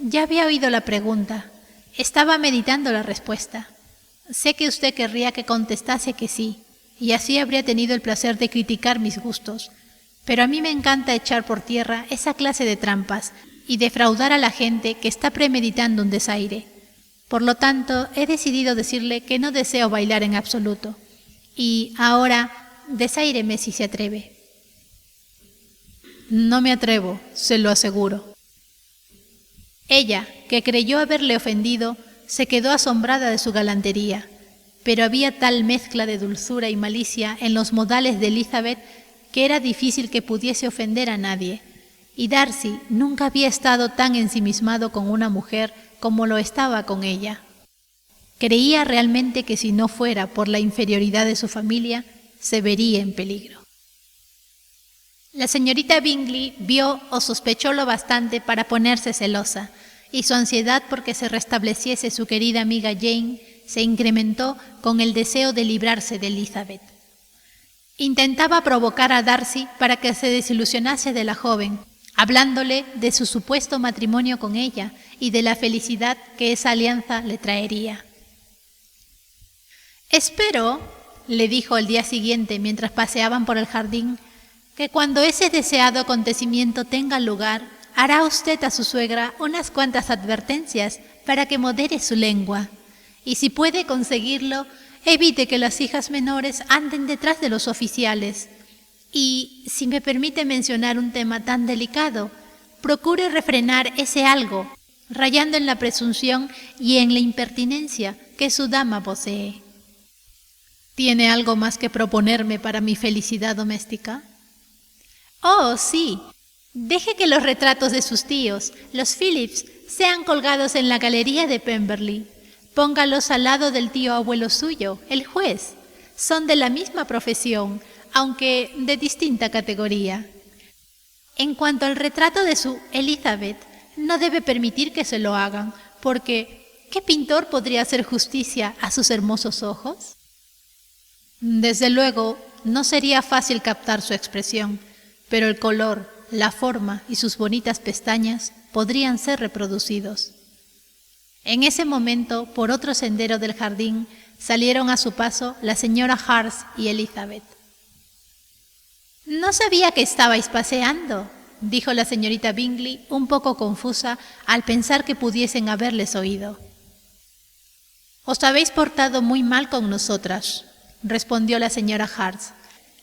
ya había oído la pregunta. Estaba meditando la respuesta. Sé que usted querría que contestase que sí, y así habría tenido el placer de criticar mis gustos. Pero a mí me encanta echar por tierra esa clase de trampas y defraudar a la gente que está premeditando un desaire. Por lo tanto, he decidido decirle que no deseo bailar en absoluto. Y ahora, desáireme si se atreve. No me atrevo, se lo aseguro. Ella, que creyó haberle ofendido, se quedó asombrada de su galantería, pero había tal mezcla de dulzura y malicia en los modales de Elizabeth que era difícil que pudiese ofender a nadie, y Darcy nunca había estado tan ensimismado con una mujer como lo estaba con ella. Creía realmente que si no fuera por la inferioridad de su familia, se vería en peligro. La señorita Bingley vio o sospechó lo bastante para ponerse celosa, y su ansiedad por que se restableciese su querida amiga Jane se incrementó con el deseo de librarse de Elizabeth. Intentaba provocar a Darcy para que se desilusionase de la joven, hablándole de su supuesto matrimonio con ella y de la felicidad que esa alianza le traería. «Espero», le dijo al día siguiente mientras paseaban por el jardín, «que cuando ese deseado acontecimiento tenga lugar, hará usted a su suegra unas cuantas advertencias para que modere su lengua. Y si puede conseguirlo, evite que las hijas menores anden detrás de los oficiales. Y, si me permite mencionar un tema tan delicado, procure refrenar ese algo, rayando en la presunción y en la impertinencia que su dama posee». «¿Tiene algo más que proponerme para mi felicidad doméstica?» «Oh, sí. Deje que los retratos de sus tíos, los Phillips, sean colgados en la galería de Pemberley. Póngalos al lado del tío abuelo suyo, el juez. Son de la misma profesión, aunque de distinta categoría. En cuanto al retrato de su Elizabeth, no debe permitir que se lo hagan, porque ¿qué pintor podría hacer justicia a sus hermosos ojos?» Desde luego, no sería fácil captar su expresión, pero el color, la forma y sus bonitas pestañas podrían ser reproducidos. En ese momento, por otro sendero del jardín, salieron a su paso la señora Hart y Elizabeth. «No sabía que estabais paseando», dijo la señorita Bingley, un poco confusa al pensar que pudiesen haberles oído. «Os habéis portado muy mal con nosotras», respondió la señora Hart,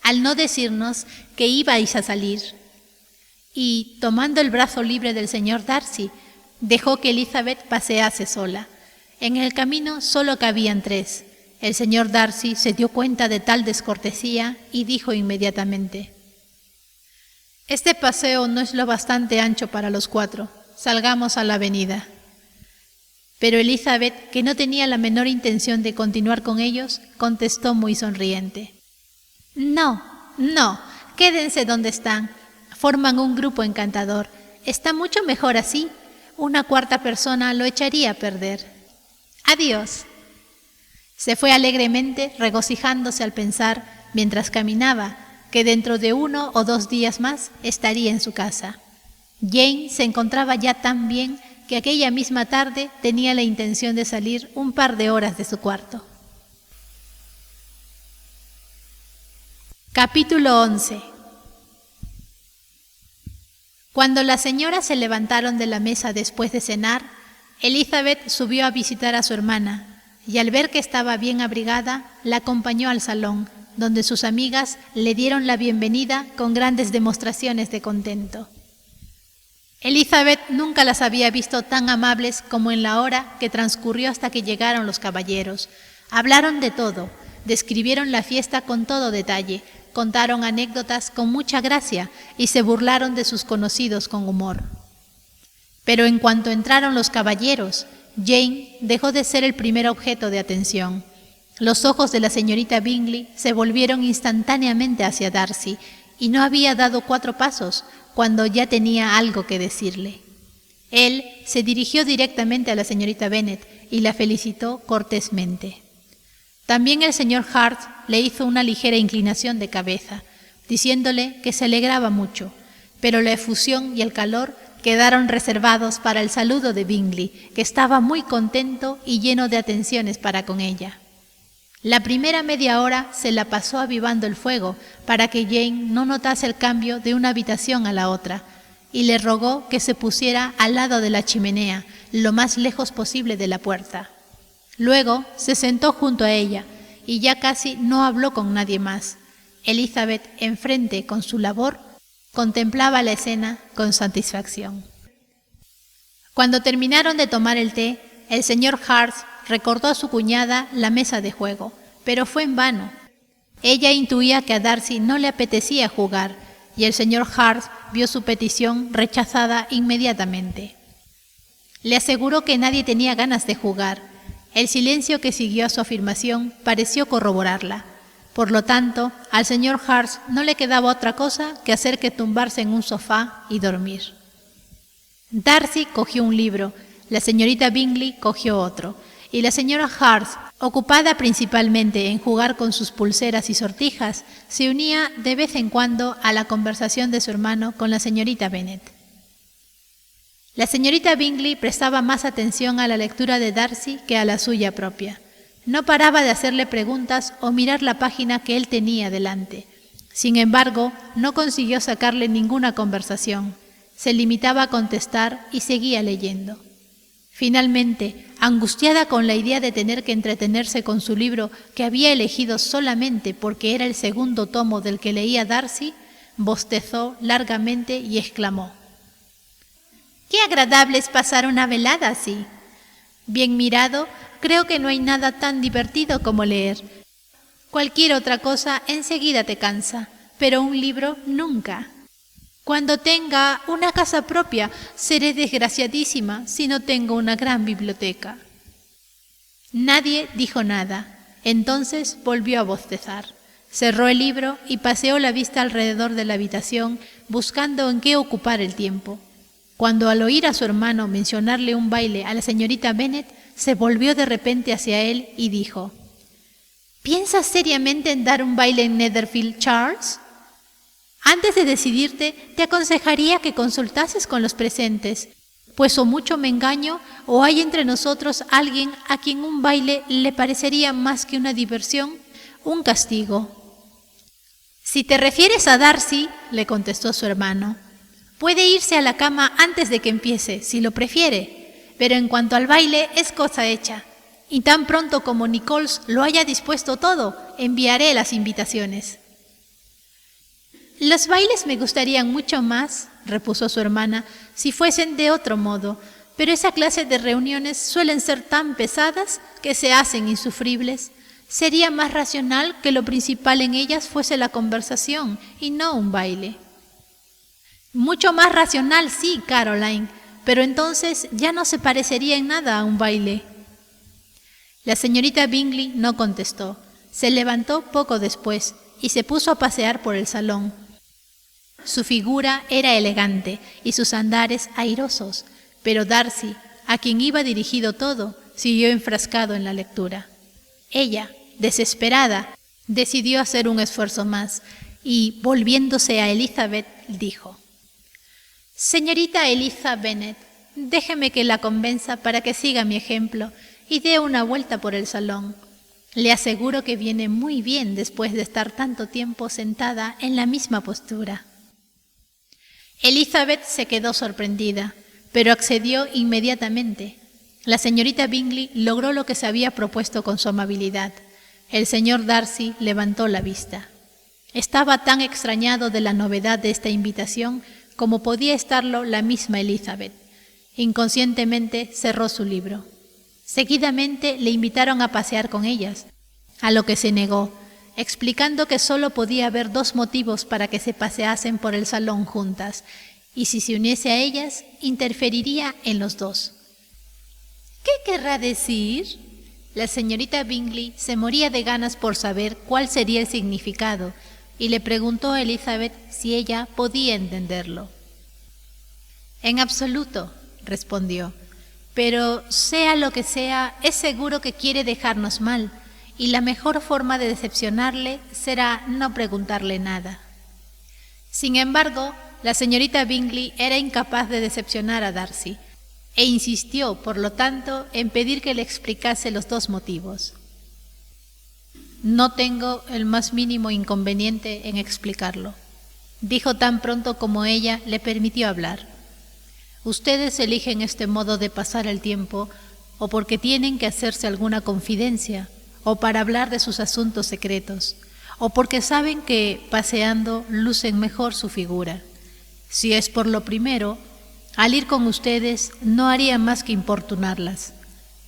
«al no decirnos que ibais a salir». Y, tomando el brazo libre del señor Darcy, dejó que Elizabeth pasease sola. En el camino solo cabían tres. El señor Darcy se dio cuenta de tal descortesía y dijo inmediatamente: «Este paseo no es lo bastante ancho para los cuatro. Salgamos a la avenida». Pero Elizabeth, que no tenía la menor intención de continuar con ellos, contestó muy sonriente: «No, quédense donde están. Forman un grupo encantador. Está mucho mejor así. Una cuarta persona lo echaría a perder. Adiós». Se fue alegremente, regocijándose al pensar, mientras caminaba, que dentro de 1 o 2 días más estaría en su casa. Jane se encontraba ya tan bien que aquella misma tarde tenía la intención de salir un par de horas de su cuarto. Capítulo 11. Cuando las señoras se levantaron de la mesa después de cenar, Elizabeth subió a visitar a su hermana, y al ver que estaba bien abrigada, la acompañó al salón, donde sus amigas le dieron la bienvenida con grandes demostraciones de contento. Elizabeth nunca las había visto tan amables como en la hora que transcurrió hasta que llegaron los caballeros. Hablaron de todo, describieron la fiesta con todo detalle, contaron anécdotas con mucha gracia y se burlaron de sus conocidos con humor. Pero en cuanto entraron los caballeros, Jane dejó de ser el primer objeto de atención. Los ojos de la señorita Bingley se volvieron instantáneamente hacia Darcy, y no había dado 4 pasos cuando ya tenía algo que decirle. Él se dirigió directamente a la señorita Bennet y la felicitó cortésmente. También el señor Hart le hizo una ligera inclinación de cabeza, diciéndole que se alegraba mucho, pero la efusión y el calor quedaron reservados para el saludo de Bingley, que estaba muy contento y lleno de atenciones para con ella. La primera media hora se la pasó avivando el fuego para que Jane no notase el cambio de una habitación a la otra, y le rogó que se pusiera al lado de la chimenea, lo más lejos posible de la puerta. Luego se sentó junto a ella y ya casi no habló con nadie más. Elizabeth, enfrente con su labor, contemplaba la escena con satisfacción. Cuando terminaron de tomar el té, el señor Hart recordó a su cuñada la mesa de juego, pero fue en vano. Ella intuía que a Darcy no le apetecía jugar, y el señor Hart vio su petición rechazada inmediatamente. Le aseguró que nadie tenía ganas de jugar. El silencio que siguió a su afirmación pareció corroborarla. Por lo tanto, al señor Hart no le quedaba otra cosa que hacer que tumbarse en un sofá y dormir. Darcy cogió un libro, la señorita Bingley cogió otro, y la señora Hart, ocupada principalmente en jugar con sus pulseras y sortijas, se unía de vez en cuando a la conversación de su hermano con la señorita Bennet. La señorita Bingley prestaba más atención a la lectura de Darcy que a la suya propia. No paraba de hacerle preguntas o mirar la página que él tenía delante. Sin embargo, no consiguió sacarle ninguna conversación. Se limitaba a contestar y seguía leyendo. Finalmente, angustiada con la idea de tener que entretenerse con su libro que había elegido solamente porque era el segundo tomo del que leía Darcy, bostezó largamente y exclamó: «Qué agradable es pasar una velada así. Bien mirado, creo que no hay nada tan divertido como leer. Cualquier otra cosa enseguida te cansa, pero un libro nunca. Cuando tenga una casa propia, seré desgraciadísima si no tengo una gran biblioteca». Nadie dijo nada. Entonces volvió a bostezar. Cerró el libro y paseó la vista alrededor de la habitación, buscando en qué ocupar el tiempo. Cuando al oír a su hermano mencionarle un baile a la señorita Bennet, se volvió de repente hacia él y dijo: «¿Piensas seriamente en dar un baile en Netherfield, Charles? Antes de decidirte, te aconsejaría que consultases con los presentes, pues o mucho me engaño, o hay entre nosotros alguien a quien un baile le parecería más que una diversión, un castigo». «Si te refieres a Darcy», le contestó su hermano, Puede irse a la cama antes de que empiece, si lo prefiere, pero en cuanto al baile es cosa hecha. Y tan pronto como Nichols lo haya dispuesto todo, enviaré las invitaciones. Los bailes me gustarían mucho más, repuso su hermana, si fuesen de otro modo, pero esa clase de reuniones suelen ser tan pesadas que se hacen insufribles. Sería más racional que lo principal en ellas fuese la conversación y no un baile. Mucho más racional, sí, Caroline, pero entonces ya no se parecería en nada a un baile. La señorita Bingley no contestó. Se levantó poco después y se puso a pasear por el salón. Su figura era elegante y sus andares airosos, pero Darcy, a quien iba dirigido todo, siguió enfrascado en la lectura. Ella, desesperada, decidió hacer un esfuerzo más y, volviéndose a Elizabeth, dijo: «Señorita Eliza Bennet, déjeme que la convenza para que siga mi ejemplo y dé una vuelta por el salón. Le aseguro que viene muy bien después de estar tanto tiempo sentada en la misma postura». Elizabeth se quedó sorprendida, pero accedió inmediatamente. La señorita Bingley logró lo que se había propuesto con su amabilidad. El señor Darcy levantó la vista. Estaba tan extrañado de la novedad de esta invitación como podía estarlo la misma Elizabeth. Inconscientemente cerró su libro. Seguidamente le invitaron a pasear con ellas, a lo que se negó, explicando que solo podía haber 2 motivos para que se paseasen por el salón juntas, y si se uniese a ellas, interferiría en los 2. «¿Qué querrá decir?». La señorita Bingley se moría de ganas por saber cuál sería el significado, y le preguntó a Elizabeth si ella podía entenderlo. «En absoluto», respondió, «pero sea lo que sea, es seguro que quiere dejarnos mal, y la mejor forma de decepcionarle será no preguntarle nada». Sin embargo, la señorita Bingley era incapaz de decepcionar a Darcy, e insistió, por lo tanto, en pedir que le explicase los 2 motivos. «No tengo el más mínimo inconveniente en explicarlo», dijo tan pronto como ella le permitió hablar. «Ustedes eligen este modo de pasar el tiempo o porque tienen que hacerse alguna confidencia, o para hablar de sus asuntos secretos, o porque saben que, paseando, lucen mejor su figura. Si es por lo primero, al ir con ustedes no haría más que importunarlas,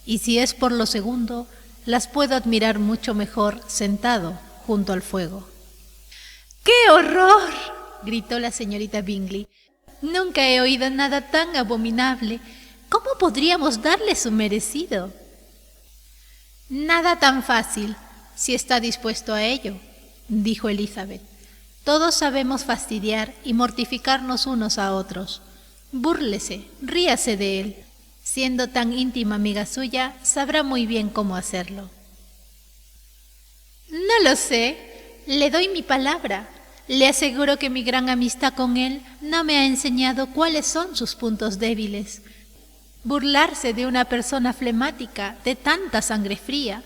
y si es por lo segundo, las puedo admirar mucho mejor sentado junto al fuego». «¡Qué horror!», gritó la señorita Bingley. «Nunca he oído nada tan abominable. ¿Cómo podríamos darle su merecido?». «Nada tan fácil, si está dispuesto a ello», dijo Elizabeth. «Todos sabemos fastidiar y mortificarnos unos a otros. Búrlese, ríase de él. Siendo tan íntima amiga suya, sabrá muy bien cómo hacerlo». «No lo sé, le doy mi palabra. Le aseguro que mi gran amistad con él no me ha enseñado cuáles son sus puntos débiles. Burlarse de una persona flemática, de tanta sangre fría,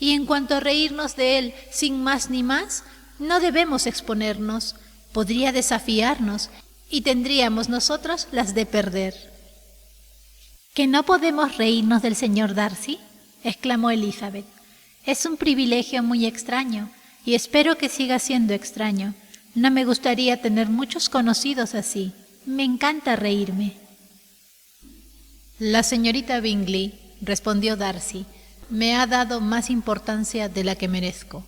y en cuanto a reírnos de él sin más ni más, no debemos exponernos. Podría desafiarnos y tendríamos nosotros las de perder». «¿Que no podemos reírnos del señor Darcy?», exclamó Elizabeth. «Es un privilegio muy extraño, y espero que siga siendo extraño. No me gustaría tener muchos conocidos así. Me encanta reírme». «La señorita Bingley», respondió Darcy, «me ha dado más importancia de la que merezco.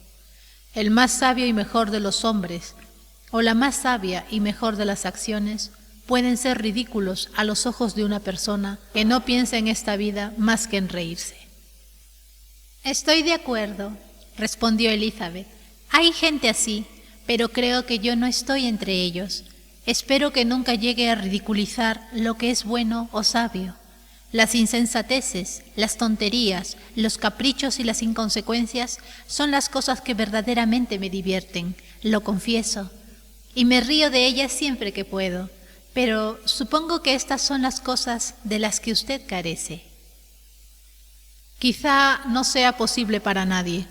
El más sabio y mejor de los hombres, o la más sabia y mejor de las acciones, pueden ser ridículos a los ojos de una persona que no piensa en esta vida más que en reírse». «Estoy de acuerdo», respondió Elizabeth. «Hay gente así, pero creo que yo no estoy entre ellos. Espero que nunca llegue a ridiculizar lo que es bueno o sabio. Las insensateces, las tonterías, los caprichos y las inconsecuencias son las cosas que verdaderamente me divierten, lo confieso, y me río de ellas siempre que puedo, pero supongo que estas son las cosas de las que usted carece». «Quizá no sea posible para nadie,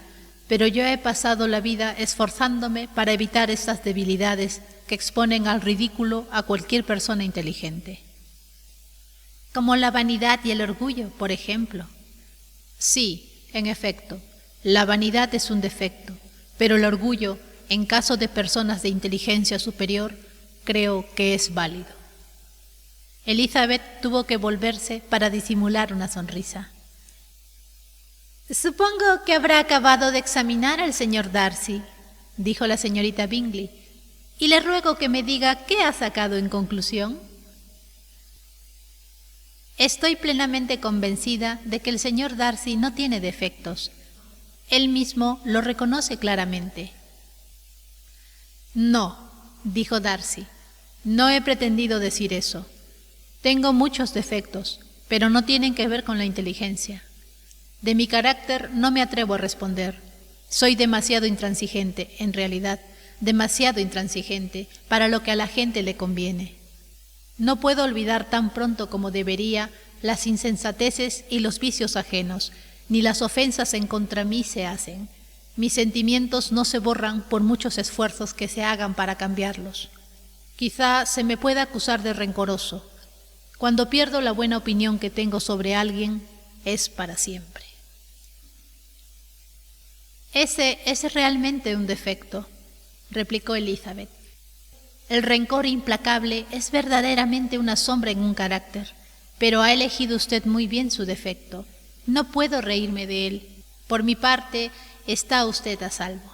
pero yo he pasado la vida esforzándome para evitar estas debilidades que exponen al ridículo a cualquier persona inteligente. Como la vanidad y el orgullo, por ejemplo. Sí, en efecto, la vanidad es un defecto, pero el orgullo, en caso de personas de inteligencia superior, creo que es válido. Elizabeth tuvo que volverse para disimular una sonrisa. «Supongo que habrá acabado de examinar al señor Darcy», dijo la señorita Bingley, «y le ruego que me diga qué ha sacado en conclusión». «Estoy plenamente convencida de que el señor Darcy no tiene defectos. Él mismo lo reconoce claramente». «No», dijo Darcy, «no he pretendido decir eso. Tengo muchos defectos, pero no tienen que ver con la inteligencia. De mi carácter no me atrevo a responder. Soy demasiado intransigente, en realidad, demasiado intransigente para lo que a la gente le conviene. No puedo olvidar tan pronto como debería las insensateces y los vicios ajenos, ni las ofensas en contra mí se hacen. Mis sentimientos no se borran por muchos esfuerzos que se hagan para cambiarlos. Quizá se me pueda acusar de rencoroso. Cuando pierdo la buena opinión que tengo sobre alguien, es para siempre. Ese es realmente un defecto, replicó Elizabeth. El rencor implacable es verdaderamente una sombra en un carácter, pero ha elegido usted muy bien su defecto. No puedo reírme de él. Por mi parte, está usted a salvo.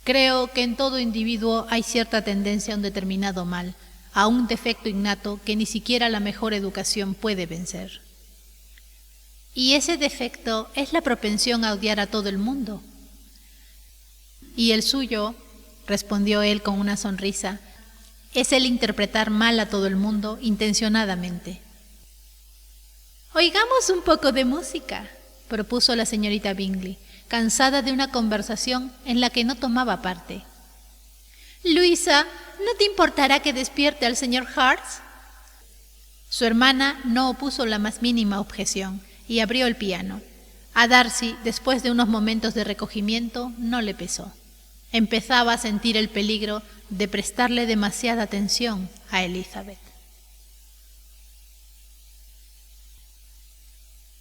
Creo que en todo individuo hay cierta tendencia a un determinado mal, a un defecto innato que ni siquiera la mejor educación puede vencer. Y ese defecto es la propensión a odiar a todo el mundo. Y el suyo, respondió él con una sonrisa, es el interpretar mal a todo el mundo intencionadamente. Oigamos un poco de música, propuso la señorita Bingley, cansada de una conversación en la que no tomaba parte. Luisa, ¿no te importará que despierte al señor Harts? Su hermana no opuso la más mínima objeción y abrió el piano. A Darcy, después de unos momentos de recogimiento, no le pesó. Empezaba a sentir el peligro de prestarle demasiada atención a Elizabeth.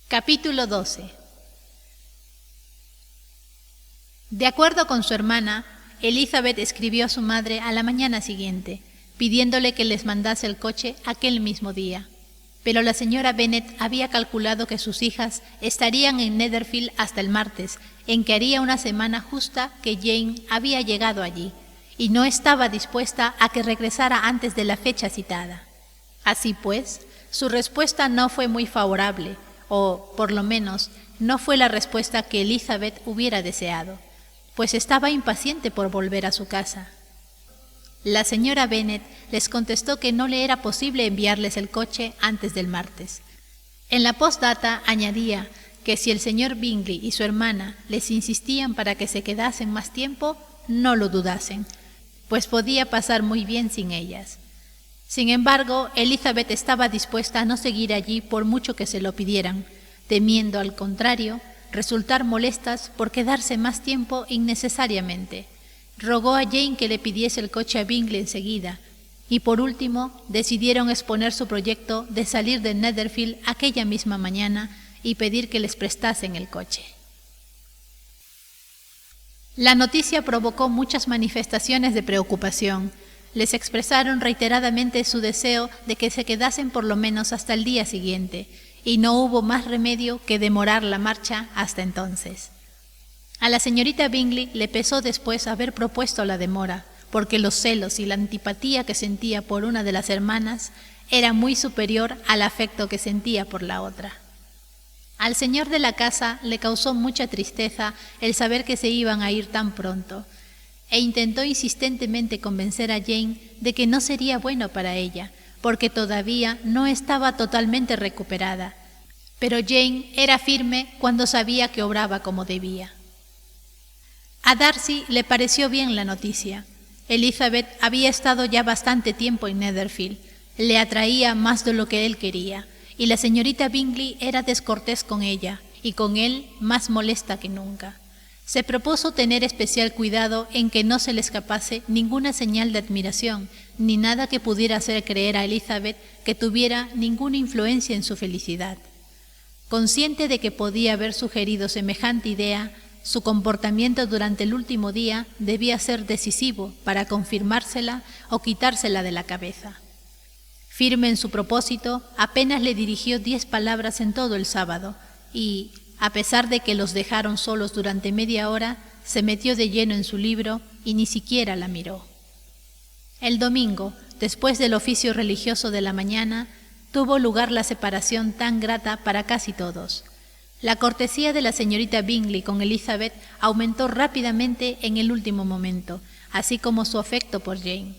Capítulo 12. De acuerdo con su hermana, Elizabeth escribió a su madre a la mañana siguiente, pidiéndole que les mandase el coche aquel mismo día. Pero la señora Bennet había calculado que sus hijas estarían en Netherfield hasta el martes, en que haría una semana justa que Jane había llegado allí, y no estaba dispuesta a que regresara antes de la fecha citada. Así pues, su respuesta no fue muy favorable, o, por lo menos, no fue la respuesta que Elizabeth hubiera deseado, pues estaba impaciente por volver a su casa. La señora Bennet les contestó que no le era posible enviarles el coche antes del martes. En la postdata añadía que si el señor Bingley y su hermana les insistían para que se quedasen más tiempo, no lo dudasen, pues podía pasar muy bien sin ellas. Sin embargo, Elizabeth estaba dispuesta a no seguir allí por mucho que se lo pidieran, temiendo, al contrario, resultar molestas por quedarse más tiempo innecesariamente. Rogó a Jane que le pidiese el coche a Bingley enseguida, y por último decidieron exponer su proyecto de salir de Netherfield aquella misma mañana y pedir que les prestasen el coche. La noticia provocó muchas manifestaciones de preocupación. Les expresaron reiteradamente su deseo de que se quedasen por lo menos hasta el día siguiente, y no hubo más remedio que demorar la marcha hasta entonces. A la señorita Bingley le pesó después haber propuesto la demora, porque los celos y la antipatía que sentía por una de las hermanas era muy superior al afecto que sentía por la otra. Al señor de la casa le causó mucha tristeza el saber que se iban a ir tan pronto, e intentó insistentemente convencer a Jane de que no sería bueno para ella, porque todavía no estaba totalmente recuperada. Pero Jane era firme cuando sabía que obraba como debía. A Darcy le pareció bien la noticia. Elizabeth había estado ya bastante tiempo en Netherfield, le atraía más de lo que él quería, y la señorita Bingley era descortés con ella, y con él más molesta que nunca. Se propuso tener especial cuidado en que no se le escapase ninguna señal de admiración, ni nada que pudiera hacer creer a Elizabeth que tuviera ninguna influencia en su felicidad. Consciente de que podía haber sugerido semejante idea, su comportamiento durante el último día debía ser decisivo para confirmársela o quitársela de la cabeza. Firme en su propósito, apenas le dirigió 10 palabras en todo el sábado y, a pesar de que los dejaron solos durante media hora, se metió de lleno en su libro y ni siquiera la miró. El domingo, después del oficio religioso de la mañana, tuvo lugar la separación tan grata para casi todos. La cortesía de la señorita Bingley con Elizabeth aumentó rápidamente en el último momento, así como su afecto por Jane.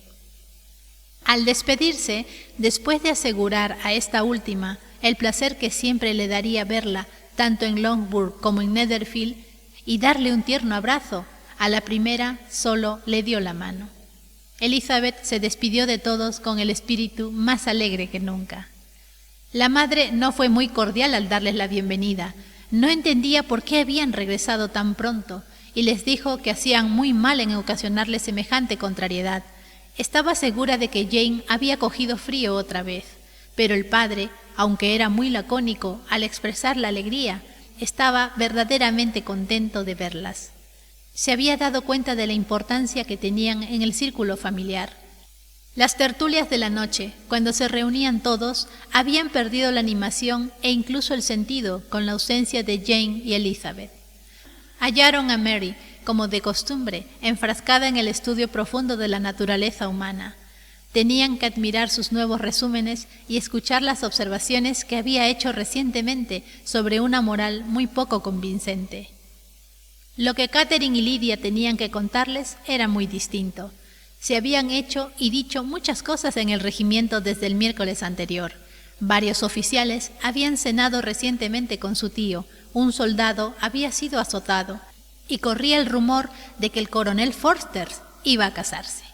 Al despedirse, después de asegurar a esta última el placer que siempre le daría verla tanto en Longbourn como en Netherfield, y darle un tierno abrazo, a la primera solo le dio la mano. Elizabeth se despidió de todos con el espíritu más alegre que nunca. La madre no fue muy cordial al darles la bienvenida. No entendía por qué habían regresado tan pronto y les dijo que hacían muy mal en ocasionarles semejante contrariedad. Estaba segura de que Jane había cogido frío otra vez, pero el padre, aunque era muy lacónico al expresar la alegría, estaba verdaderamente contento de verlas. Se había dado cuenta de la importancia que tenían en el círculo familiar. Las tertulias de la noche, cuando se reunían todos, habían perdido la animación e incluso el sentido con la ausencia de Jane y Elizabeth. Hallaron a Mary, como de costumbre, enfrascada en el estudio profundo de la naturaleza humana. Tenían que admirar sus nuevos resúmenes y escuchar las observaciones que había hecho recientemente sobre una moral muy poco convincente. Lo que Catherine y Lydia tenían que contarles era muy distinto. Se habían hecho y dicho muchas cosas en el regimiento desde el miércoles anterior. Varios oficiales habían cenado recientemente con su tío, un soldado había sido azotado, y corría el rumor de que el coronel Forster iba a casarse.